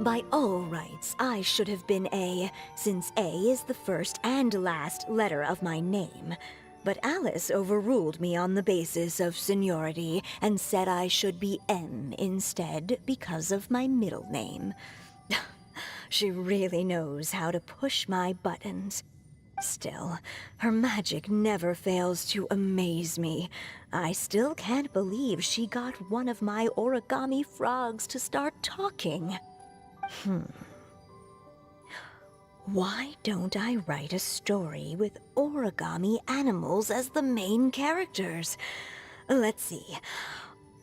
By all rights, I should have been A, since A is the first and last letter of my name. But Alice overruled me on the basis of seniority and said I should be M instead because of my middle name. She really knows how to push my buttons. Still, her magic never fails to amaze me. I still can't believe she got one of my origami frogs to start talking. Why don't I write a story with origami animals as the main characters? Let's see.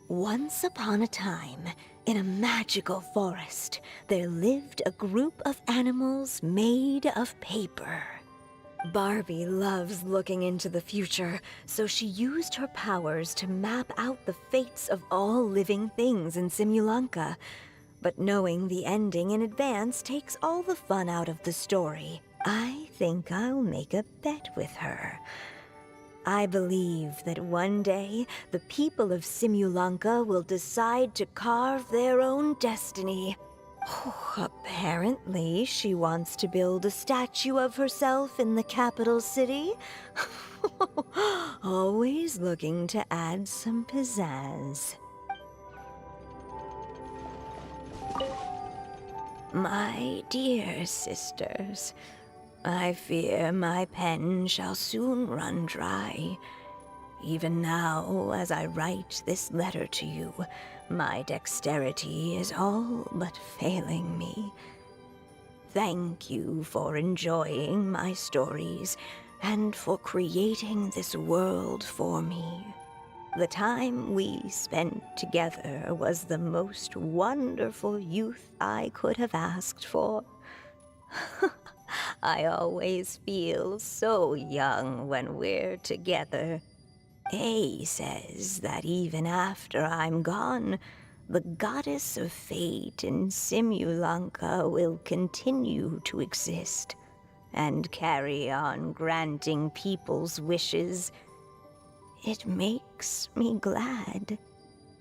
Once upon a time, in a magical forest, there lived a group of animals made of paper. Barbie loves looking into the future, so she used her powers to map out the fates of all living things in Simulanka. But knowing the ending in advance takes all the fun out of the story. I think I'll make a bet with her. I believe that one day, the people of Simulanka will decide to carve their own destiny. Apparently, she wants to build a statue of herself in the capital city. Always looking to add some pizzazz. My dear sisters, I fear my pen shall soon run dry. Even now, as I write this letter to you, my dexterity is all but failing me. Thank you for enjoying my stories and for creating this world for me. The time we spent together was the most wonderful youth I could have asked for. I always feel so young when we're together. A says that even after I'm gone, the goddess of fate in Simulanka will continue to exist and carry on granting people's wishes. It makes me glad.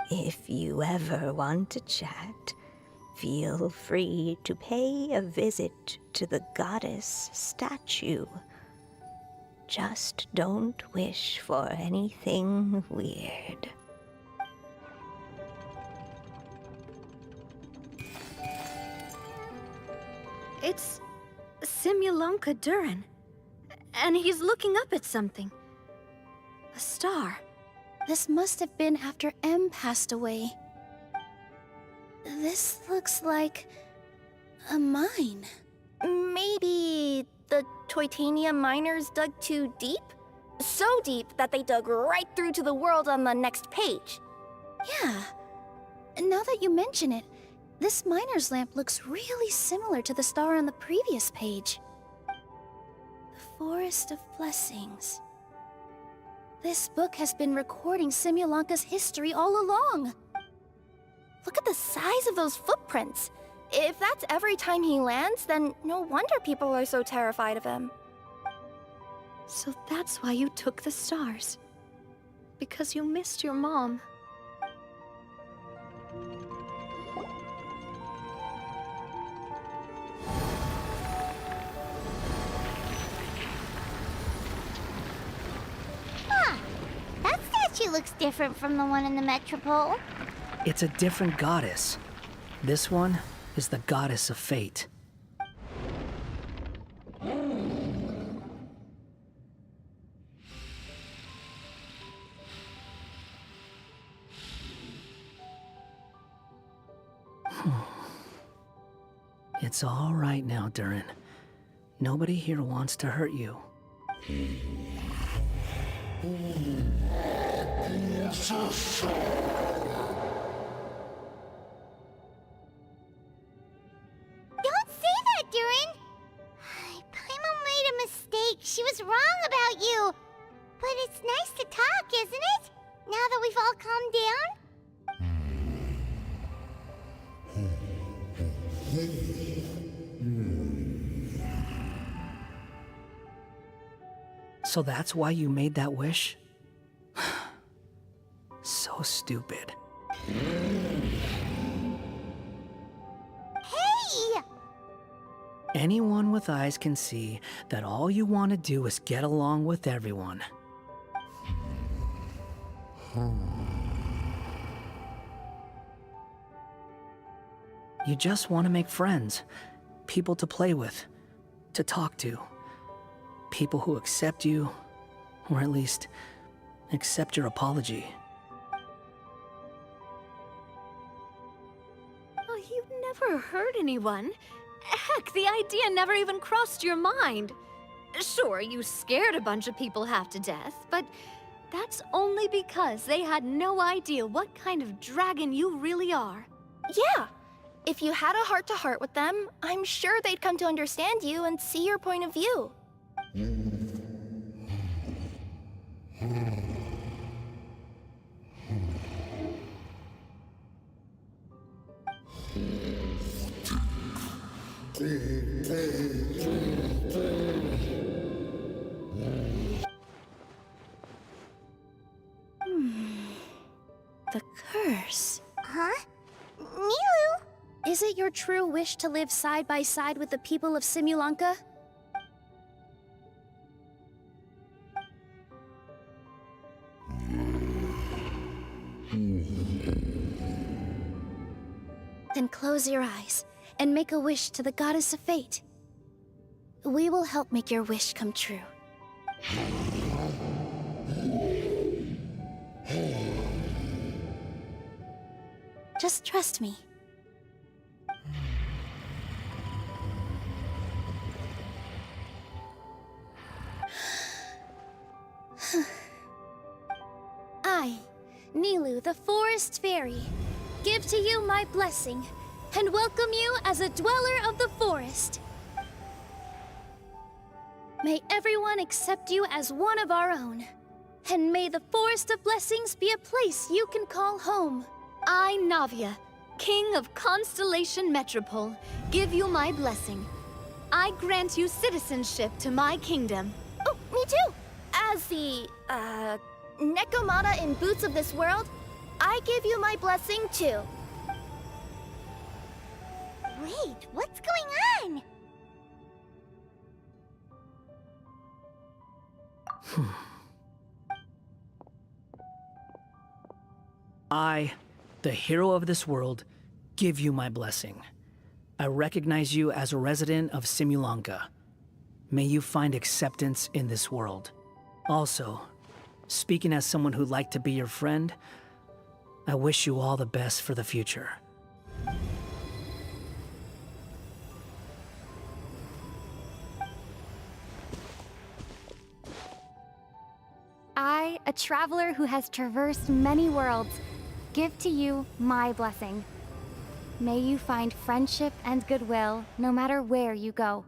If you ever want to chat, feel free to pay a visit to the goddess statue. Just don't wish for anything weird. It's Simulonka Durin. And he's looking up at something. A star. This must have been after M passed away. This looks like a mine. Maybe the Toitania miners dug too deep? So deep that they dug right through to the world on the next page. Yeah. Now that you mention it, this miner's lamp looks really similar to the star on the previous page. The Forest of Blessings. This book has been recording Simulonka's history all along. Look at the size of those footprints. If that's every time he lands, then no wonder people are so terrified of him. So that's why you took the stars. Because you missed your mom. Huh. That statue looks different from the one in the Metropole. It's a different goddess. This one is the goddess of fate. It's all right now, Durin. Nobody here wants to hurt you. Don't say that, Durin! Paimon made a mistake. She was wrong about you. But it's nice to talk, isn't it? Now that we've all calmed down? So that's why you made that wish? So stupid. Hey! Anyone with eyes can see that all you want to do is get along with everyone. You just want to make friends, people to play with, to talk to, people who accept you, or at least accept your apology. Oh, you never hurt anyone. Heck, the idea never even crossed your mind. Sure, you scared a bunch of people half to death, but that's only because they had no idea what kind of dragon you really are. Yeah. If you had a heart-to-heart with them, I'm sure they'd come to understand you and see your point of view. The curse. Huh? Nilu? Is it your true wish to live side by side with the people of Simulonka? Then close your eyes and make a wish to the goddess of fate. We will help make your wish come true. Just trust me. I, Nilu, the Forest Fairy, give to you my blessing and welcome you as a dweller of the forest. May everyone accept you as one of our own, and may the Forest of Blessings be a place you can call home. I, Navia, King of Constellation Metropole, give you my blessing. I grant you citizenship to my kingdom. Oh, me too! As the, Nekomata in Boots of this world, I give you my blessing too. Wait, what's going on? I, the hero of this world, give you my blessing. I recognize you as a resident of Simulanka. May you find acceptance in this world. Also, speaking as someone who'd like to be your friend, I wish you all the best for the future. I, a traveler who has traversed many worlds, give to you my blessing. May you find friendship and goodwill no matter where you go.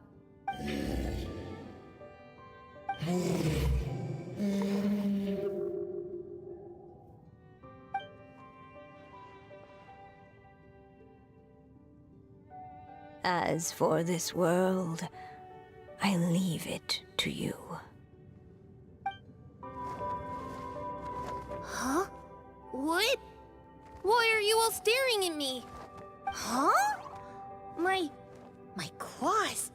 As for this world, I leave it to you. Huh? What? Why are you all staring at me? Huh? My claws?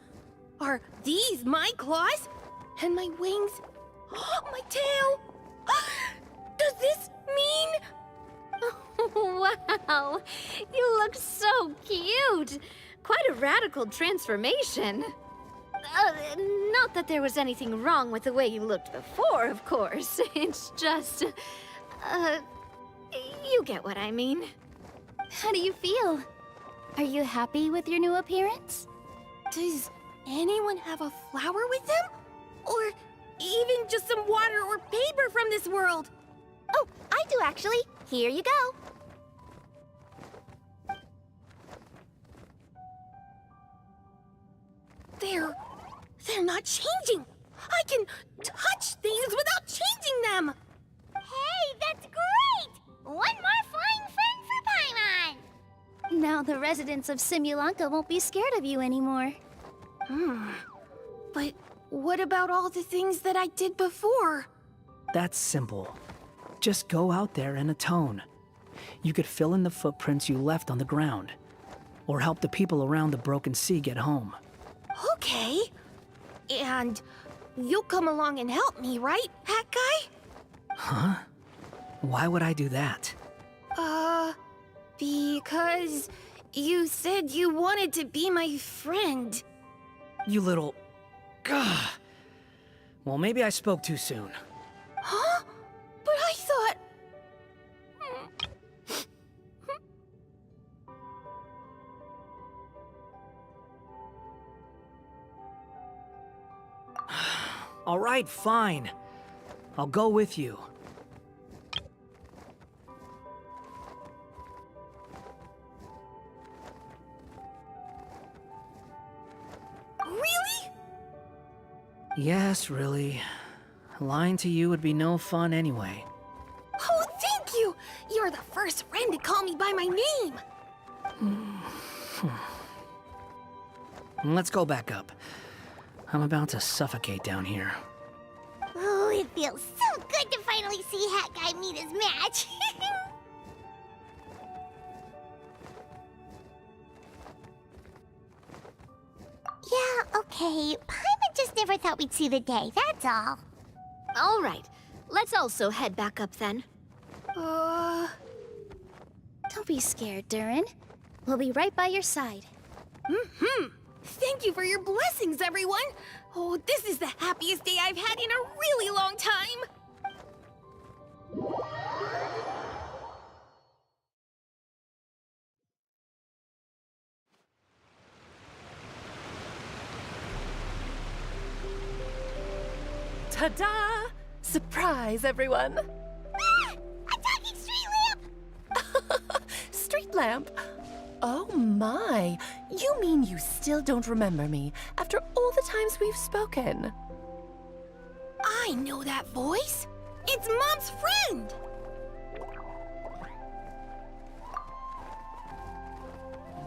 Are these my claws? And my wings? My tail? Does this mean? Wow, you look so cute. Quite a radical transformation. Not that there was anything wrong with the way you looked before, of course. It's just, you get what I mean. How do you feel? Are you happy with your new appearance? Does anyone have a flower with them? Or even just some water or paper from this world? Oh, I do actually. Here you go. They're not changing. I can touch things without changing them. Hey, that's great! One more flying friend for Paimon! Now the residents of Simulanka won't be scared of you anymore. But what about all the things that I did before? That's simple. Just go out there and atone. You could fill in the footprints you left on the ground, or help the people around the Broken Sea get home. Okay. And you'll come along and help me, right, Hat Guy? Huh? Why would I do that? Because you said you wanted to be my friend. You little... Gah. Well, maybe I spoke too soon. Huh? But I thought... All right, fine. I'll go with you. Really? Yes, really. Lying to you would be no fun anyway. Oh, thank you! You're the first friend to call me by my name! Let's go back up. I'm about to suffocate down here. Oh, it feels so good to finally see Hat Guy meet his match. Yeah, okay. Paimon just never thought we'd see the day, that's all. All right, let's also head back up then. Don't be scared, Durin. We'll be right by your side. Thank you for your blessings, everyone! Oh, this is the happiest day I've had in a really long time! Ta-da! Surprise, everyone! Ah! A talking street lamp! Street lamp? Oh my! You mean you still don't remember me after all the times we've spoken? I know that voice! It's Mom's friend!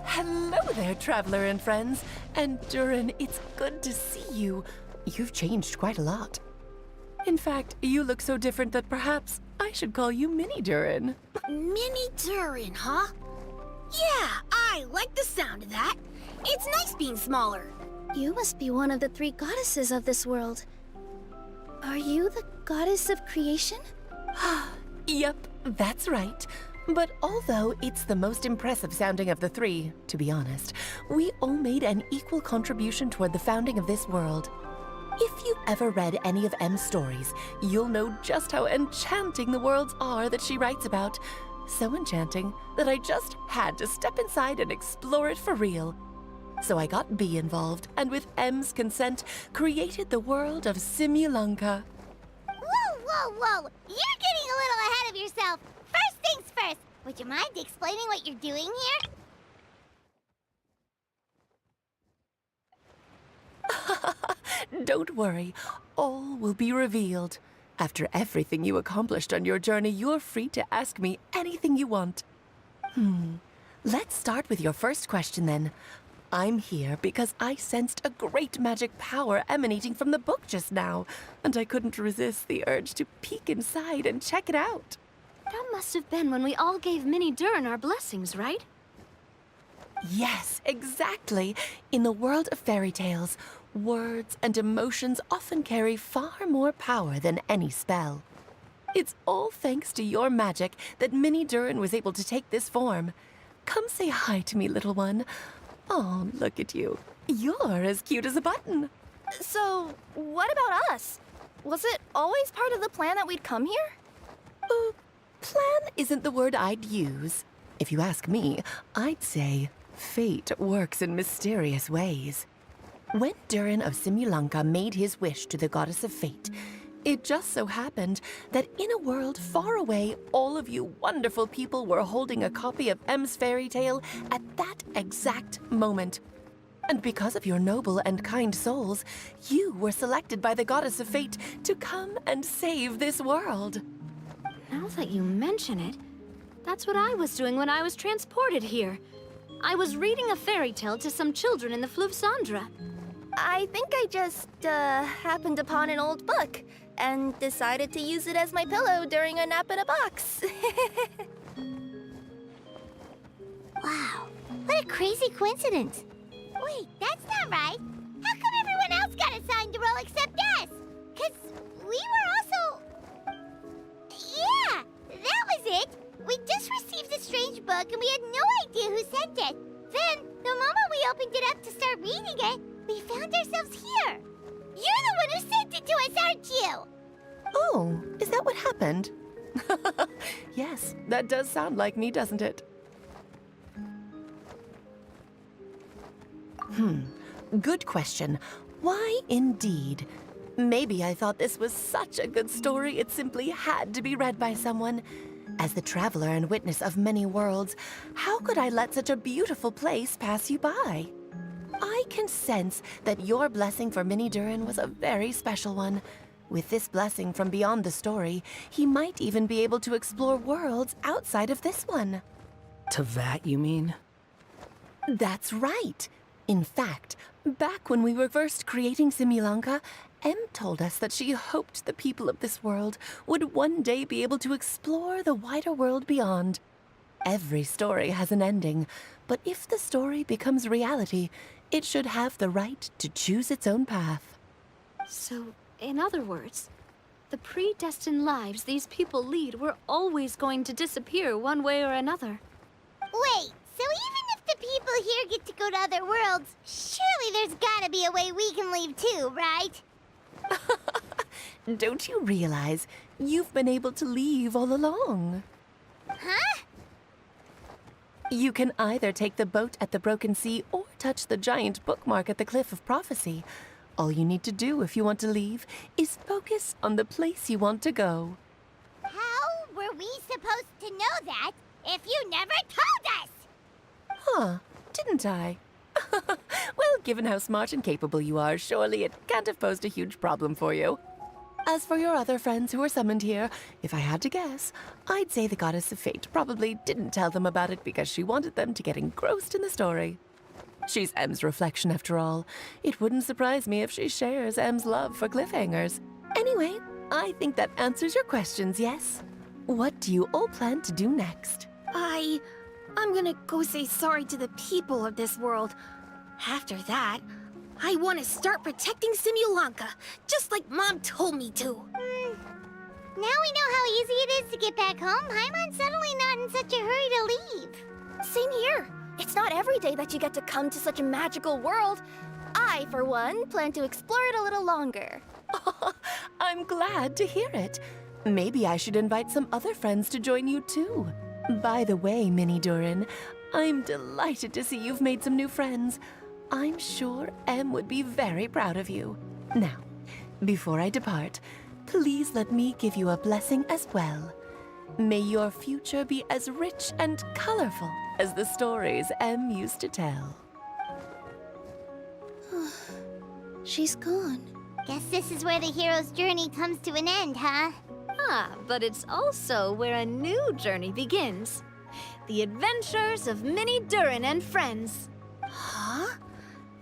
Hello there, traveler and friends. And Durin, it's good to see you. You've changed quite a lot. In fact, you look so different that perhaps I should call you Mini Durin. Mini Durin, huh? Yeah, I like the sound of that. It's nice being smaller. You must be one of the 3 goddesses of this world. Are you the goddess of creation? Yep, that's right. But although it's the most impressive sounding of the 3, to be honest, we all made an equal contribution toward the founding of this world. If you've ever read any of M's stories, you'll know just how enchanting the worlds are that she writes about. So enchanting that I just had to step inside and explore it for real. So I got B involved, and with M's consent, created the world of Simulanka. Whoa, whoa, whoa! You're getting a little ahead of yourself. First things first, would you mind explaining what you're doing here? Don't worry, all will be revealed. After everything you accomplished on your journey, you're free to ask me anything you want. Let's start with your first question then. I'm here because I sensed a great magic power emanating from the book just now, and I couldn't resist the urge to peek inside and check it out. That must have been when we all gave Mini Durin our blessings, right? Yes, exactly. In the world of fairy tales, words and emotions often carry far more power than any spell. It's all thanks to your magic that Mini Durin was able to take this form. Come say hi to me, little one. Oh, look at you. You're as cute as a button. So, what about us? Was it always part of the plan that we'd come here? Plan isn't the word I'd use. If you ask me, I'd say fate works in mysterious ways. When Durin of Simulanka made his wish to the goddess of fate, it just so happened that in a world far away, all of you wonderful people were holding a copy of M's fairy tale at that exact moment. And because of your noble and kind souls, you were selected by the goddess of fate to come and save this world. Now that you mention it, that's what I was doing when I was transported here. I was reading a fairy tale to some children in the Fleuve Cendre. I think I just, happened upon an old book and decided to use it as my pillow during a nap in a box. Wow, what a crazy coincidence. Wait, that's not right. How come everyone else got assigned a role except us? 'Cause we were also... Yeah, that was it. We just received a strange book and we had no idea who sent it. Then, the moment we opened it up to start reading it, we found ourselves here. You're the one who sent it to us, aren't you? Oh, is that what happened? Yes, that does sound like me, doesn't it? Good question. Why indeed? Maybe I thought this was such a good story it simply had to be read by someone. As the traveler and witness of many worlds, how could I let such a beautiful place pass you by? I can sense that your blessing for Mini Durin was a very special one. With this blessing from beyond the story, he might even be able to explore worlds outside of this one. Teyvat, you mean? That's right. In fact, back when we were first creating Simulanka, Em told us that she hoped the people of this world would one day be able to explore the wider world beyond. Every story has an ending, but if the story becomes reality, it should have the right to choose its own path. So, in other words, the predestined lives these people lead were always going to disappear one way or another. Wait, so even if the people here get to go to other worlds, surely there's gotta be a way we can leave too, right? Don't you realize you've been able to leave all along? Huh? You can either take the boat at the Broken Sea or touch the giant bookmark at the Cliff of Prophecy. All you need to do if you want to leave is focus on the place you want to go. How were we supposed to know that if you never told us? Huh, didn't I? Well, given how smart and capable you are, surely it can't have posed a huge problem for you. As for your other friends who were summoned here, if I had to guess, I'd say the Goddess of Fate probably didn't tell them about it because she wanted them to get engrossed in the story. She's M's reflection, after all. It wouldn't surprise me if she shares M's love for cliffhangers. Anyway, I think that answers your questions, yes? What do you all plan to do next? I'm gonna go say sorry to the people of this world. After that, I want to start protecting Simulanka, just like Mom told me to. Now we know how easy it is to get back home. Paimon's suddenly not in such a hurry to leave. Same here. It's not every day that you get to come to such a magical world. I, for one, plan to explore it a little longer. I'm glad to hear it. Maybe I should invite some other friends to join you too. By the way, Minnie Durin, I'm delighted to see you've made some new friends. I'm sure Em would be very proud of you. Now, before I depart, please let me give you a blessing as well. May your future be as rich and colorful as the stories Em used to tell. She's gone. Guess this is where the hero's journey comes to an end, huh? But it's also where a new journey begins. The adventures of Minnie Durin and friends. Huh?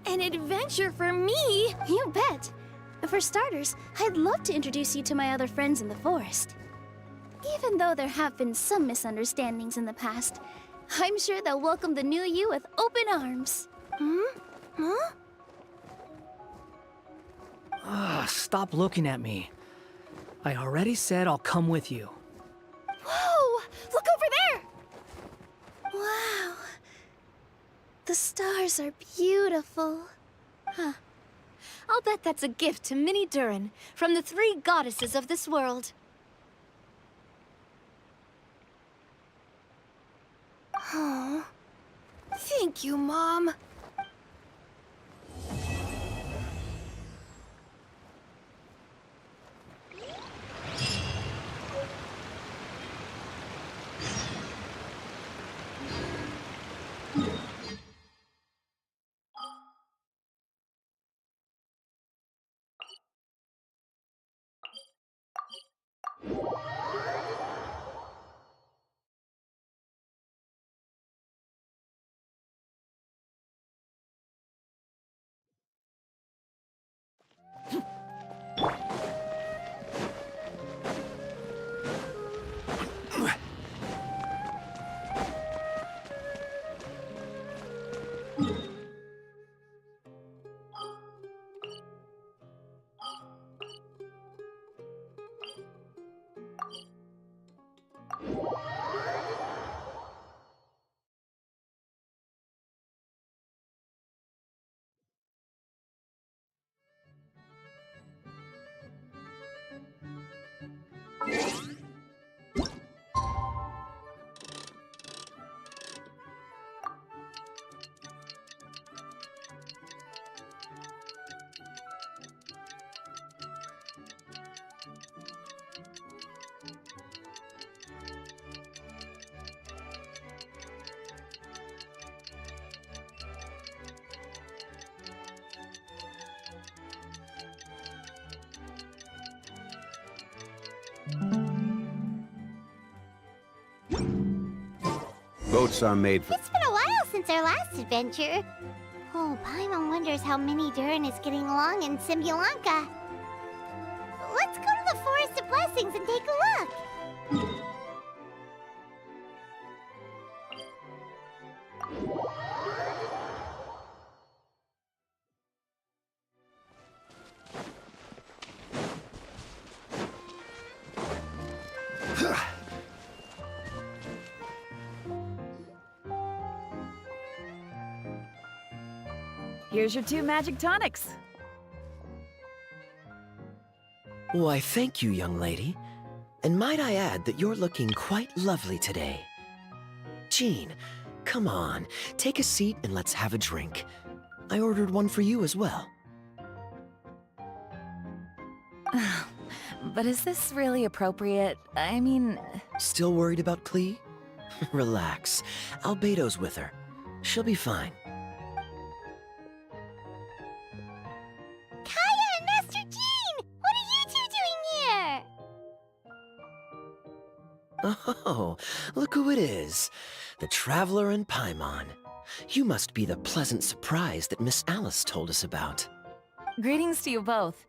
An adventure for me? You bet. For starters, I'd love to introduce you to my other friends in the forest. Even though there have been some misunderstandings in the past, I'm sure they'll welcome the new you with open arms. Huh? Stop looking at me. I already said I'll come with you. Whoa! Look over there! Wow. The stars are beautiful. Huh. I'll bet that's a gift to Minnie Durin from the 3 goddesses of this world. Oh. Thank you, Mom. Boats are made for... It's been a while since our last adventure. Oh, Paimon wonders how Minnie Durin is getting along in Simulanka. Let's go to the Forest of Blessings and take a look. Here's your 2 magic tonics. Why, thank you, young lady. And might I add that you're looking quite lovely today. Jean, come on, take a seat and let's have a drink. I ordered one for you as well. But is this really appropriate? I mean... Still worried about Klee? Relax. Albedo's with her. She'll be fine. Kaya and Master Jean! What are you 2 doing here? Oh, look who it is. The Traveler and Paimon. You must be the pleasant surprise that Miss Alice told us about. Greetings to you both.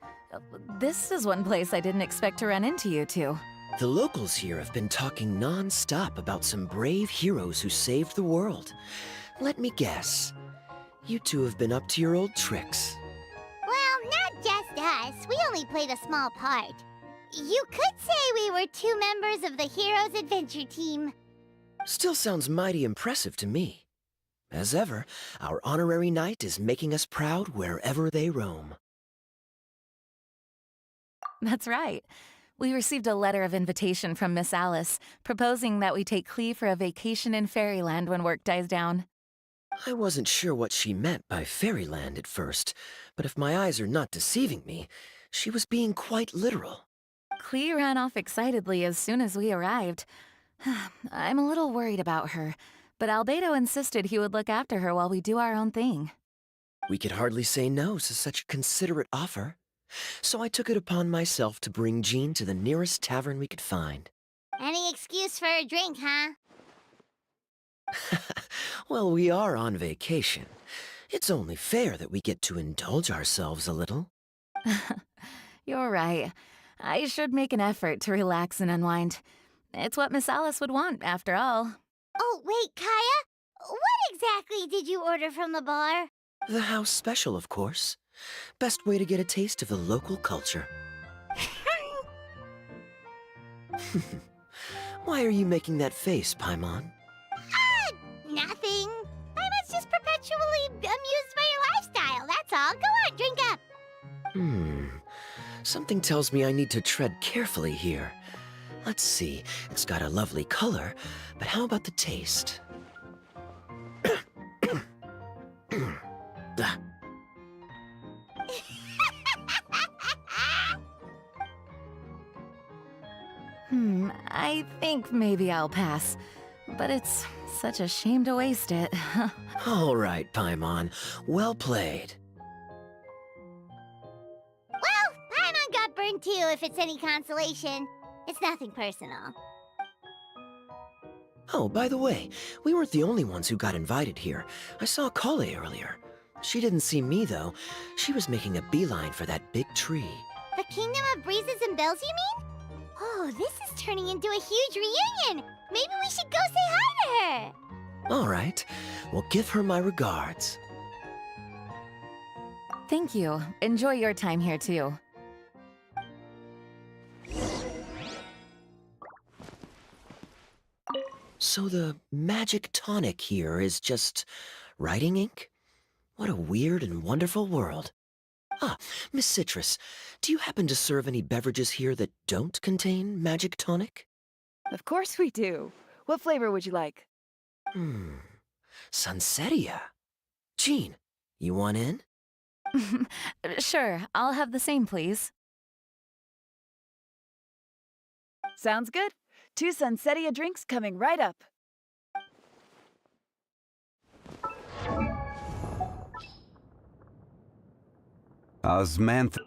This is one place I didn't expect to run into you two. The locals here have been talking non-stop about some brave heroes who saved the world. Let me guess. You two have been up to your old tricks. Well, not just us. We only played a small part. You could say we were 2 members of the Heroes Adventure Team. Still sounds mighty impressive to me. As ever, our honorary knight is making us proud wherever they roam. That's right. We received a letter of invitation from Miss Alice, proposing that we take Clee for a vacation in Fairyland when work dies down. I wasn't sure what she meant by Fairyland at first, but if my eyes are not deceiving me, she was being quite literal. Clee ran off excitedly as soon as we arrived. I'm a little worried about her, but Albedo insisted he would look after her while we do our own thing. We could hardly say no to such a considerate offer, so I took it upon myself to bring Jean to the nearest tavern we could find. Any excuse for a drink, huh? Well, we are on vacation. It's only fair that we get to indulge ourselves a little. You're right. I should make an effort to relax and unwind. It's what Miss Alice would want, after all. Oh, wait, Kaya? What exactly did you order from the bar? The house special, of course. Best way to get a taste of the local culture. Why are you making that face, Paimon? Nothing. I was just perpetually amused by your lifestyle, that's all. Go on, drink up. Something tells me I need to tread carefully here. Let's see, it's got a lovely color, but how about the taste? I think maybe I'll pass. But it's such a shame to waste it. All right, Paimon. Well played. Well, Paimon got burned too, if it's any consolation. It's nothing personal. Oh, by the way, we weren't the only ones who got invited here. I saw Kale earlier. She didn't see me, though. She was making a beeline for that big tree. The Kingdom of Breezes and Bells, you mean? Oh, this is turning into a huge reunion! Maybe we should go say hi to her! All right. Well, give her my regards. Thank you. Enjoy your time here, too. So the magic tonic here is just writing ink? What a weird and wonderful world. Ah, Miss Citrus, do you happen to serve any beverages here that don't contain magic tonic? Of course we do. What flavor would you like? Sunsetia. Jean, you want in? Sure, I'll have the same, please. Sounds good. 2 Sunsetia drinks coming right up. Osmanth.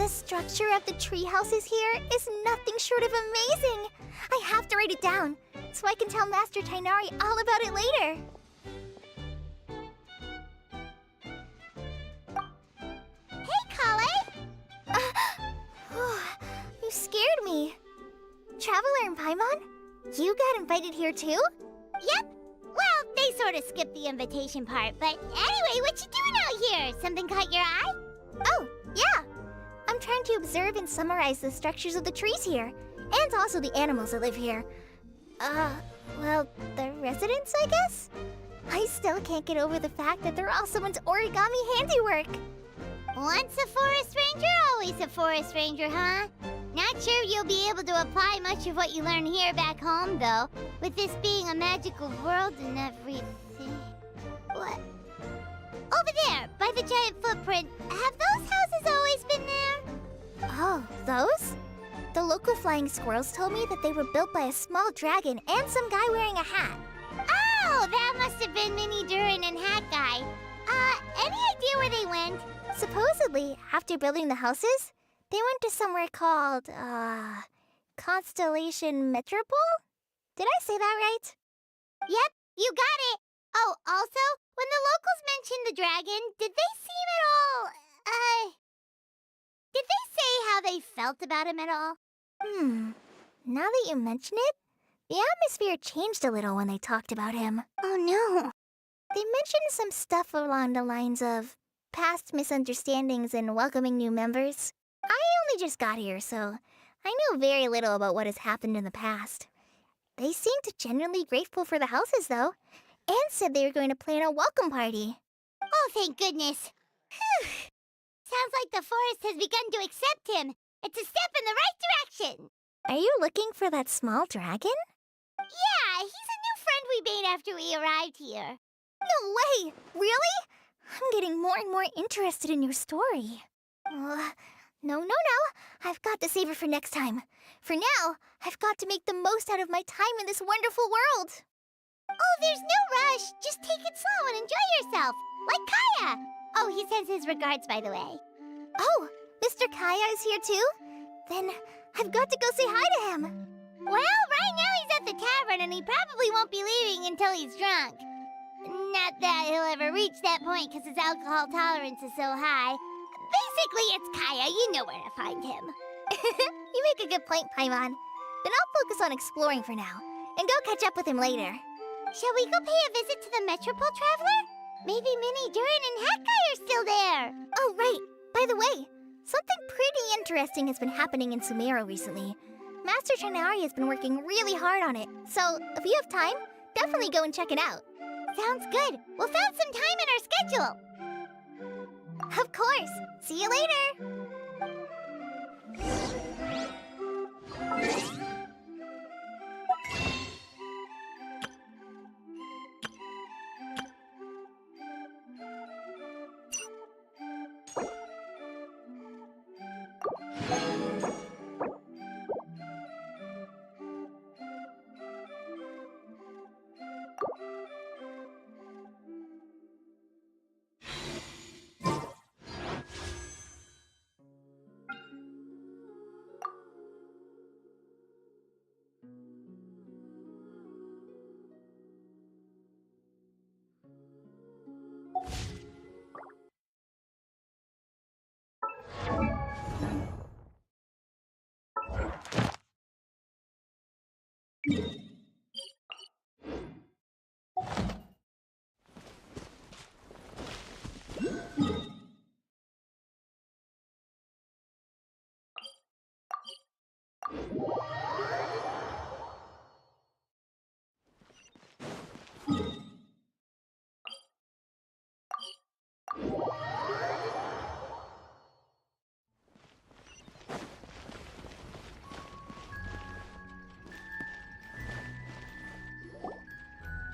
The structure of the tree houses here is nothing short of amazing. I have to write it down so I can tell Master Tainari all about it later. Hey, Kale! You scared me. Traveler and Paimon? You got invited here too? Yep. Well, they sort of skipped the invitation part, but anyway, what you doing out here? Something caught your eye? Oh, yeah. I'm trying to observe and summarize the structures of the trees here, and also the animals that live here. Well, the residents, I guess? I still can't get over the fact that they're all someone's origami handiwork. Once a forest ranger, always a forest ranger, huh? Not sure you'll be able to apply much of what you learn here back home, though, with this being a magical world and everything. What? Over there, by the giant footprint, have those houses always been there? Oh, those? The local flying squirrels told me that they were built by a small dragon and some guy wearing a hat. Oh, that must have been Mini Durin and Hat Guy. Any idea where they went? Supposedly, after building the houses, they went to somewhere called, Constellation Metropole? Did I say that right? Yep, you got it! Oh, also, when the locals mentioned the dragon, did they seem at all, did they say how they felt about him at all? Now that you mention it, the atmosphere changed a little when they talked about him. Oh no. They mentioned some stuff along the lines of past misunderstandings and welcoming new members. I only just got here, so I know very little about what has happened in the past. They seemed genuinely grateful for the houses, though, and said they were going to plan a welcome party. Oh, thank goodness. Whew. Sounds like the forest has begun to accept him. It's a step in the right direction. Are you looking for that small dragon? Yeah, he's a new friend we made after we arrived here. No way! Really? I'm getting more and more interested in your story. No. I've got to save it for next time. For now, I've got to make the most out of my time in this wonderful world. Oh, there's no rush. Just take it slow and enjoy yourself. Like Kaya. Oh, he sends his regards, by the way. Oh, Mr. Kaya is here too? Then I've got to go say hi to him. Well, right now he's at the tavern and he probably won't be leaving until he's drunk. Not that he'll ever reach that point because his alcohol tolerance is so high. Basically, it's Kaya. You know where to find him. You make a good point, Paimon. Then I'll focus on exploring for now and go catch up with him later. Shall we go pay a visit to the Metropole, Traveler? Maybe Mini, Durin, and Hat Guy are still there. Oh, right. By the way, something pretty interesting has been happening in Sumeru recently. Master Tainari has been working really hard on it, so if you have time, definitely go and check it out. Sounds good. We'll find some time in our schedule. Of course. See you later.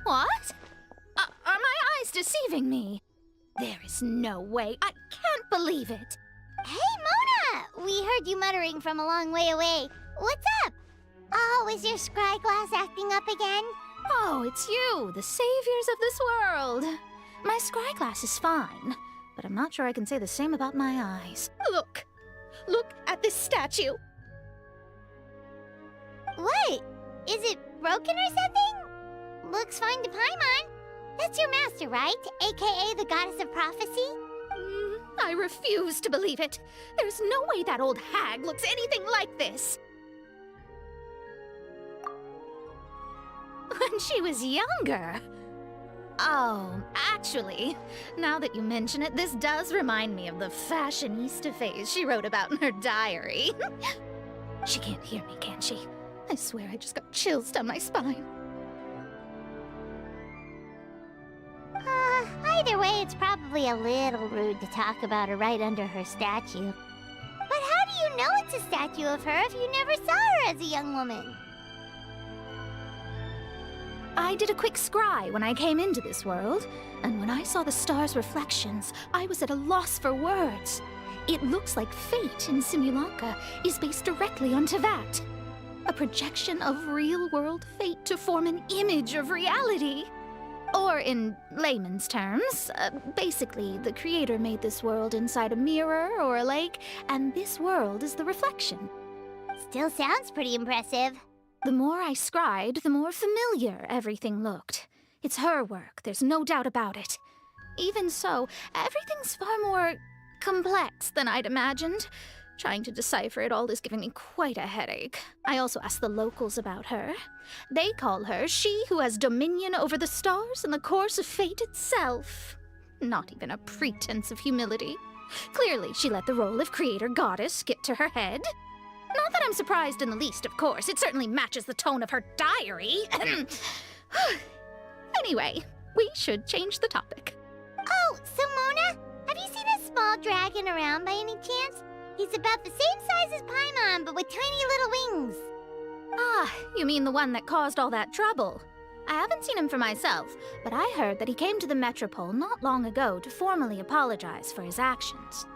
What? Are my eyes deceiving me? There is no way. I can't believe it. Hey, Mona! We heard you muttering from a long way away. What's up? Oh, is your scry glass acting up again? Oh, it's you, the saviors of this world. My scry glass is fine, but I'm not sure I can say the same about my eyes. Look, Look at this statue. What? Is it broken or something? Looks fine to Paimon. That's your master, right? AKA the goddess of prophecy? I refuse to believe it. There's no way that old hag looks anything like this. When she was younger. Oh, actually, now that you mention it, this does remind me of the fashionista phase she wrote about in her diary. She can't hear me, can she? I swear I just got chills down my spine. Either way, it's probably a little rude to talk about her right under her statue. But how do you know it's a statue of her if you never saw her as a young woman? I did a quick scry when I came into this world, and when I saw the stars' reflections, I was at a loss for words. It looks like fate in Simulanka is based directly on Tevat. A projection of real-world fate to form an image of reality. Or in layman's terms, basically, the creator made this world inside a mirror or a lake, and this world is the reflection. Still sounds pretty impressive. The more I scried, the more familiar everything looked. It's her work, there's no doubt about it. Even so, everything's far more complex than I'd imagined. Trying to decipher it all is giving me quite a headache. I also asked the locals about her. They call her she who has dominion over the stars and the course of fate itself. Not even a pretense of humility. Clearly, she let the role of creator goddess get to her head. Not that I'm surprised in the least, of course. It certainly matches the tone of her diary. Anyway, we should change the topic. Oh, so Mona, have you seen a small dragon around by any chance? He's about the same size as Paimon, but with tiny little wings. Ah, you mean the one that caused all that trouble? I haven't seen him for myself, but I heard that he came to the Metropole not long ago to formally apologize for his actions.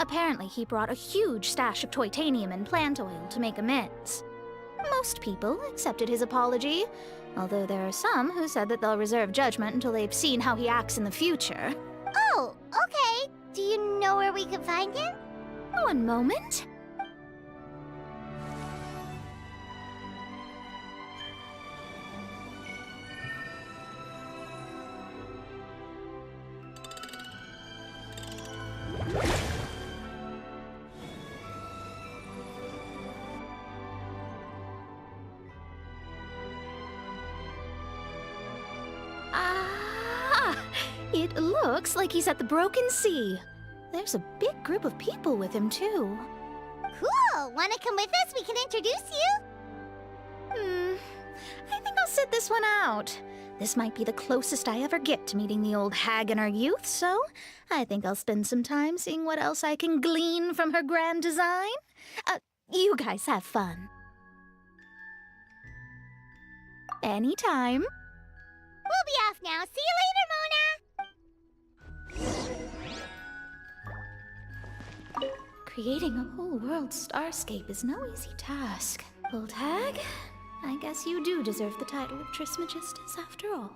Apparently, he brought a huge stash of Toitanium and plant oil to make amends. Most people accepted his apology, although there are some who said that they'll reserve judgment until they've seen how he acts in the future. Oh, okay. Do you know where we can find him? One moment. It looks like he's at the Broken Sea. There's a big group of people with him, too. Cool! Wanna come with us? We can introduce you? I think I'll sit this one out. This might be the closest I ever get to meeting the old hag in her youth, so I think I'll spend some time seeing what else I can glean from her grand design. You guys have fun. Anytime. We'll be off now. See you later, Mona! Creating a whole world starscape is no easy task. Old hag, I guess you do deserve the title of Trismegistus after all.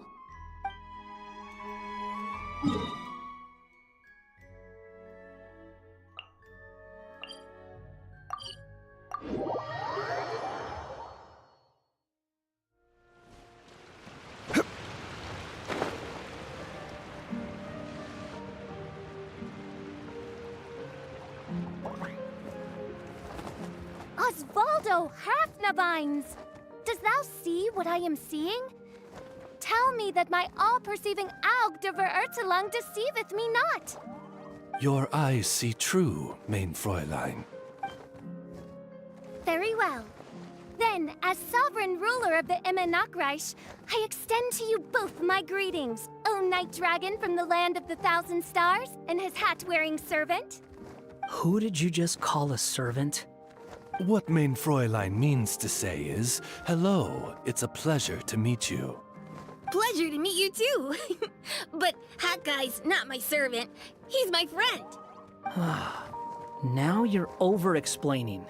Osvaldo Hafnavines! Does thou see what I am seeing? Tell me that my all-perceiving Aug de Verurtelung deceiveth me not! Your eyes see true, main Fräulein. Very well. Then, as sovereign ruler of the Immenachreich, I extend to you both my greetings, O Night Dragon from the land of the Thousand Stars, and his hat-wearing servant. Who did you just call a servant? What main Fräulein means to say is, hello, it's a pleasure to meet you. Pleasure to meet you too. But Hat Guy's not my servant. He's my friend. Now you're over-explaining.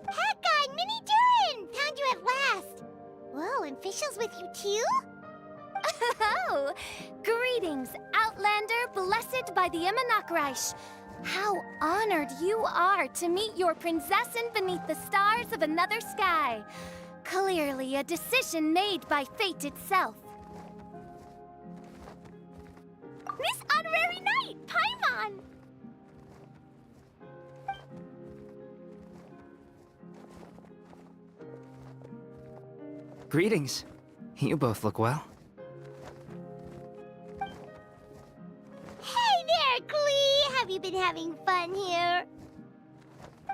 Hat Guy, Mini Durin! Found you at last! Whoa, and Fischl's with you too? Oh, greetings, outlander blessed by the Immanakreich. How honored you are to meet your prinzessin beneath the stars of another sky. Clearly a decision made by fate itself. Miss Honorary Knight, Paimon! Greetings. You both look well. Hey there, Klee! Have you been having fun here?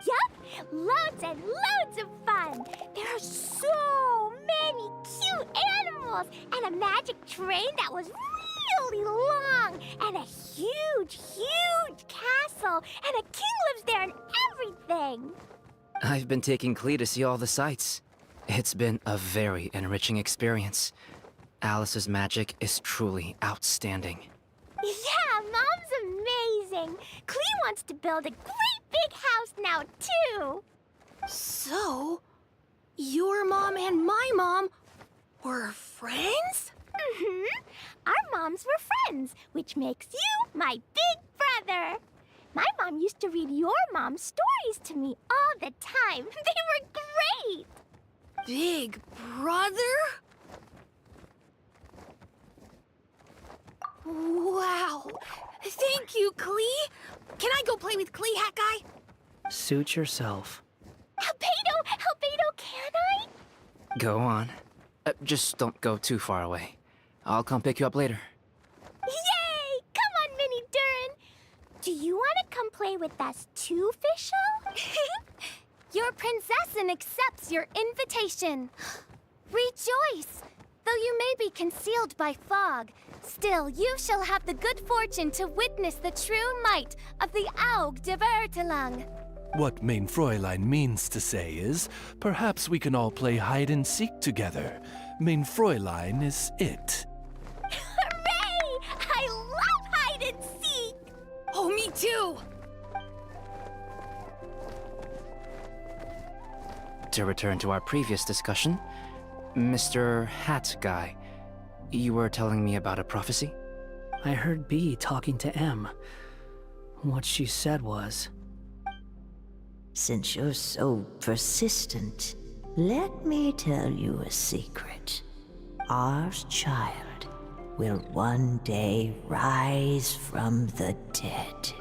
Yup, loads and loads of fun. There are so many cute animals and a magic train that was really long and a huge, huge castle and a king lives there and everything. I've been taking Klee to see all the sights. It's been a very enriching experience. Alice's magic is truly outstanding. Yeah, Mom's amazing. Klee wants to build a great big house now, too. So, your mom and my mom were friends? Mm-hmm. Our moms were friends, which makes you my big brother. My mom used to read your mom's stories to me all the time. They were great. Big brother? Wow. Thank you, Klee. Can I go play with Klee, Hat Guy? Suit yourself. Albedo, can I? Go on. Just don't go too far away. I'll come pick you up later. Yay! Come on, Minnie Durin. Do you want to come play with us too, Fischl? Your prinzessin accepts your invitation. Rejoice! Though you may be concealed by fog, still you shall have the good fortune to witness the true might of the Aug de Vertelang. What Mein Fräulein means to say is, perhaps we can all play hide and seek together. Mein Fräulein is it. Hooray! I love hide and seek! Oh, me too! To return to our previous discussion, Mr. Hat Guy, you were telling me about a prophecy? I heard B talking to M. What she said was... Since you're so persistent, let me tell you a secret. Our child will one day rise from the dead.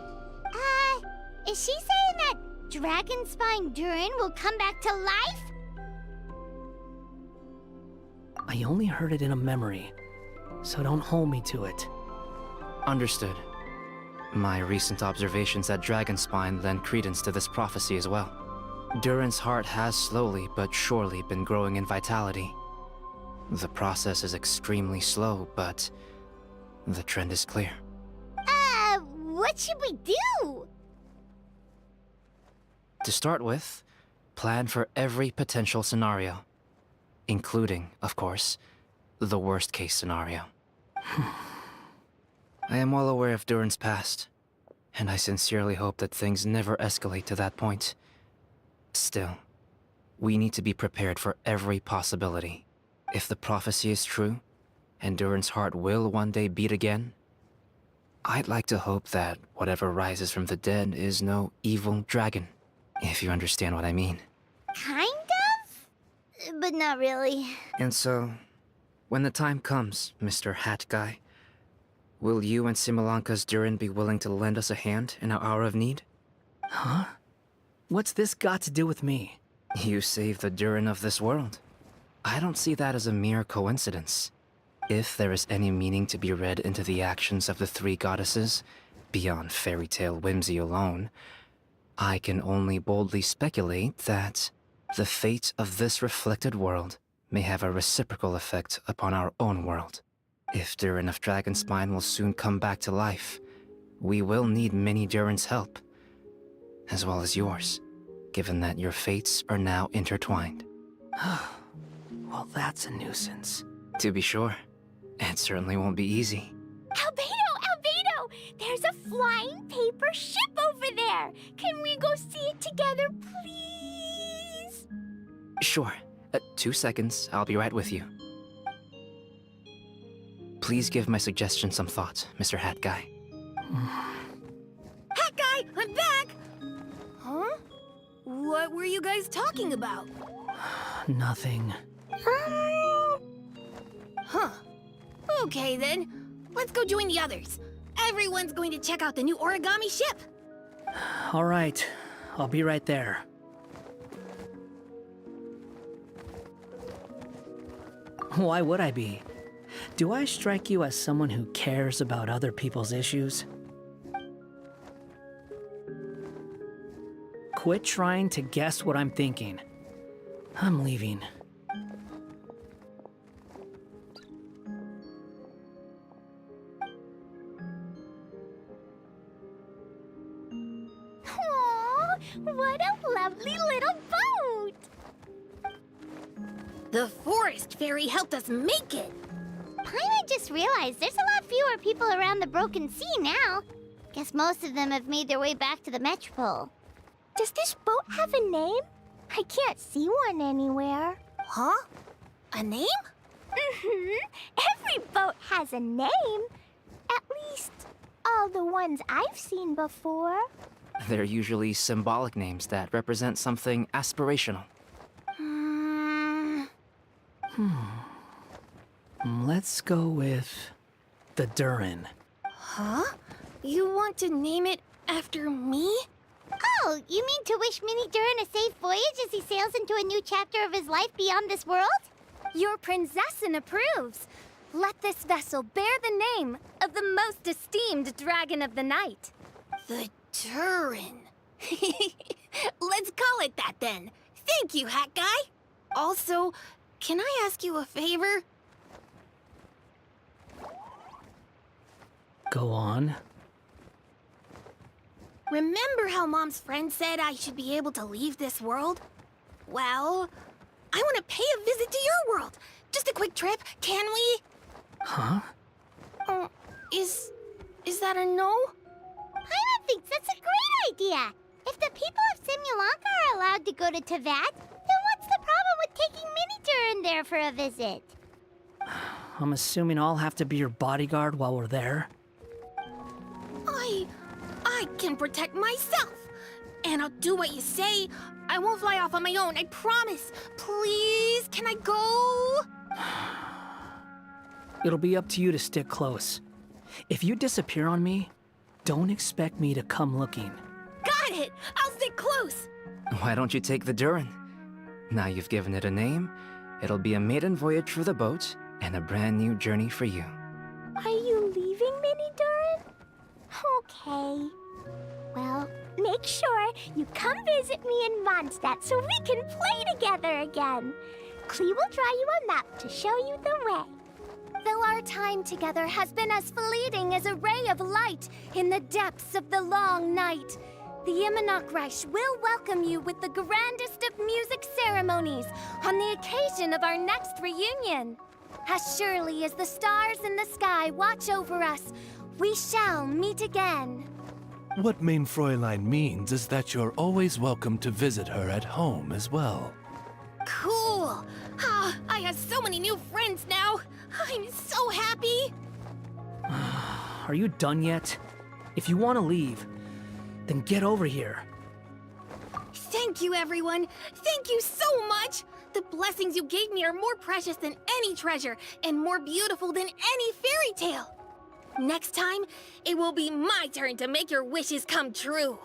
Is she saying that Dragonspine Durin will come back to life? I only heard it in a memory, so don't hold me to it. Understood. My recent observations at Dragonspine lend credence to this prophecy as well. Durin's heart has slowly but surely been growing in vitality. The process is extremely slow, but the trend is clear. What should we do? To start with, plan for every potential scenario, including, of course, the worst-case scenario. I am well aware of Durin's past, and I sincerely hope that things never escalate to that point. Still, we need to be prepared for every possibility. If the prophecy is true, and Durin's heart will one day beat again, I'd like to hope that whatever rises from the dead is no evil dragon, if you understand what I mean. Kind of? But not really. And so, when the time comes, Mr. Hat Guy, will you and Similanka's Durin be willing to lend us a hand in our hour of need? Huh? What's this got to do with me? You saved the Durin of this world. I don't see that as a mere coincidence. If there is any meaning to be read into the actions of the three goddesses, beyond fairy tale whimsy alone, I can only boldly speculate that the fate of this reflected world may have a reciprocal effect upon our own world. If Durin of Dragonspine will soon come back to life, we will need many Durin's help, as well as yours, given that your fates are now intertwined. Well, that's a nuisance. To be sure, it certainly won't be easy. Albedo! There's a flying paper ship over there! Can we go see it together, please? Sure. 2 seconds, I'll be right with you. Please give my suggestion some thought, Mr. Hat Guy. Hat Guy, I'm back! Huh? What were you guys talking about? Nothing. Huh. Okay then. Let's go join the others. Everyone's going to check out the new origami ship. All right, I'll be right there. Why would I be? Do I strike you as someone who cares about other people's issues? Quit trying to guess what I'm thinking. I'm leaving. Aww, what a lovely little boat! The forest fairy helped us make it. Paimon just realized there's a lot fewer people around the broken sea now. Guess most of them have made their way back to the metropole. Does this boat have a name? I can't see one anywhere. Huh? A name? Every boat has a name. At least, all the ones I've seen before. They're usually symbolic names that represent something aspirational. Let's go with the Durin. Huh? You want to name it after me? Oh, you mean to wish Mini Durin a safe voyage as he sails into a new chapter of his life beyond this world? Your princessin approves. Let this vessel bear the name of the most esteemed dragon of the night. The Durin. Let's call it that then. Thank you, Hat Guy. Also, can I ask you a favor? Go on. Remember how Mom's friend said I should be able to leave this world? Well, I want to pay a visit to your world. Just a quick trip, can we? Huh? Is that a no? Paimon thinks that's a great idea. If the people of Simulanka are allowed to go to Teyvat, then what's the problem with taking Mini Durin there for a visit? I'm assuming I'll have to be your bodyguard while we're there. I can protect myself. And I'll do what you say. I won't fly off on my own, I promise. Please, can I go? It'll be up to you to stick close. If you disappear on me, don't expect me to come looking. Got it! I'll stick close! Why don't you take the Durin? Now you've given it a name, it'll be a maiden voyage for the boat and a brand new journey for you. Are you leaving, Mini Durin? Okay. Well, make sure you come visit me in Mondstadt so we can play together again. Klee will draw you a map to show you the way. Though our time together has been as fleeting as a ray of light in the depths of the long night, the Imanakreich will welcome you with the grandest of music ceremonies on the occasion of our next reunion. As surely as the stars in the sky watch over us, we shall meet again. What Mein Fräulein means is that you're always welcome to visit her at home as well. Cool! Ah, I have so many new friends now! I'm so happy! Are you done yet? If you want to leave, then get over here. Thank you, everyone! Thank you so much! The blessings you gave me are more precious than any treasure, and more beautiful than any fairy tale! Next time, it will be my turn to make your wishes come true!